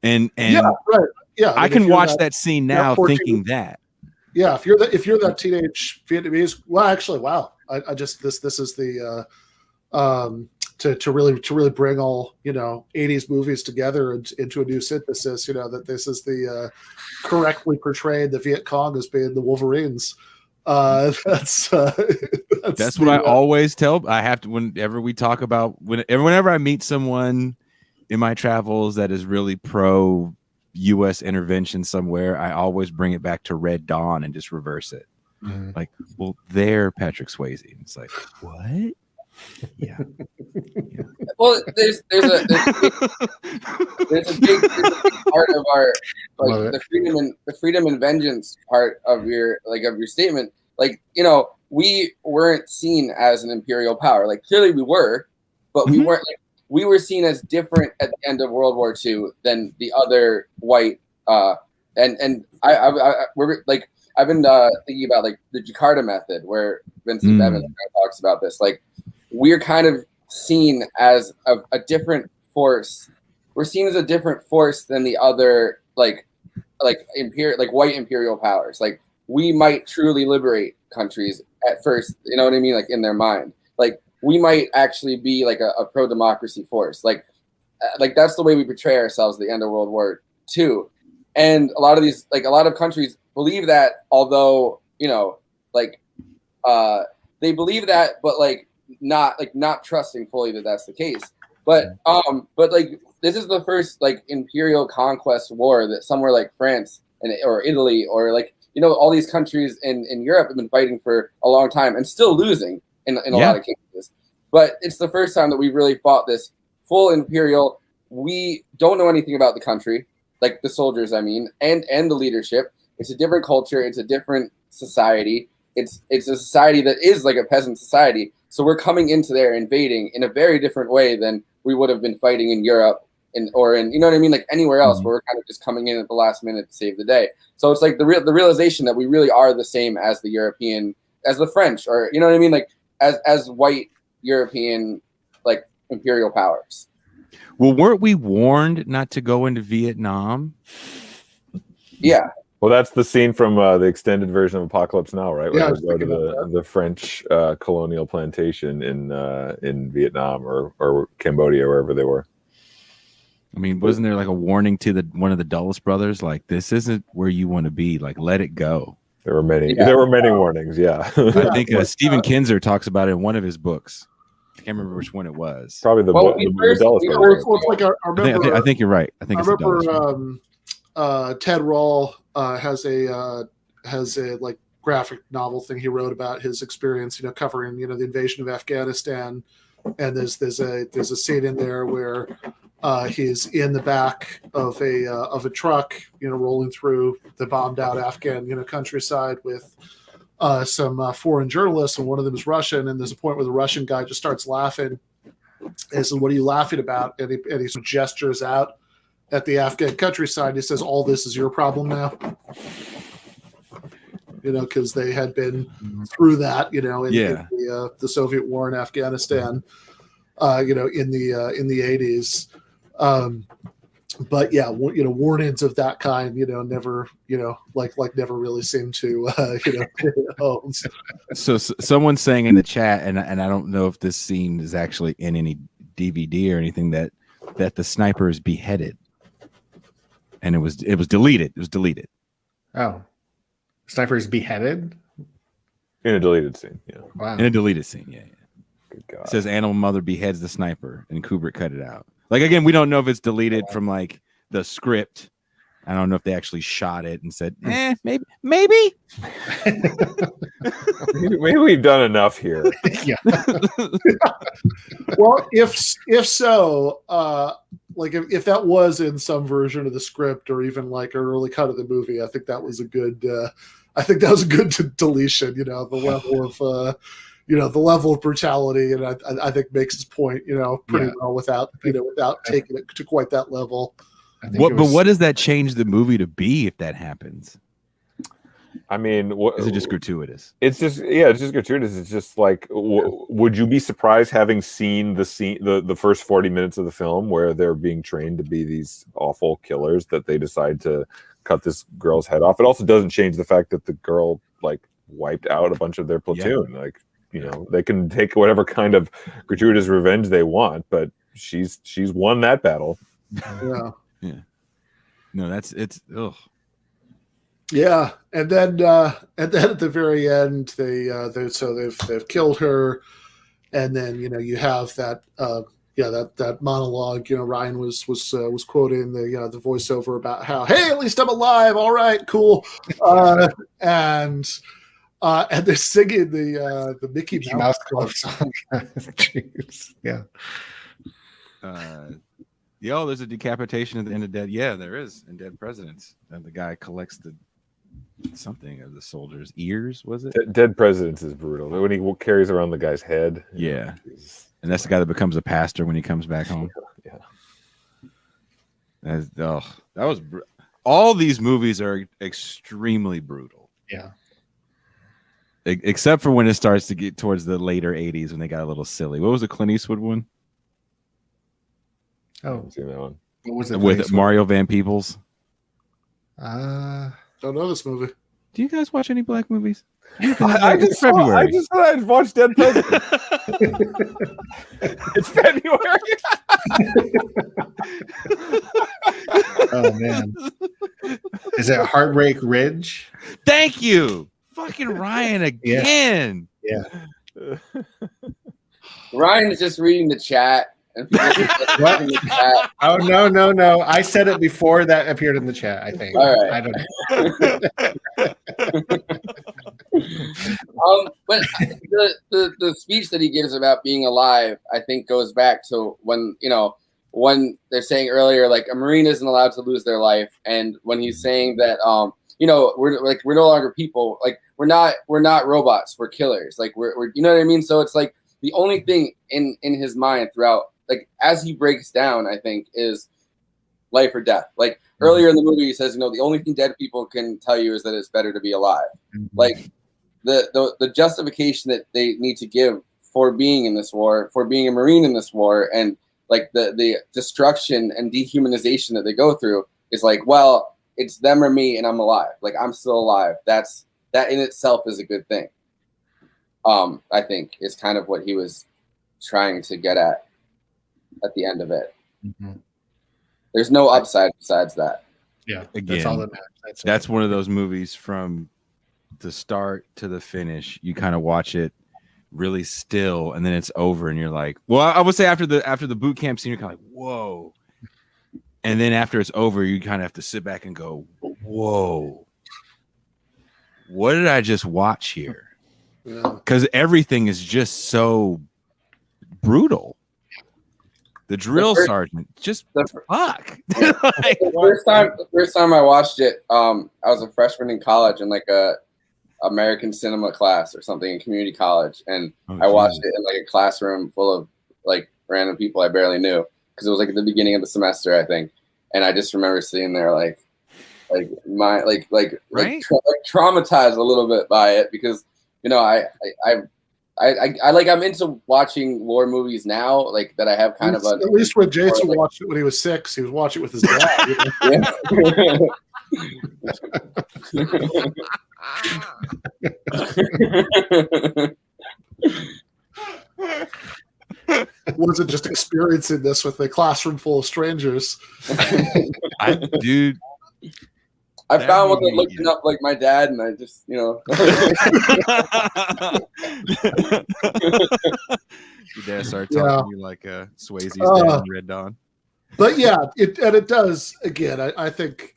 And yeah, right. Yeah. I can watch that scene now thinking that. Yeah, if you're that teenage Vietnamese, well, actually, wow. I just this is the to really bring all 80s movies together into a new synthesis. That this is the correctly portrayed the Viet Cong as being the Wolverines. That's what I always tell. I have to, whenever we talk about whenever I meet someone in my travels that is really pro U.S. intervention somewhere, I always bring it back to Red Dawn and just reverse it. Like, well, they're Patrick Swayze. It's like, what? Yeah. Well, there's a big part of our the freedom and vengeance part of your statement. Like, we weren't seen as an imperial power. Like, clearly we were, but we weren't. Like, we were seen as different at the end of World War II than the other white. And we're like, I've been thinking about like the Jakarta method, where Vincent Evans talks about this. Like, we're kind of seen as a different force. We're seen as a different force than the other like white imperial powers. Like, we might truly liberate countries at first, you know what I mean? Like, in their mind, like we might actually be like a pro-democracy force. Like that's the way we portray ourselves at the end of World War II. And a lot of countries believe that, although, they believe that, but not trusting fully that that's the case. But this is the first imperial conquest war that somewhere like France or Italy or all these countries in Europe have been fighting for a long time and still losing in a lot of cases. But it's the first time that we really fought this full imperial. We don't know anything about the country, like the soldiers, I mean, and the leadership. It's a different culture. It's a different society. It's a society that is like a peasant society. So we're coming into there invading in a very different way than we would have been fighting in Europe or in, you know what I mean? Like anywhere else where we're kind of just coming in at the last minute to save the day. So it's like the realization that we really are the same as the European, as the French, or, you know what I mean? Like as white European, imperial powers. Well, weren't we warned not to go into Vietnam? Yeah. Well, that's the scene from the extended version of Apocalypse Now, right? Where Yeah, we go to the French colonial plantation in Vietnam or Cambodia, wherever they were. I mean, wasn't there like a warning to one of the Dulles brothers, like, this isn't where you want to be, like, let it go? There were many. Yeah. There were many warnings. Yeah. I think Stephen Kinzer talks about it in one of his books. I can't remember which one it was. Probably the Dulles brothers. I think you're right. I think I remember Ted Rall has a graphic novel thing he wrote about his experience, covering, the invasion of Afghanistan. And there's a scene in there where he's in the back of a truck, rolling through the bombed out Afghan, countryside with some foreign journalists, and one of them is Russian. And there's a point where the Russian guy just starts laughing. And he says, "What are you laughing about?" And he sort of gestures out at the Afghan countryside. He says, "All this is your problem now." Because they had been through that, in the Soviet war in Afghanistan, in the 80s. But yeah, warnings of that kind, never, never really seem to, home. So someone's saying in the chat, and I don't know if this scene is actually in any DVD or anything, that the sniper is beheaded, and it was deleted. It was deleted. Oh, sniper is beheaded in a deleted scene. Yeah, wow. In a deleted scene. Yeah. Good God. It says animal mother beheads the sniper, and Kubrick cut it out. Like, again, we don't know if it's deleted from like the script. I don't know if they actually shot it and said, maybe. Maybe we've done enough here. Yeah. Well, if so, if that was in some version of the script or even like an early cut of the movie, I think that was a good. Deletion. The level of brutality, and I think makes his point. Pretty well without taking it to quite that level. But what does that change the movie to be if that happens? I mean, is it just gratuitous? It's just gratuitous. It's just like, would you be surprised having seen the first 40 minutes of the film where they're being trained to be these awful killers that they decide to cut this girl's head off? It also doesn't change the fact that the girl like wiped out a bunch of their platoon. Yeah. They can take whatever kind of gratuitous revenge they want, but she's won that battle. Yeah. Yeah. No, it's ugh. Yeah, and then at the very end, they've killed her, and then you have that that monologue. Ryan was quoting the voiceover about how, hey, at least I'm alive. All right, cool. And they're singing the Mickey Mouse Club song. Jeez. Yeah. There's a decapitation at the end of Dead. Yeah, there is in Dead Presidents. And the guy collects something of the soldiers' ears. Was it? Dead Presidents is brutal. When he carries around the guy's head. Yeah, and that's the guy that becomes a pastor when he comes back home. Yeah. That was all these movies are extremely brutal. Yeah. Except for when it starts to get towards the later 80s when they got a little silly. What was the Clint Eastwood one? Oh, seen that one. What was it with Mario Van Peebles? Don't know this movie. Do you guys watch any black movies? I just said I'd watched Dead President. It's February. Oh man, is it Heartbreak Ridge? Thank you, fucking Ryan again. Yeah. Ryan is just reading the chat. And what? Oh no! I said it before that appeared in the chat. I think. All right. I don't know. But the speech that he gives about being alive, I think, goes back to when they're saying earlier, like a Marine isn't allowed to lose their life, and when he's saying that, we're no longer people, like we're not robots, we're killers, like we're you know what I mean? So it's like the only thing in his mind throughout. Like as he breaks down, I think is life or death. Like earlier in the movie, he says, the only thing dead people can tell you is that it's better to be alive. Like the justification that they need to give for being in this war, for being a Marine in this war, and like the destruction and dehumanization that they go through is like, well, it's them or me, and I'm alive. Like I'm still alive. That in itself is a good thing. I think is kind of what he was trying to get at the end of it. Mm-hmm. There's no upside besides that. Yeah, again, that's all that matters. That's one of those movies from the start to the finish. You kind of watch it really still, and then it's over, and you're like, well, I would say after the boot camp scene, you're kind of like, whoa, and then after it's over, you kind of have to sit back and go, whoa, what did I just watch here? Yeah. Because everything is just so brutal. The drill sergeant, just fuck. Like, the first time I watched it, I was a freshman in college in like a American cinema class or something in community college, and I watched it in like a classroom full of like random people I barely knew because it was like at the beginning of the semester, I think, and I just remember sitting there like traumatized a little bit by it because I'm into watching war movies now, like that I have kind of at least when Jason watched it when he was 6, he was watching it with his dad. Wasn't just experiencing this with a classroom full of strangers. I found one that looked enough like my dad, and I just, Your dad started talking to you like Swayze's dad in Red Dawn. But yeah, it does. Again, I think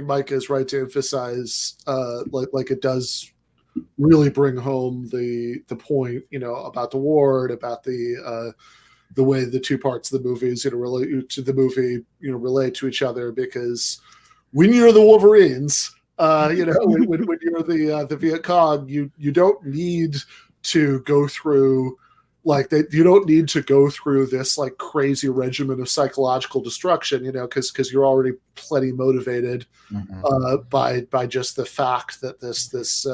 Micah is right to emphasize, like it does really bring home the point, about the war and about the way the two parts of the movies, relate to the movie, relate to each other because. When you're the Wolverines, when you're the Viet Cong, you don't need to go through you don't need to go through this like crazy regimen of psychological destruction, because you're already plenty motivated by just the fact that this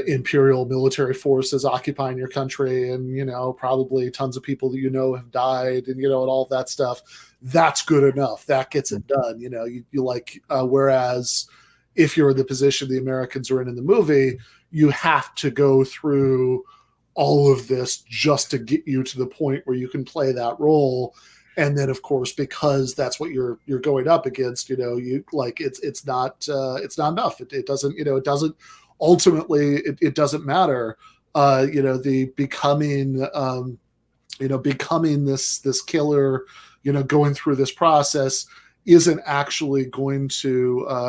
imperial military force is occupying your country, and probably tons of people that have died, and and all that stuff. That's good enough. That gets it done. You whereas if you're in the position the Americans are in the movie, you have to go through all of this just to get you to the point where you can play that role. And then, of course, because that's what you're going up against, it's not enough. It doesn't ultimately. It doesn't matter. The becoming this killer. Going through this process isn't actually going to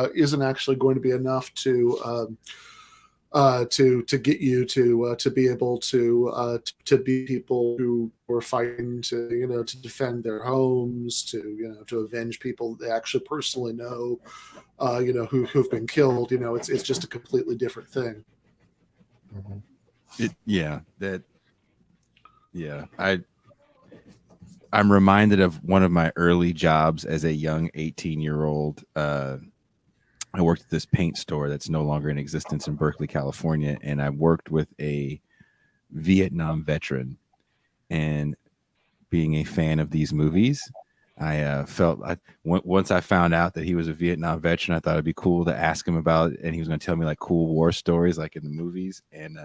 be enough to get you to be able to be people who were fighting to defend their homes, to avenge people they actually personally know, who've been killed. It's just a completely different thing. I'm reminded of one of my early jobs as a young 18-year-old. I worked at this paint store that's no longer in existence in Berkeley, California, and I worked with a Vietnam veteran. And being a fan of these movies, I felt once I found out that he was a Vietnam veteran, I thought it'd be cool to ask him about it, and he was going to tell me like cool war stories like in the movies. And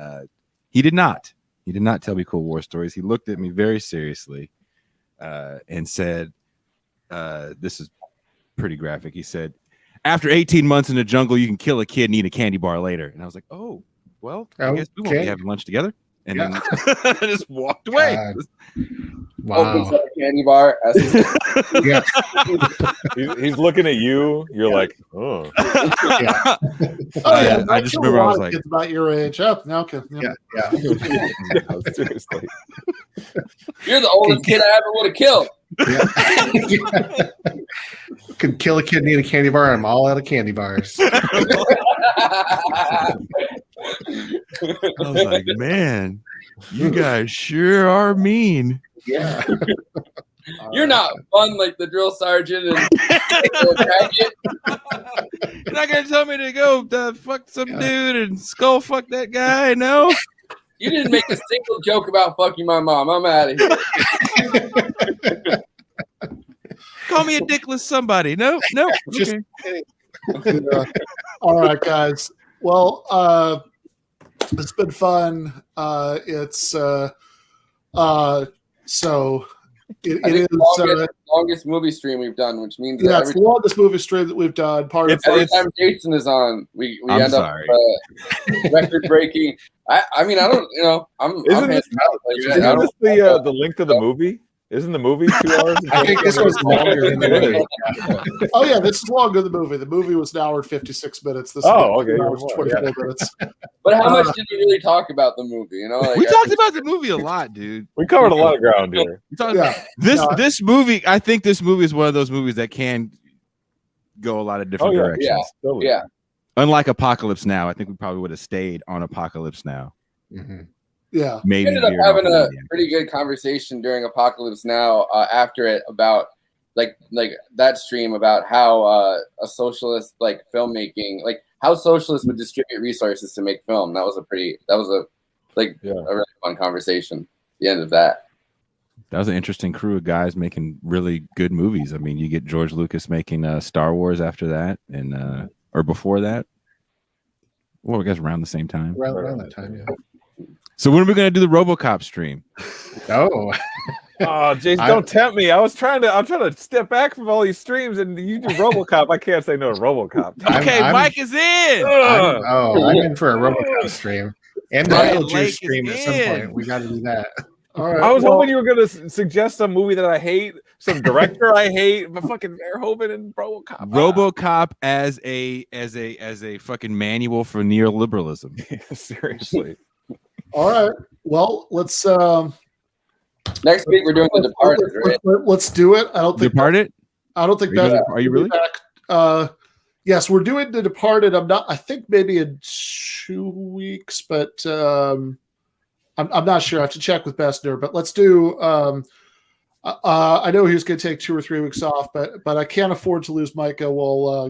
he did not. He did not tell me cool war stories. He looked at me very seriously. And said, this is pretty graphic. He said, after 18 months in the jungle, you can kill a kid and eat a candy bar later. And I was like, oh, well, I guess we won't be having lunch together. And then I just walked away. Wow. Opens up a candy bar. Yeah. He's looking at you. You're like, oh. Yeah. I just remember I was like, it's about your age up now. Yeah. Seriously. You're the oldest kid I ever would have killed. Yeah. Could kill a kid and eat a candy bar. I'm all out of candy bars. I was like, man, you guys sure are mean. Yeah. You're not fun like the drill sergeant and You're not gonna tell me to go fuck some dude and skull fuck that guy, no? You didn't make a single joke about fucking my mom. I'm out of here. Call me a dickless somebody. No. Okay. All right, guys. Well, it's been fun. It's so it is the longest movie stream we've done, which means that it's the longest movie stream that we've done. Every time Jason is on, we end up record breaking. I mean, I don't, I'm. Isn't this the length of the movie? Isn't the movie 2 hours? I think this was longer than the movie. Oh yeah, this is longer than the movie. The movie was an hour and 56 minutes. This Oh, is okay. 2 hours, 24 minutes. But how much did we really talk about the movie? You know, like, We talked about the movie a lot, dude. We covered a lot of ground here. We talked Yeah. this movie. I think this movie is one of those movies that can go a lot of different directions. yeah, Totally. yeah. Unlike Apocalypse Now, I think we probably would have stayed on Apocalypse Now. Yeah. We Maybe ended up veered off having of a that, yeah. pretty good conversation during Apocalypse Now after it about like that stream about how a socialist like filmmaking, like how socialists would distribute resources to make film. That was a really fun conversation at the end of that. That was an interesting crew of guys making really good movies. I mean, you get George Lucas making Star Wars after that, and or before that. Well, I guess around the same time. Around that time, yeah. So when are we going to do the RoboCop stream? Oh, Oh, Jason, don't tempt me. I'm trying to step back from all these streams, and you do RoboCop. I can't say no to RoboCop. Okay, Mike is in. I'm in for a RoboCop stream and the Ryan Beetlejuice Lake stream is at some in. point. We got to do that. All right. I was well, hoping you were going to suggest some movie that I hate, some director I hate, but fucking Verhoeven and RoboCop. RoboCop as a fucking manual for neoliberalism. Seriously. all right. Well, let's Next week we're doing The Departed, right? let's do it. I don't think Departed? I don't think Are you Beth doing- are you really? back. Yes, we're doing The Departed. I think maybe in 2 weeks, but I'm not sure. I have to check with Bessner, but let's do. I know he was going to take 2 or 3 weeks off, but I can't afford to lose Micah while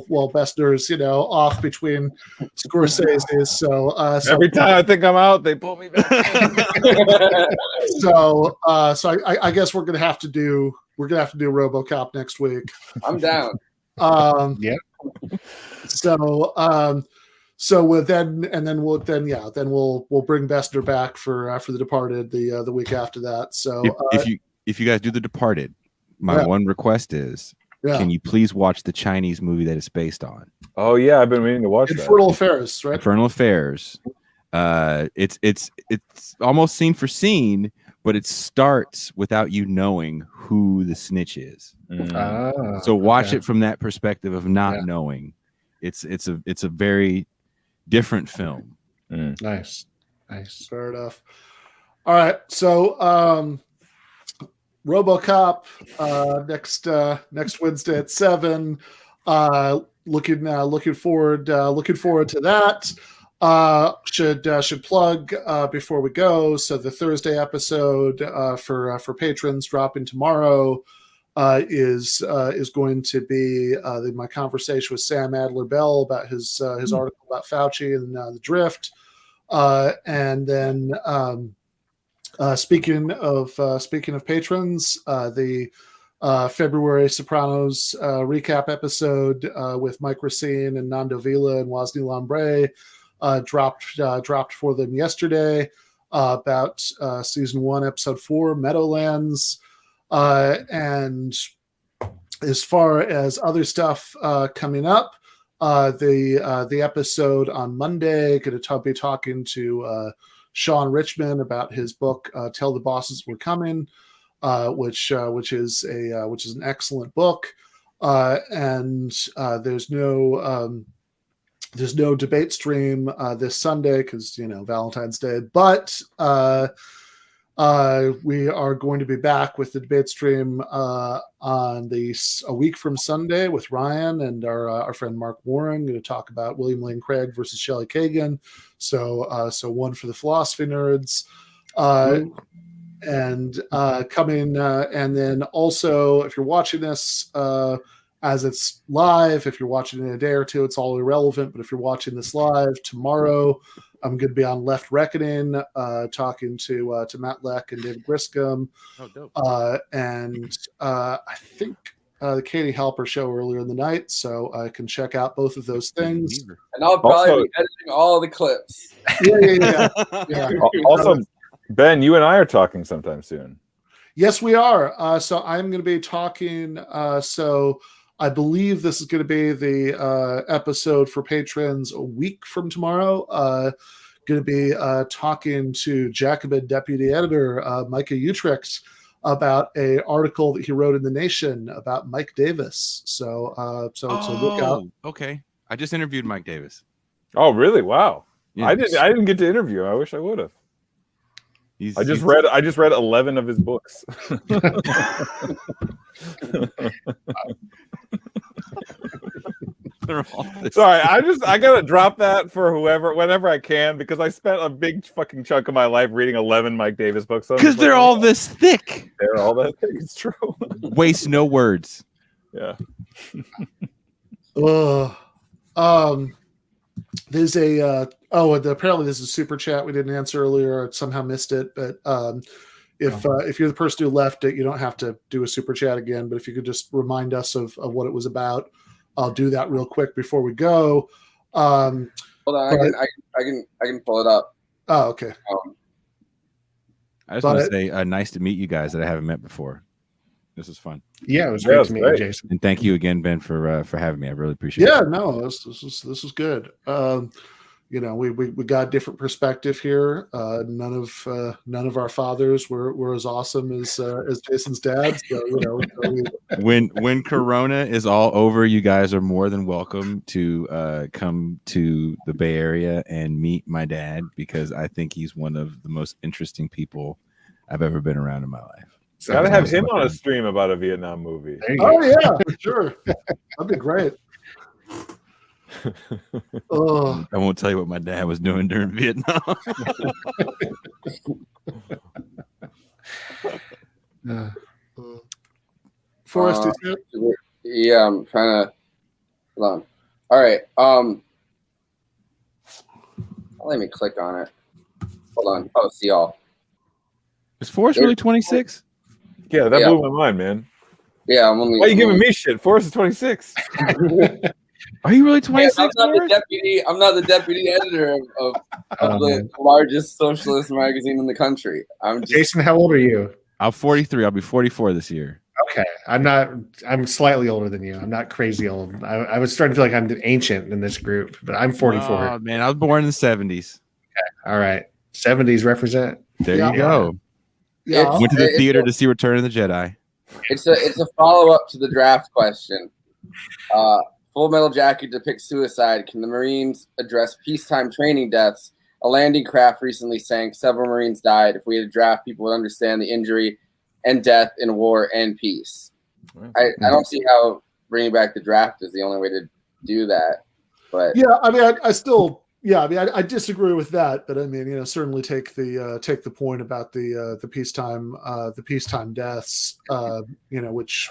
while Bessner's off between Scorsese's. So Every time I think I'm out, they pull me back. so I guess we're gonna have to do RoboCop next week. I'm down. Yeah. So we'll we'll bring Bessner back for The Departed the week after that. So If you guys do The Departed, my one request is, can you please watch the Chinese movie that it's based on? Oh yeah, I've been meaning to watch Infernal Affairs, right? Infernal Affairs. It's almost scene for scene, but it starts without you knowing who the snitch is. So watch it from that perspective of not knowing. It's a very different film. Nice. Fair enough. All right, so RoboCop next Wednesday at 7. Looking forward to that. Should plug before we go. So the Thursday episode for patrons dropping tomorrow is going to be my conversation with Sam Adler-Bell about his article about Fauci and the drift, and then speaking of patrons, the February Sopranos recap episode with Mike Racine and Nando Vila and Wozni Lambre dropped for them yesterday about season 1, episode 4, Meadowlands. And as far as other stuff coming up, the episode on Monday, going to be talking to Sean Richman about his book "Tell the Bosses We're Coming," which is an excellent book. And there's no debate stream this Sunday because Valentine's Day, but we are going to be back with the debate stream a week from Sunday with Ryan and our friend Mark Warren. Going to talk about William Lane Craig versus Shelley Kagan. So one for the philosophy nerds. And coming, and then also if you're watching this as it's live, if you're watching in a day or two, it's all irrelevant. But if you're watching this live tomorrow, I'm going to be on Left Reckoning, talking to Matt Leck and David Griscom. Oh, dope. And I think the Katie Halper show earlier in the night, so I can check out both of those things. And I'll probably Also- be editing all the clips. Yeah. Also, Ben, you and I are talking sometime soon. Yes, we are. So I'm going to be talking. So I believe this is going to be the episode for patrons a week from tomorrow. Going to be talking to Jacobin deputy editor Micah Uetricht about a article that he wrote in The Nation about Mike Davis. So so look out. Okay. I just interviewed Mike Davis. Oh, really? Wow. Yeah, I didn't get to interview him. I wish I would have. I just read 11 of his books. Sorry, I gotta drop that for whenever I can, because I spent a big fucking chunk of my life reading 11 Mike Davis books. Because they're all this thick. They're all that thick. It's true. Waste no words. Yeah. There's a apparently this is a super chat we didn't answer earlier. I somehow missed it, but if you're the person who left it, you don't have to do a super chat again. But if you could just remind us of what it was about, I'll do that real quick before we go. Hold on, I can pull it up. Oh, okay. I just want to say nice to meet you guys that I haven't met before. This is fun. Yeah, it was great to meet you, Jason. And thank you again, Ben, for having me. I really appreciate it. Yeah, no, this is good. We got a different perspective here. None of our fathers were as awesome as Jason's dad. So when Corona is all over, you guys are more than welcome to come to the Bay Area and meet my dad, because I think he's one of the most interesting people I've ever been around in my life. So gotta have him on a stream about a Vietnam movie. Oh yeah, sure, that'd be great. I won't tell you what my dad was doing during Vietnam. Forrest, yeah, I'm trying to. Hold on. All right. Let me click on it. Hold on. Oh, see y'all. Is Forrest really 26? Yeah, that blew my mind, man. Yeah, I'm only. Why are you giving me shit? Forrest is 26. Are you really 26? I'm not the deputy editor of the largest socialist magazine in the country. Jason, how old are you? I'm 43. I'll be 44 this year. Okay, I'm slightly older than you. I'm not crazy old. I was starting to feel like I'm ancient in this group, but I'm 44. Oh man, I was born in the 70s. Okay, all right. 70s represent. There you go. Yeah, went to the theater to see Return of the Jedi. It's a follow up to the draft question. Full Metal Jacket depicts suicide. Can the Marines address peacetime training deaths? A landing craft recently sank. Several Marines died. If we had a draft, people would understand the injury and death in war and peace. I don't see how bringing back the draft is the only way to do that. But yeah, I mean, I disagree with that, but I mean, certainly take the point about the peacetime deaths,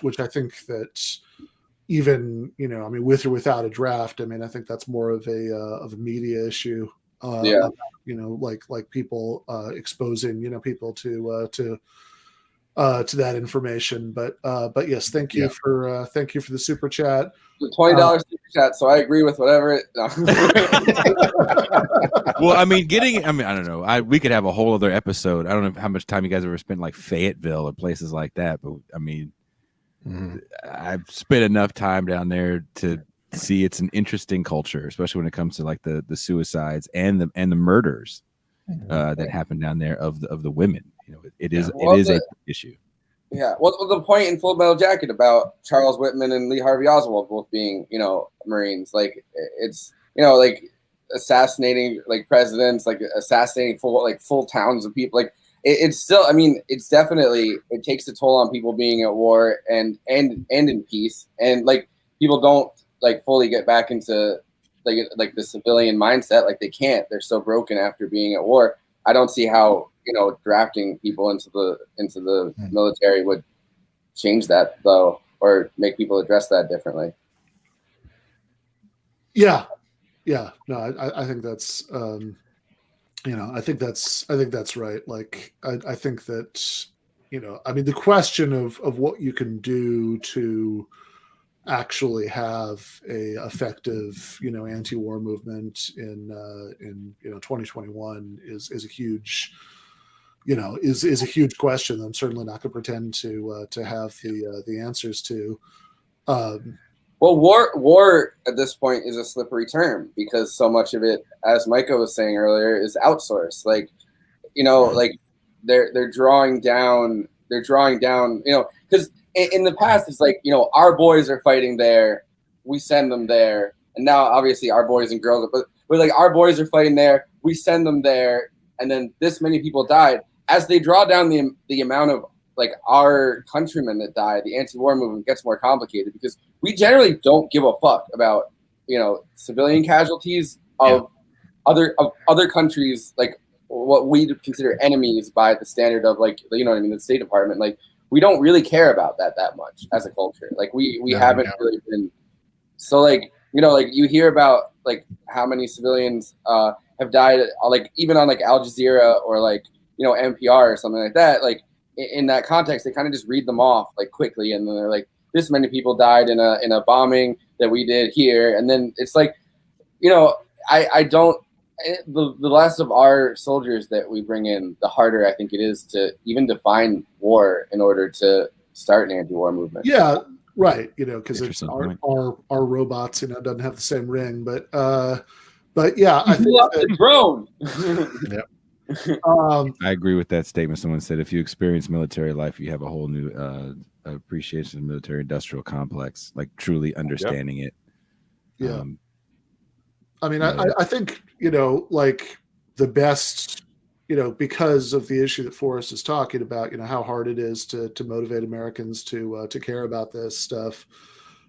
which I think that even with or without a draft, I mean, I think that's more of a media issue. Like people exposing people to that information. But yes, thank you for the super chat. The $20 super chat, so I agree with whatever. Well, I mean, I don't know. We could have a whole other episode. I don't know how much time you guys ever spent like Fayetteville or places like that, but I mean, I've spent enough time down there to see it's an interesting culture, especially when it comes to like the suicides and the murders that happen down there of the women. It is an issue. Yeah. Well, the point in Full Metal Jacket about Charles Whitman and Lee Harvey Oswald both being, Marines, like it's, like assassinating like presidents, like assassinating full towns of people. Like it's still, I mean, it's definitely, it takes a toll on people being at war and in peace. And like people don't like fully get back into like the civilian mindset. Like they can't, they're so broken after being at war. I don't see how, drafting people into the military would change that though, or make people address that differently. Yeah. No, I think that's, I think that's right. Like, I think that, I mean, the question of what you can do to actually have a effective, anti-war movement in 2021 is a huge, is a huge question. I'm certainly not going to pretend to have the answers to. Well, war at this point is a slippery term because so much of it, as Micah was saying earlier, is outsourced. Like, like they're drawing down they're drawing down, because in the past it's like, our boys are fighting there, we send them there, and now obviously our boys and girls, but we're like, our boys are fighting there, we send them there, and then this many people died. As they draw down the amount of like our countrymen that died, the anti-war movement gets more complicated because we generally don't give a fuck about civilian casualties of other countries, like what we consider enemies by the standard of like the State Department. Like we don't really care about that much as a culture. Like we haven't really been. So like like you hear about like how many civilians have died, like even on like Al Jazeera or like NPR or something like that. Like in that context, they kind of just read them off like quickly, and then they're like, this many people died in a bombing that we did here, and then it's like, I don't. The less of our soldiers that we bring in, the harder I think it is to even define war in order to start an anti-war movement. Yeah, right. Because it's our robots, doesn't have the same ring, but yeah, I think the drone. Yeah. I agree with that statement. Someone said if you experience military life, you have a whole new appreciation of the military industrial complex, like truly understanding it. Yeah. I mean, I think, like the best, because of the issue that Forrest is talking about, how hard it is to motivate Americans to care about this stuff.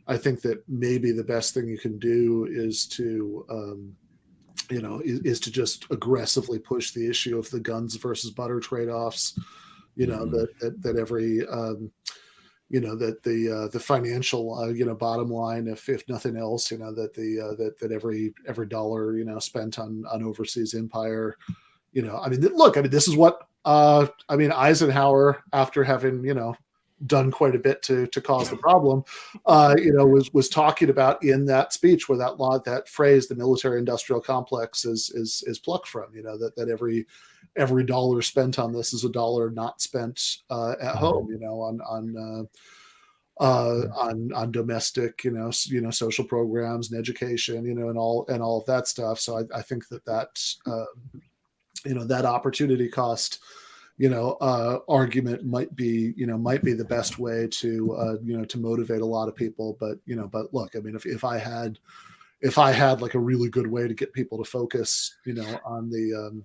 I think that maybe the best thing you can do is to, is to just aggressively push the issue of the guns versus butter trade-offs, that every, that the financial, bottom line, if nothing else, that every dollar, spent on overseas empire, this is what, Eisenhower, after having, done quite a bit to cause the problem, was talking about in that speech where that phrase, the military industrial complex is plucked from, that every dollar spent on this is a dollar not spent at home, on domestic, social programs and education, and all of that stuff. So I think that that opportunity cost, argument might be the best way to to motivate a lot of people. But look, if I had like a really good way to get people to focus, on the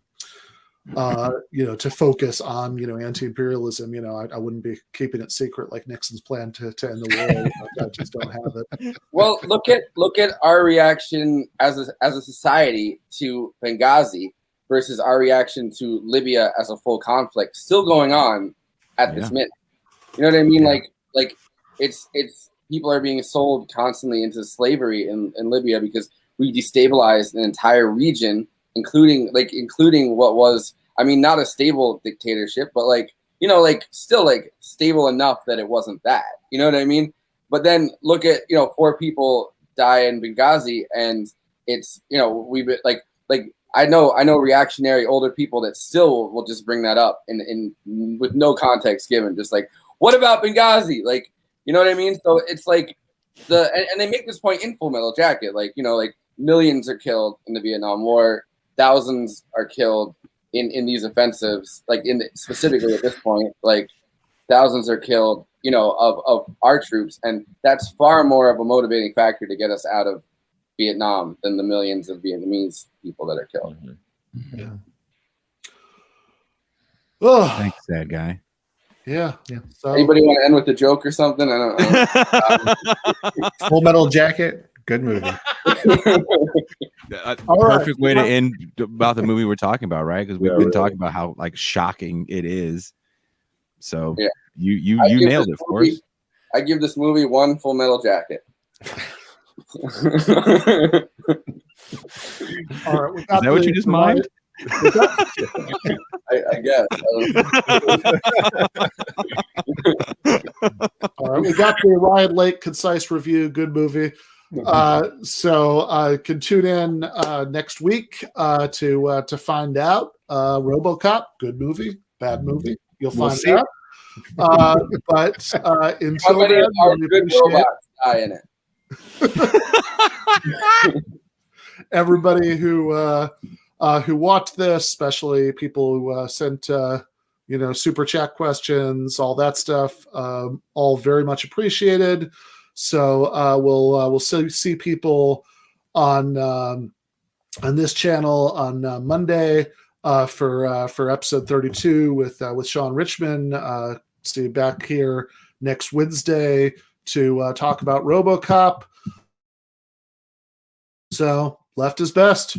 to focus on anti-imperialism, I wouldn't be keeping it secret like Nixon's plan to end the war. I just don't have it. Well, look at our reaction as a society to Benghazi versus our reaction to Libya as a full conflict still going on at this minute. You know what I mean? Yeah. Like it's people are being sold constantly into slavery in Libya because we destabilized an entire region, including what was, not a stable dictatorship, but still stable enough that it wasn't that. You know what I mean? But then look at 4 people die in Benghazi, and it's we've been like I know reactionary older people that still will just bring that up in with no context given, just like, what about Benghazi? Like, you know what I mean? So it's like and they make this point in Full Metal Jacket, like millions are killed in the Vietnam War, thousands are killed in these offensives, like specifically at this point, like thousands are killed, of our troops, and that's far more of a motivating factor to get us out of Vietnam than the millions of Vietnamese people that are killed. Mm-hmm. Yeah. Oh, thanks, sad guy. Yeah. So, anybody want to end with a joke or something? I don't know. Full Metal Jacket, good movie. Perfect way to end about the movie we're talking about, right? Because we've been talking about how shocking it is. So you nailed it, Forrest. I give this movie 1 Full Metal Jacket. All right, is that what you just mined? I guess. All right, we got the Ryan Lake concise review. Good movie. So can tune in next week to find out. RoboCop, good movie, bad movie. You'll find out. But until many then, of our good robots die in it? Everybody who watched this, especially people who sent super chat questions, all that stuff, all very much appreciated. So we'll see people on this channel on Monday for episode 32 with Sean Richmond. See you back here next Wednesday to talk about RoboCop. So left is best.